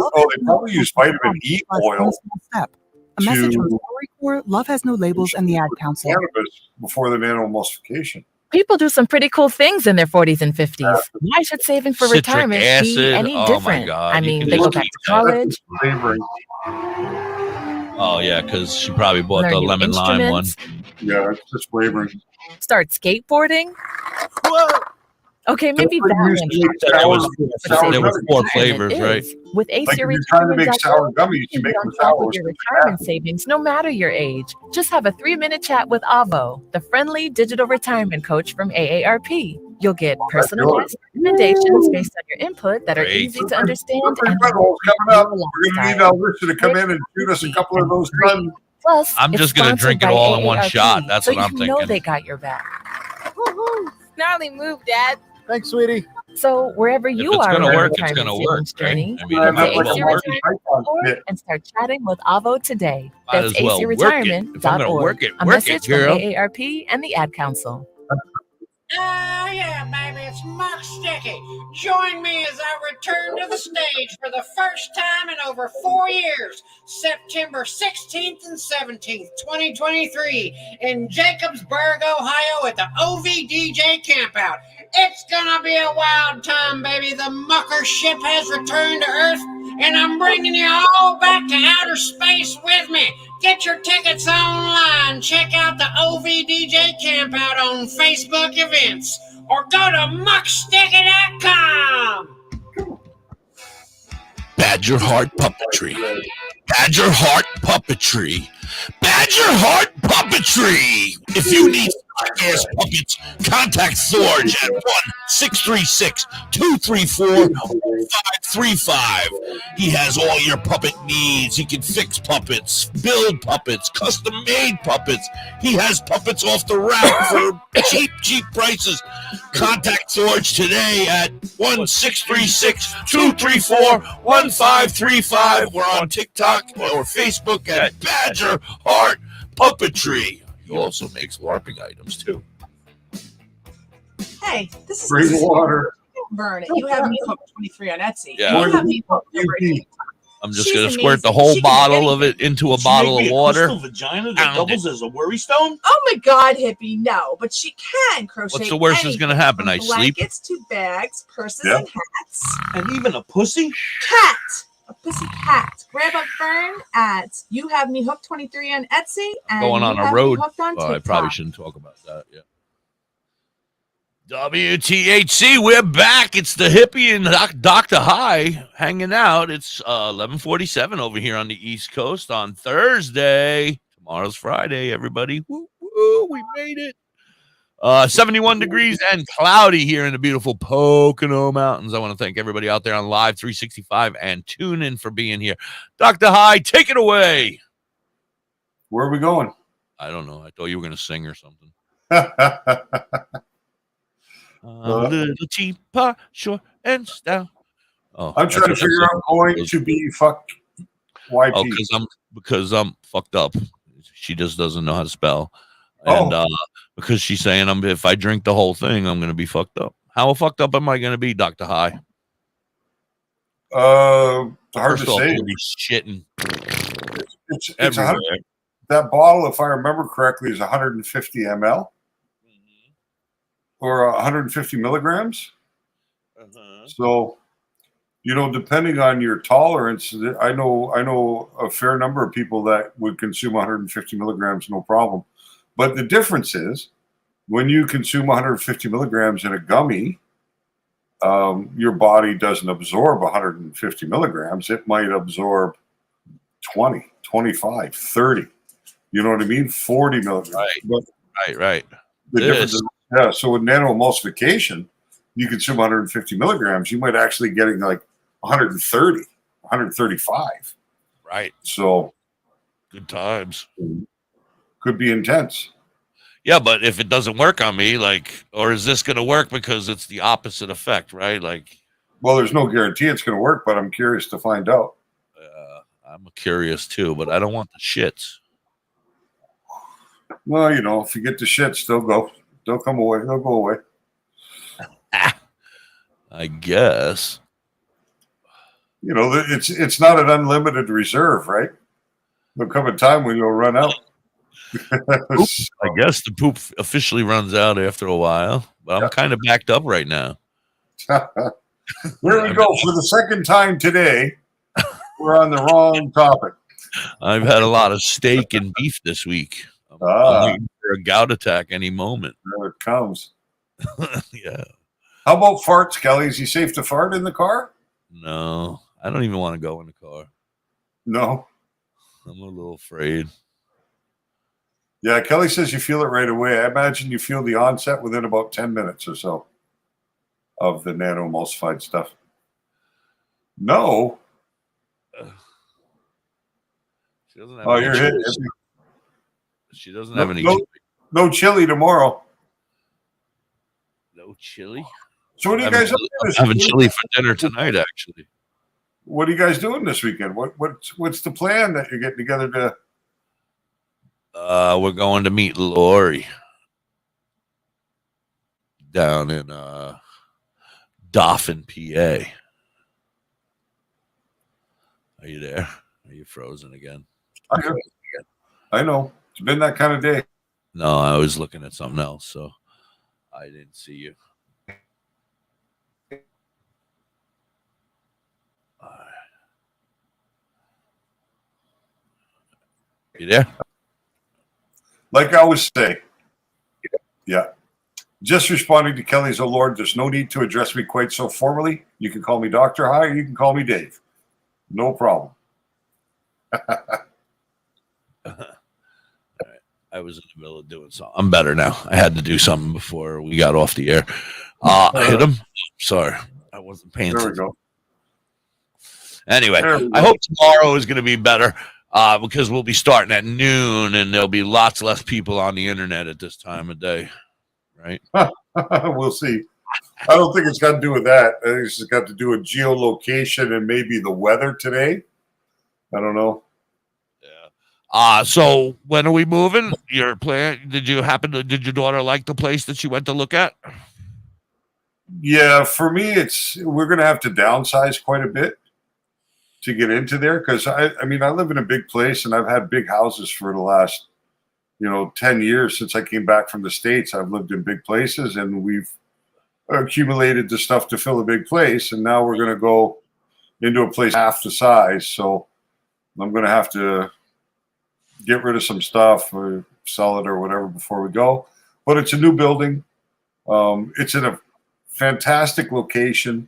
S2: probably use vitamin E oil
S17: Step. A message from
S2: to
S17: StoryCorps, Love Has No Labels, and the Ad Council.
S2: cannabis before the nanoemulsification.
S19: People do some pretty cool things in their 40s and 50s. Why should saving for
S1: Citric
S19: retirement be
S1: acid.
S19: any
S1: Oh, my
S19: different?
S1: God.
S19: I
S1: You
S19: mean,
S1: can
S19: they go
S1: just
S19: back
S1: keep
S19: to
S1: that.
S19: college,
S2: Flavoring.
S1: Oh, yeah, because she probably bought
S19: learn
S1: the
S19: new
S1: lemon lime one.
S19: instruments,
S2: Yeah, it's just flavoring.
S19: start skateboarding. Okay, maybe
S2: That's
S19: that
S2: what you
S19: one.
S2: used to make sour
S1: There was
S2: gummies.
S1: 4 flavors, right?
S19: With Ace
S2: Like
S19: Your
S2: if you're trying to
S19: Retirement
S2: make sour
S19: Dot.org,
S2: gummies,
S19: you
S2: you
S19: can
S2: make
S19: get
S2: them
S19: on top
S2: sour.
S19: with your retirement savings no matter your age. Just have a 3-minute chat with Avo, the friendly digital retirement coach from AARP. You'll get personalized recommendations based on your input that are
S1: Great.
S19: easy to understand
S2: Super
S19: and
S2: Federal's coming up.
S19: your
S2: We're going to need
S19: lifestyle.
S2: Alicia to come in and shoot us a couple of those guns.
S19: Plus,
S1: I'm
S19: it's
S1: just going to
S19: sponsored
S1: drink it
S19: by
S1: all in one
S19: AARP,
S1: shot. That's
S19: so
S1: what I'm
S19: you know
S1: thinking.
S19: they got your back.
S14: Gnarly move, Dad.
S10: Thanks, sweetie.
S19: So wherever you
S1: it's
S19: are
S1: gonna
S19: on your
S1: work, it's
S19: retirement
S1: gonna work,
S19: savings journey,
S1: right? I mean,
S19: go
S1: it
S19: to
S1: might as
S19: Ace
S1: well
S19: Your
S1: work.
S19: Retirement Report and start chatting with Avo today.
S1: Might
S19: That's
S1: as well work it. If I'm gonna
S19: aceyourretirement.org.
S1: work it,
S19: A
S1: work
S19: message
S1: it,
S19: from
S1: girl.
S19: AARP and the Ad Council.
S5: Oh, yeah, baby, it's Muck Sticky. Join me as I return to the stage for the first time in over 4 years, September 16th and 17th, 2023, in Jacobsburg, Ohio, at the OVDJ Campout. It's gonna be a wild time, baby. The Mucker ship has returned to Earth, and I'm bringing you all back to outer space with me. Get your tickets online. Check out the OVDJ Campout on Facebook events or go to mucksticky.com.
S16: Badger Heart Puppetry. Badger Heart Puppetry. Badger Heart Puppetry. If you need ass puppets, contact Forge at 1-636-234-535. He has all your puppet needs. He can fix puppets, build puppets, custom-made puppets. He has puppets off the rack for cheap prices. Contact Forge today at 1-636-234-1535. We're on TikTok or Facebook at Badger Heart Puppetry. He also makes LARPing items too.
S8: Hey, this is
S2: Bring water.
S8: Burn it. You have me hooked 23 on Etsy.
S1: Yeah.
S8: You have me hooked over here.
S1: I'm just
S8: She's
S1: going to squirt the
S8: amazing.
S1: whole
S8: She can
S1: bottle
S8: do
S1: of it into a
S7: She
S1: bottle
S7: made
S1: of
S7: me a
S1: water.
S7: crystal vagina that
S1: Pound
S7: doubles as a worry stone.
S8: Oh my God, hippie, no, but she can crochet.
S1: What's the worst that's
S8: anything
S1: gonna happen?
S8: from
S1: I sleep?
S8: blankets to bags, purses,
S2: Yeah.
S8: and hats.
S7: And even a pussy?
S8: Cat, a pussy cat. Grab a fern at You Have Me Hooked 23 on Etsy and
S1: Going on
S8: You
S1: a
S8: Have Me
S1: road.
S8: Hooked on
S1: Oh, I
S8: TikTok.
S1: probably shouldn't talk about that. Yeah. WTHC, we're back. It's the hippie and Dr. High hanging out. It's 11:47 over here on the East Coast on Thursday. Tomorrow's Friday, everybody. Woo, woo, we made it. 71 degrees and cloudy here in the beautiful Pocono Mountains. I want to thank everybody out there on Live 365 and tune in for being here. Dr. High, take it away.
S2: Where are we going?
S1: I don't know. I thought you were going to sing or something. A little cheaper, short and stout. Oh,
S2: I'm trying to figure out going to be fuck YP.
S1: Oh, because I'm fucked up. She just doesn't know how to spell, and because she's saying if I drink the whole thing, I'm going to be fucked up. How fucked up am I going to be, Dr. High?
S2: Hard
S1: First
S2: to
S1: off,
S2: say.
S1: I'm gonna be shitting.
S2: It's
S1: everywhere.
S2: That bottle, if I remember correctly, is 150 ml or 150 milligrams. So depending on your tolerance, I know a fair number of people that would consume 150 milligrams, no problem. But the difference is when you consume 150 milligrams in a gummy, your body doesn't absorb 150 milligrams. It might absorb 20, 25, 30. You know what I mean? 40 milligrams.
S1: Right.
S2: The difference is, so with nanoemulsification, you consume 150 milligrams, you might actually getting like 130, 135.
S1: Right.
S2: So
S1: good times.
S2: Could be intense.
S1: Yeah, but if it doesn't work on me, or is this going to work because it's the opposite effect, right?
S2: Well, there's no guarantee it's going to work, but I'm curious to find out.
S1: I'm curious too, but I don't want the shits.
S2: Well, if you get the shits, they'll go. They'll come away. They'll go away.
S1: I guess.
S2: It's not an unlimited reserve, right? There'll come a time when you'll run out.
S1: I guess the poop officially runs out after a while, but I'm kind of backed up right now.
S2: Here we go. For the second time today, we're on the wrong topic.
S1: I've had a lot of steak and beef this week. I'm waiting for a gout attack any moment.
S2: There it comes.
S1: Yeah.
S2: How about farts, Kelly? Is he safe to fart in the car?
S1: No, I don't even want to go in the car.
S2: No.
S1: I'm a little afraid.
S2: Yeah, Kelly says you feel it right away. I imagine you feel the onset within about 10 minutes or so of the nano-emulsified stuff. No.
S1: She doesn't have
S2: you're hitting.
S1: She doesn't have any.
S2: No chili tomorrow.
S1: No chili?
S2: So what are you guys up to
S1: I'm
S2: this
S1: having
S2: weekend?
S1: chili for dinner tonight, actually.
S2: What are you guys doing this weekend? What's the plan that you're getting together to?
S1: We're going to meet Lori down in Dauphin, PA. Are you there? Are you frozen again?
S2: I know. It's been that kind of day.
S1: No, I was looking at something else, so I didn't see you. You there?
S2: Like I always say, yeah. Just responding to Kelly's, oh Lord, there's no need to address me quite so formally. You can call me Dr. High or you can call me Dave. No problem.
S1: I was in the middle of doing something. I'm better now. I had to do something before we got off the air. Hit him. Sorry. I wasn't paying attention.
S2: There we go.
S1: Anyway, I hope tomorrow is going to be better because we'll be starting at noon and there'll be lots less people on the internet at this time of day. Right?
S2: We'll see. I don't think it's got to do with that. I think it's got to do with geolocation and maybe the weather today. I don't know.
S1: So when are we moving? Your plan? Did your daughter like the place that she went to look at?
S2: Yeah, for me, we're going to have to downsize quite a bit to get into there because I live in a big place and I've had big houses for the last 10 years since I came back from the States. I've lived in big places and we've accumulated the stuff to fill a big place. And now we're going to go into a place half the size. So I'm going to have to get rid of some stuff or sell it or whatever before we go. But it's a new building. It's in a fantastic location.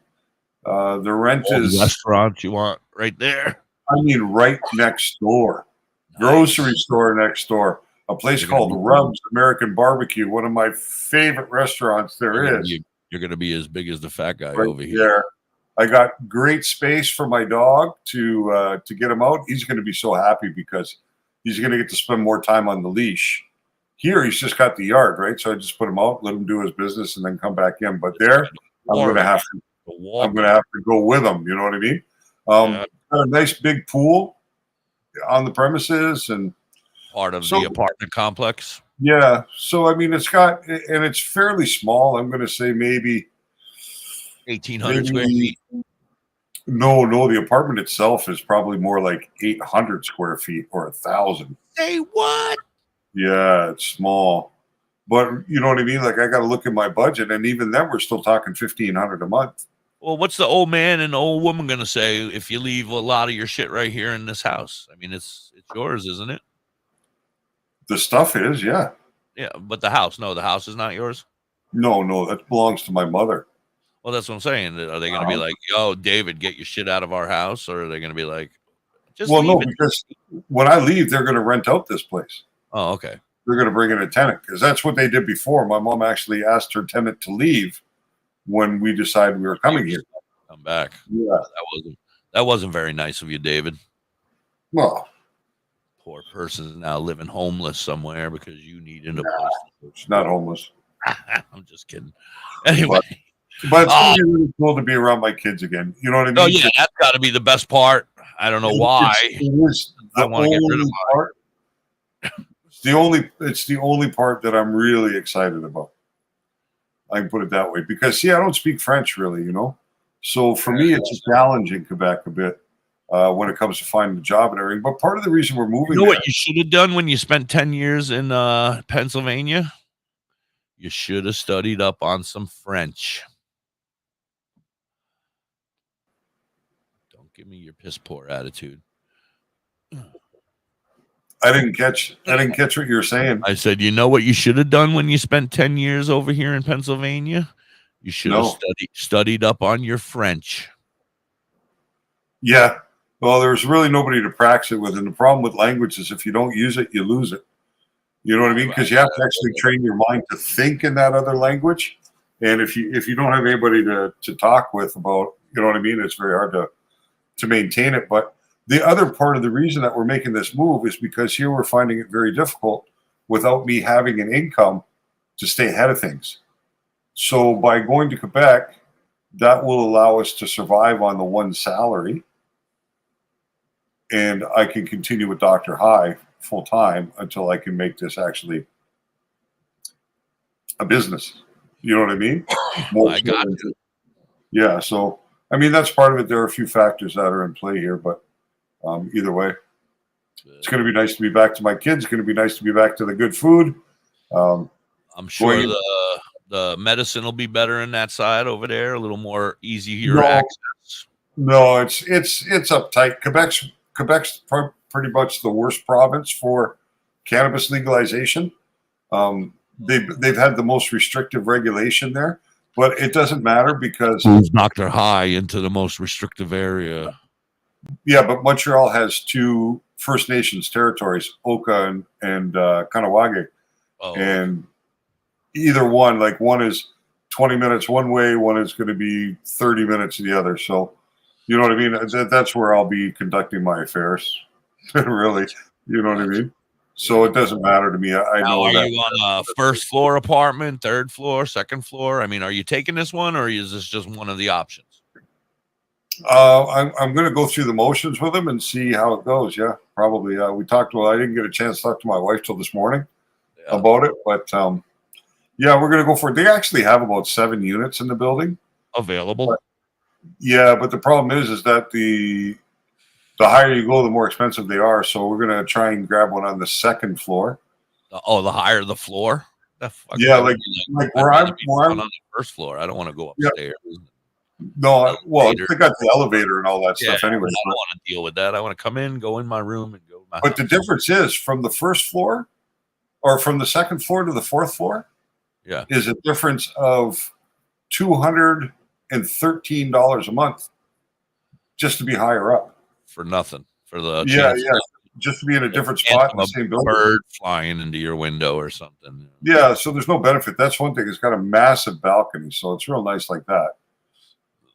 S2: The rent is
S1: the restaurant you want right there.
S2: I mean, right next door. Nice. Grocery store next door. A place called Rubs American Barbecue, one of my favorite restaurants there is.
S1: You're going to be as big as the fat guy
S2: right
S1: over here.
S2: There. I got great space for my dog to get him out. He's going to be so happy because he's going to get to spend more time on the leash. Here, he's just got the yard, right? So I just put him out, let him do his business, and then come back in. But there, I'm going to have to go with him. You know what I mean? Got a nice big pool on the premises and
S1: part of the apartment complex.
S2: Yeah. So it's fairly small. I'm going to say maybe
S1: 1,800 square feet.
S2: No, the apartment itself is probably more like 800 square feet or 1,000.
S1: Say what?
S2: Yeah, it's small. But you know what I mean? Like I got to look at my budget, and even then we're still talking $1,500 a month.
S1: Well, what's the old man and the old woman going to say if you leave a lot of your shit right here in this house? I mean, it's yours, isn't it?
S2: The stuff is, yeah.
S1: Yeah, but the house is not yours?
S2: No, that belongs to my mother.
S1: Well, that's what I'm saying. Are they going to be like, yo, David, get your shit out of our house? Or are they going to be like, just
S2: well,
S1: leave
S2: no,
S1: it?
S2: because when I leave, they're going to rent out this place.
S1: Oh, okay.
S2: They're going to bring in a tenant because that's what they did before. My mom actually asked her tenant to leave when we decided we were coming here.
S1: Come back.
S2: Yeah.
S1: That wasn't very nice of you, David.
S2: Well,
S1: poor person is now living homeless somewhere because you needed a place.
S2: It's not homeless.
S1: I'm just kidding. Anyway.
S2: But it's gonna be really cool to be around my kids again. You know what I mean?
S1: Oh, yeah, that's got to be the best part. I don't know why.
S2: I want to get rid of part. It's the only part that I'm really excited about. I can put it that way because, I don't speak French really, So for me, it's a challenge in Quebec a bit when it comes to finding a job and everything. But part of the reason we're moving,
S1: you know what you should have done when you spent 10 years in Pennsylvania? You should have studied up on some French. Don't give me your piss poor attitude.
S2: I didn't catch what you were saying.
S1: I said, you know what you should have done when you spent 10 years over here in Pennsylvania? You should have studied up on your French.
S2: Yeah. Well, there's really nobody to practice it with. And the problem with language is if you don't use it, you lose it. You know what I mean? Because you have to actually train your mind to think in that other language. And if you don't have anybody to talk with about, you know what I mean, it's very hard to maintain it. But the other part of the reason that we're making this move is because here we're finding it very difficult without me having an income to stay ahead of things. So by going to Quebec, that will allow us to survive on the one salary. And I can continue with Dr. High full time until I can make this actually a business. You know what I mean?
S1: I got you.
S2: Yeah. So, I mean, that's part of it. There are a few factors that are in play here, but either way, it's going to be nice to be back to my kids. It's going to be nice to be back to the good food.
S1: I'm sure the medicine will be better in that side over there, a little more easier access.
S2: No, it's uptight. Quebec's pretty much the worst province for cannabis legalization. They've had the most restrictive regulation there, but it doesn't matter because
S1: moves Dr. High into the most restrictive area.
S2: Yeah, but Montreal has two First Nations territories, Oka and Kahnawake.
S1: Oh.
S2: And either one, like one is 20 minutes one way, one is going to be 30 minutes the other. So, you know what I mean? That's where I'll be conducting my affairs, really. You know what I mean? So it doesn't matter to me. I know
S1: are
S2: that.
S1: you on a first floor apartment, third floor, second floor? I mean, are you taking this one or is this just one of the options?
S2: I'm going to go through the motions with him and see how it goes. Yeah, probably. We talked. Well, I didn't get a chance to talk to my wife till this morning about it, but yeah, we're going to go for it. They actually have about 7 units in the building
S1: available.
S2: But the problem is that the higher you go, the more expensive they are. So we're going to try and grab one on the second floor.
S1: Oh, the higher the floor.
S2: Yeah, like where I'm
S1: on the first floor. I don't want to go upstairs.
S2: No, well, they got the elevator and all that stuff anyway.
S1: I don't want to deal with that. I want to come in, go in my room, and go.
S2: But the difference is from the first floor, or from the second floor to the fourth floor, is a difference of $213 a month just to be higher up.
S1: For nothing. For the
S2: just to be in a different spot in the same building.
S1: Bird flying into your window or something.
S2: Yeah, so there's no benefit. That's one thing. It's got a massive balcony, so it's real nice like that.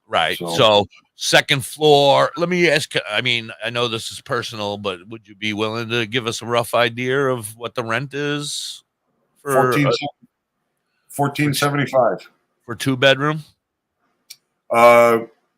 S1: Right. So second floor, let me ask, I mean, I know this is personal, but would you be willing to give us a rough idea of what the rent is for
S2: $14.75
S1: for 2-bedroom?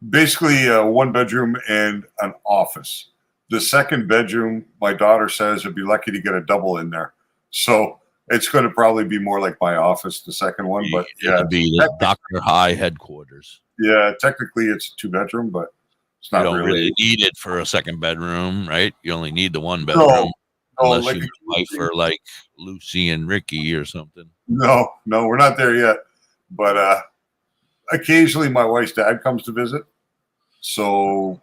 S2: Basically 1 bedroom and an office. The second bedroom, my daughter says, I'd be lucky to get a double in there. So it's going to probably be more like my office, the second one, but
S1: it'd be the Dr. High headquarters.
S2: Yeah, technically it's a 2-bedroom, but it's not
S1: you don't really need it for a second bedroom, right? You only need the 1 bedroom, unless
S2: like
S1: your wife are like Lucy and Ricky or something.
S2: No, we're not there yet. But occasionally my wife's dad comes to visit, so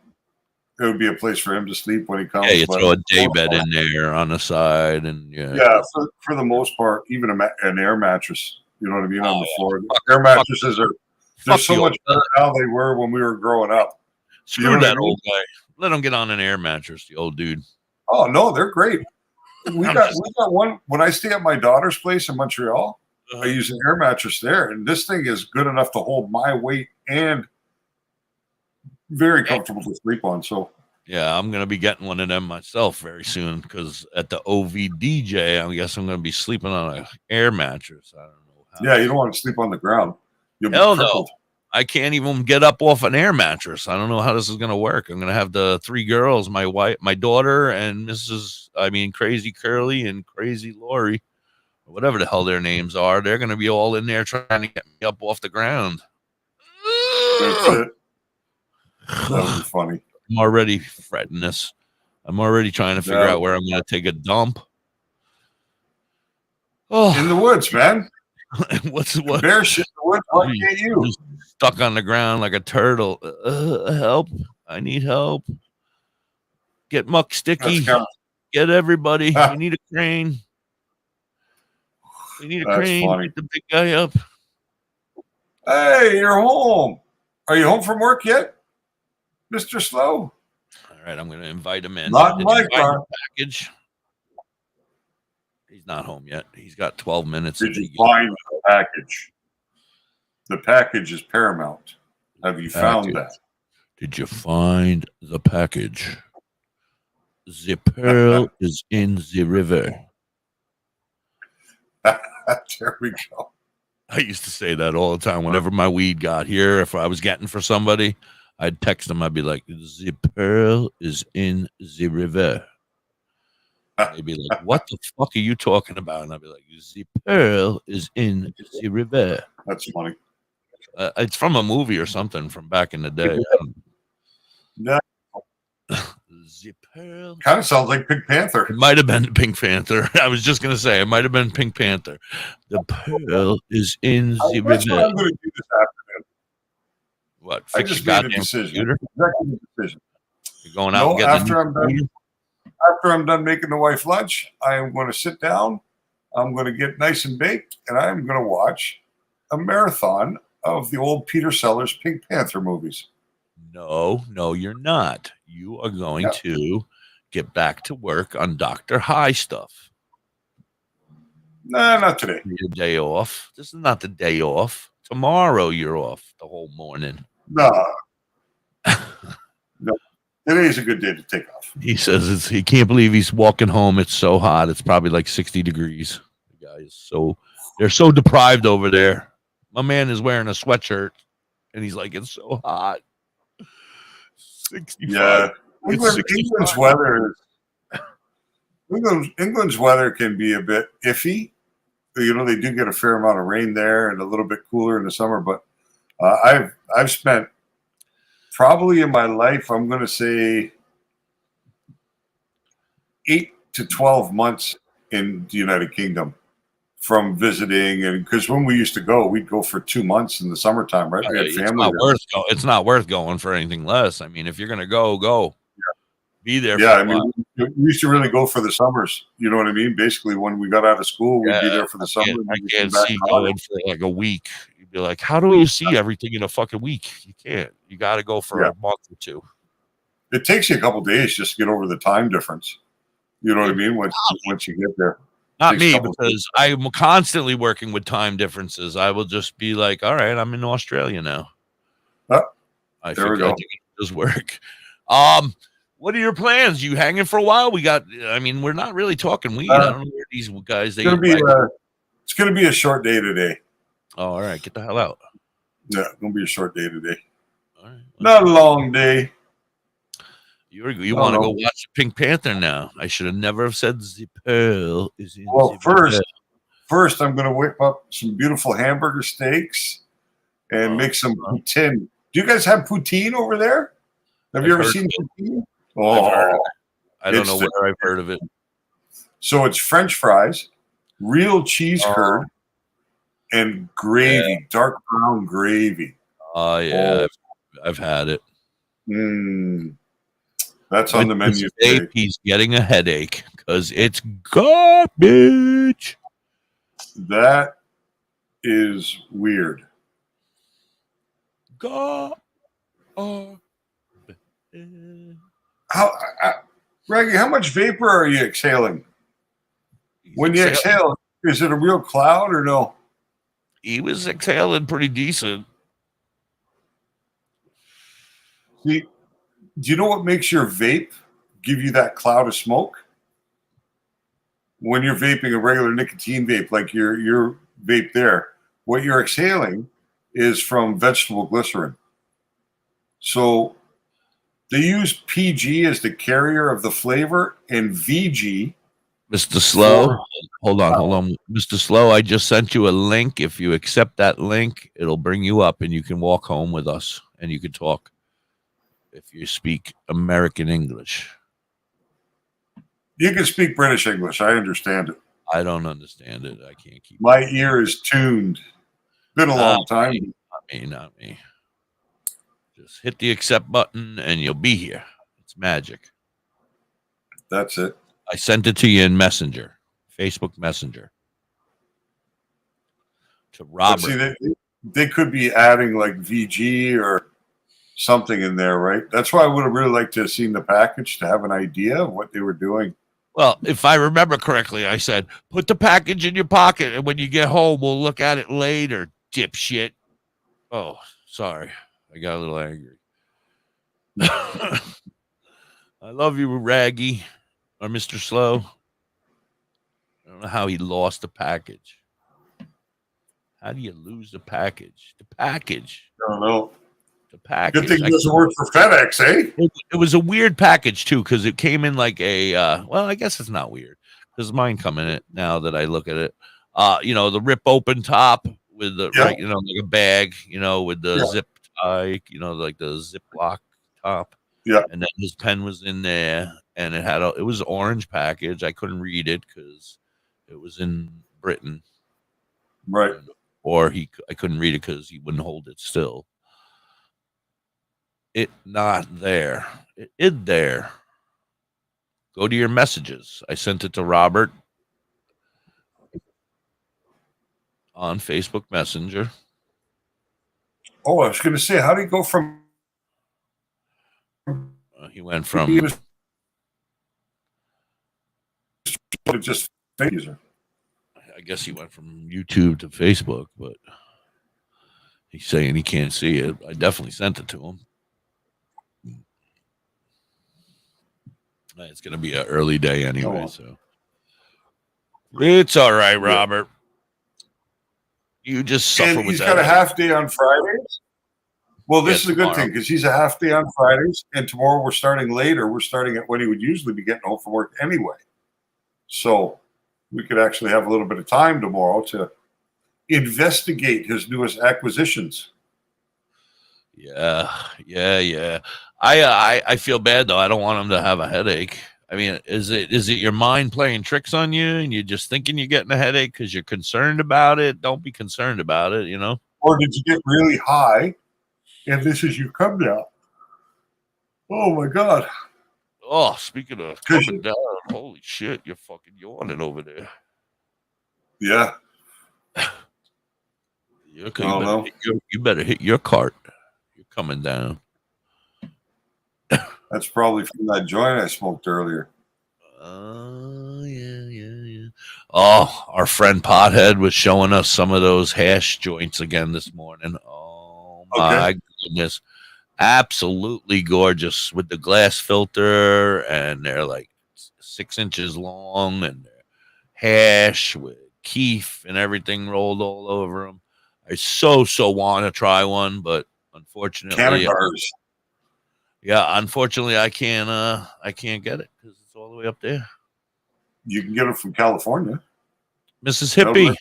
S2: it would be a place for him to sleep when he comes.
S1: Yeah, you throw a day bed in there on the side, and
S2: yeah. For the most part, even an air mattress. You know what I mean on the floor. Air mattresses they're so much better now than they were when we were growing up.
S1: Screw
S2: you know
S1: that old guy. Let him get on an air mattress, the old dude.
S2: Oh no, they're great. We got one when I stay at my daughter's place in Montreal. I use an air mattress there, and this thing is good enough to hold my weight and very comfortable to sleep on. So
S1: yeah, I'm gonna be getting one of them myself very soon because at the OVDJ, I guess I'm gonna be sleeping on an air mattress. I don't know.
S2: Yeah, you don't want to sleep on the ground.
S1: Hell no. I can't even get up off an air mattress. I don't know how this is gonna work. I'm gonna have the 3 girls, my wife, my daughter, and Crazy Curly and Crazy Lori, or whatever the hell their names are. They're gonna be all in there trying to get me up off the ground.
S2: That's it. That would be funny.
S1: I'm already fretting this. I'm already trying to figure out where I'm gonna take a dump.
S2: Oh, in the woods, man.
S1: What?
S2: Bear shit in the woods. Why can't you?
S1: Stuck on the ground like a turtle. Help! I need help. Get Muck Sticky. Get everybody. We need a crane. We need a crane.
S2: Funny.
S1: Get the big guy up.
S2: Hey, you're home. Are you home from work yet, Mr. Slow?
S1: All right, I'm going to invite him in.
S2: Not in my car.
S1: Package. He's not home yet. He's got 12 minutes.
S2: Did you find the package? The package is paramount. Have you found that?
S1: Did you find the package? The pearl is in the river.
S2: There we go.
S1: I used to say that all the time. Whenever my weed got here, if I was getting for somebody, I'd text them. I'd be like, the pearl is in the river. They'd be like, what the fuck are you talking about? And I'd be like, the pearl is in the river.
S2: That's funny.
S1: It's from a movie or something from back in the day.
S2: No.
S1: The pearl.
S2: Kind of sounds like Pink Panther.
S1: It might have been Pink Panther. I was just going to say, it might have been Pink Panther. The pearl is in the river.
S2: That's what I'm going to do this afternoon.
S1: What?
S2: I just made a decision. Executive decision.
S1: You're going out and getting
S2: after I'm done making the wife lunch, I am going to sit down. I'm going to get nice and baked, and I'm going to watch a marathon of the old Peter Sellers Pink Panther movies.
S1: No, you're not. You are going to get back to work on Dr. High stuff.
S2: Nah, not today.
S1: Your day off. This is not the day off. Tomorrow you're off the whole morning.
S2: No. No. Today's a good day to take off.
S1: He says he can't believe he's walking home. It's so hot. It's probably like 60 degrees. The guy is they're so deprived over there. My man is wearing a sweatshirt and he's like, it's so hot. 65.
S2: Yeah. England's weather can be a bit iffy. You know, they do get a fair amount of rain there and a little bit cooler in the summer, but I've spent probably in my life, I'm going to say 8 to 12 months in the United Kingdom from visiting. And because when we used to go, we'd go for 2 months in the summertime, right? We had family.
S1: It's not worth going for anything less. I mean, if you're going to go. Yeah. Be there.
S2: Yeah, I mean, we used to really go for the summers. You know what I mean? Basically, when we got out of school, we'd be there for the summer.
S1: I can't see going for like a week. You'd be like, how do you see everything in a fucking week? You can't. You got to go for a month or two.
S2: It takes you a couple days just to get over the time difference. You know what I mean? Once you get there.
S1: Not me, because I'm constantly working with time differences. I will just be like, all right, I'm in Australia now. I think it does work. What are your plans? You hanging for a while? We're not really talking weed. I don't know where these guys.
S2: It's going to be a short day today.
S1: Oh, all right. Get the hell out.
S2: Yeah, it's going to be a short day today. All right. Not a long day.
S1: You want to go watch Pink Panther now? I should have never have said the pearl is in.
S2: Well, first I'm going to whip up some beautiful hamburger steaks and make some poutine. Do you guys have poutine over there? Have you ever seen poutine? Oh,
S1: I don't know where I've heard of it.
S2: So it's French fries, real cheese curd, and gravy, dark brown gravy.
S1: Oh yeah, I've had it.
S2: That's on the menu.
S1: He's getting a headache because it's garbage.
S2: That is weird.
S1: How,
S2: Reggie, how much vapor are you exhaling? When you exhale, is it a real cloud or no?
S1: He was exhaling pretty decent.
S2: See, do you know what makes your vape give you that cloud of smoke? When you're vaping a regular nicotine vape, like your vape there, what you're exhaling is from vegetable glycerin. So they use PG as the carrier of the flavor and VG.
S1: Mr. Slow, hold on. Mr. Slow, I just sent you a link. If you accept that link, it'll bring you up and you can walk home with us and you can talk if you speak American English.
S2: You can speak British English. I understand it.
S1: I don't understand it. I can't keep
S2: my ear is tuned. Been a long time.
S1: Not me. Just hit the accept button and you'll be here. It's magic.
S2: That's it.
S1: I sent it to you in Messenger, Facebook Messenger. To Robert.
S2: See, they could be adding like VG or something in there, right? That's why I would have really liked to have seen the package to have an idea of what they were doing.
S1: Well, if I remember correctly, I said, put the package in your pocket, and when you get home, we'll look at it later, dipshit. Oh, sorry. I got a little angry. I love you, Raggy, or Mr. Slow. I don't know how he lost the package. How do you lose the package? The package.
S2: I don't know.
S1: The package.
S2: Good thing it doesn't work for FedEx, eh?
S1: It was a weird package too, because it came in like a well, I guess it's not weird because mine come in it now that I look at it. The rip open top with the like a bag, with the zip tie, like the Ziploc top.
S2: Yeah.
S1: And then his pen was in there, and it was an orange package. I couldn't read it because it was in Britain,
S2: right?
S1: Or I couldn't read it because he wouldn't hold it still. It not there. It is there. Go to your messages. I sent it to Robert on Facebook Messenger.
S2: Oh, I was going to say, how do you go from?
S1: He went from
S2: just user.
S1: I guess he went from YouTube to Facebook, but he's saying he can't see it. I definitely sent it to him. It's going to be an early day anyway, so it's all right, Robert. You just suffer with
S2: he's
S1: that.
S2: Got a half day on Fridays. Well, this is a good thing because he's a half day on Fridays, and tomorrow we're starting later. We're starting at when he would usually be getting home from work anyway. So we could actually have a little bit of time tomorrow to investigate his newest acquisitions.
S1: Yeah. I feel bad though. I don't want him to have a headache. I mean, is it your mind playing tricks on you and you're just thinking you're getting a headache because you're concerned about it? Don't be concerned about it,
S2: Or did you get really high and this is your come down? Oh my God.
S1: Oh, speaking of coming down, holy shit, you're fucking yawning over there.
S2: Yeah.
S1: Okay, you better hit your cart. You're coming down.
S2: That's probably from that joint I smoked earlier.
S1: Yeah. Oh, our friend Pothead was showing us some of those hash joints again this morning. Oh my goodness. Absolutely gorgeous with the glass filter, and they're like 6 inches long, and they're hash with keef and everything rolled all over them. I so want to try one, but unfortunately, unfortunately, I can't get it because it's all the way up there.
S2: You can get it from California,
S1: Mrs. Hippie.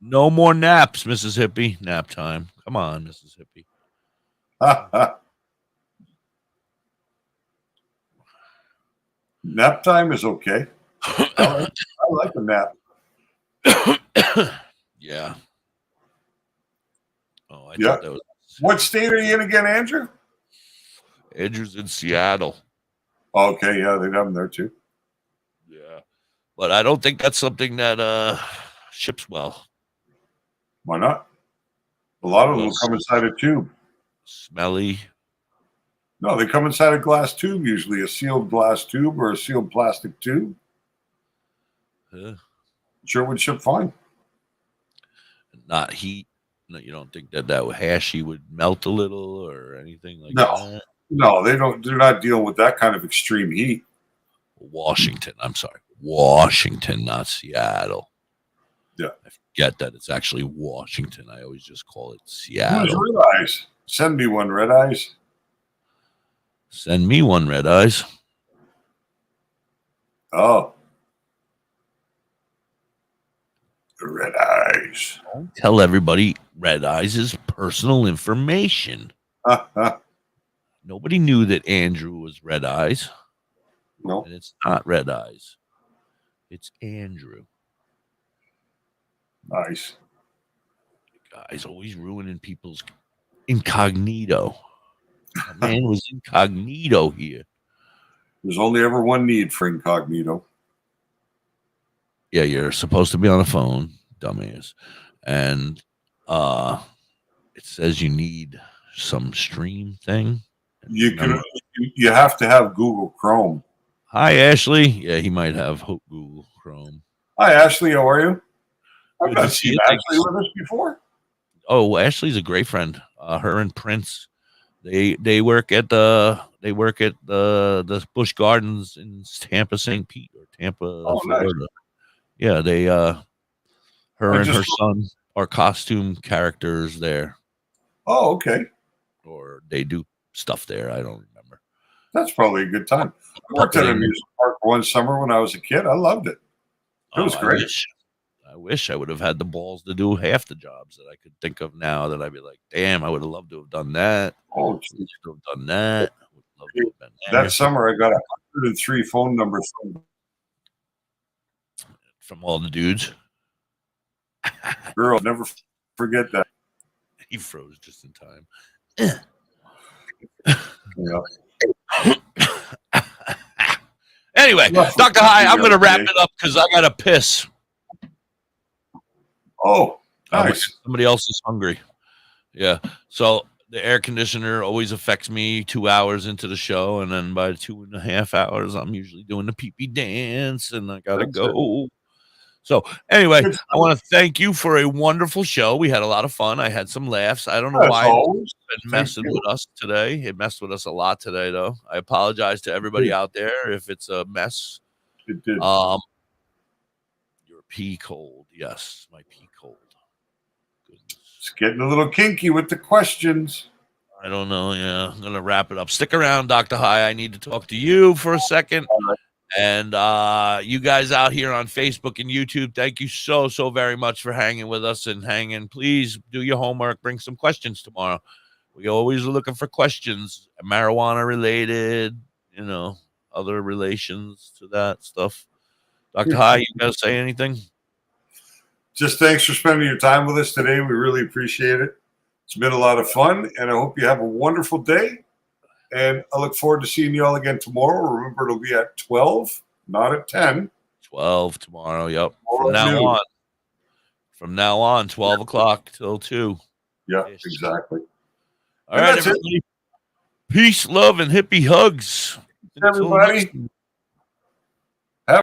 S1: No more naps, Mrs. Hippie. Nap time. Come on, Mrs. Hippie.
S2: Nap time is okay. I like a nap.
S1: Yeah. Oh, I thought that was
S2: What state are you in again, Andrew?
S1: Andrew's in Seattle.
S2: Okay, yeah, they have them there too.
S1: Yeah, but I don't think that's something that ships well.
S2: Why not? A lot of them will come inside a tube.
S1: Smelly.
S2: No, they come inside a glass tube, usually a sealed glass tube or a sealed plastic tube.
S1: Yeah.
S2: Sure would ship fine.
S1: Not heat. No, you don't think that hashy would melt a little or anything like that?
S2: No, they don't. They're not dealing with that kind of extreme heat.
S1: Washington. I'm sorry. Washington, not Seattle.
S2: Yeah.
S1: I forget that it's actually Washington. I always just call it
S2: Who's
S1: Seattle.
S2: Red Eyes? Send me one, Red Eyes.
S1: Send me one, Red Eyes.
S2: Oh. The Red Eyes.
S1: Don't tell everybody Red Eyes is personal information. Nobody knew that Andrew was Red Eyes.
S2: No.
S1: And it's not Red Eyes. It's Andrew.
S2: Nice.
S1: Guys always ruining people's incognito. A man was incognito here.
S2: There's only ever one need for incognito.
S1: Yeah, you're supposed to be on the phone, dumbass. And it says you need some stream thing.
S2: You have to have Google Chrome.
S1: Hi, Ashley. Yeah, he might have Google Chrome.
S2: Hi, Ashley. How are you? I've
S1: Good
S2: not
S1: to see
S2: seen
S1: you.
S2: Ashley with us before.
S1: Oh, Ashley's a great friend. Her and Prince, they work at the Busch Gardens in Tampa, St. Pete, or Tampa, Florida.
S2: Nice.
S1: Yeah, they her and her son are costume characters there.
S2: Oh, okay.
S1: Or they do stuff there. I don't remember.
S2: That's probably a good time. I worked at an amusement park one summer when I was a kid. I loved it. It was great.
S1: I wish I would have had the balls to do half the jobs that I could think of now that I'd be like, damn, I would have loved to have done that.
S2: Oh,
S1: to have done that.
S2: That summer, I got 103 phone numbers
S1: from all the dudes.
S2: Girl, never forget that.
S1: He froze just in time.
S2: Yeah.
S1: Anyway, Dr. High, I'm going to wrap it up because I got to piss.
S2: Oh, nice.
S1: Somebody else is hungry. Yeah. So the air conditioner always affects me 2 hours into the show. And then by 2.5 hours, I'm usually doing the pee-pee dance and I got to go. So anyway, I want to thank you for a wonderful show. We had a lot of fun. I had some laughs. I don't know why it's been messing with us today. It messed with us a lot today, though. I apologize to everybody out there if it's a mess.
S2: It did.
S1: Your pee cold. Yes, my pee cold.
S2: It's getting a little kinky with the questions.
S1: I don't know. Yeah, I'm going to wrap it up. Stick around, Dr. High. I need to talk to you for a second. And you guys out here on Facebook and YouTube, thank you so very much for hanging with us and hanging. Please do your homework. Bring some questions tomorrow. We always are looking for questions, marijuana related, other relations to that stuff. Dr. High, you got to say anything?
S2: Just thanks for spending your time with us today. We really appreciate it. It's been a lot of fun, and I hope you have a wonderful day. And I look forward to seeing you all again tomorrow. Remember, it'll be at 12, not at 10.
S1: 12 tomorrow, yep.
S2: Tomorrow
S1: From now on, 12 o'clock till 2.
S2: Yeah, exactly.
S1: All right, everybody. Peace, love, and hippie hugs.
S2: Everybody.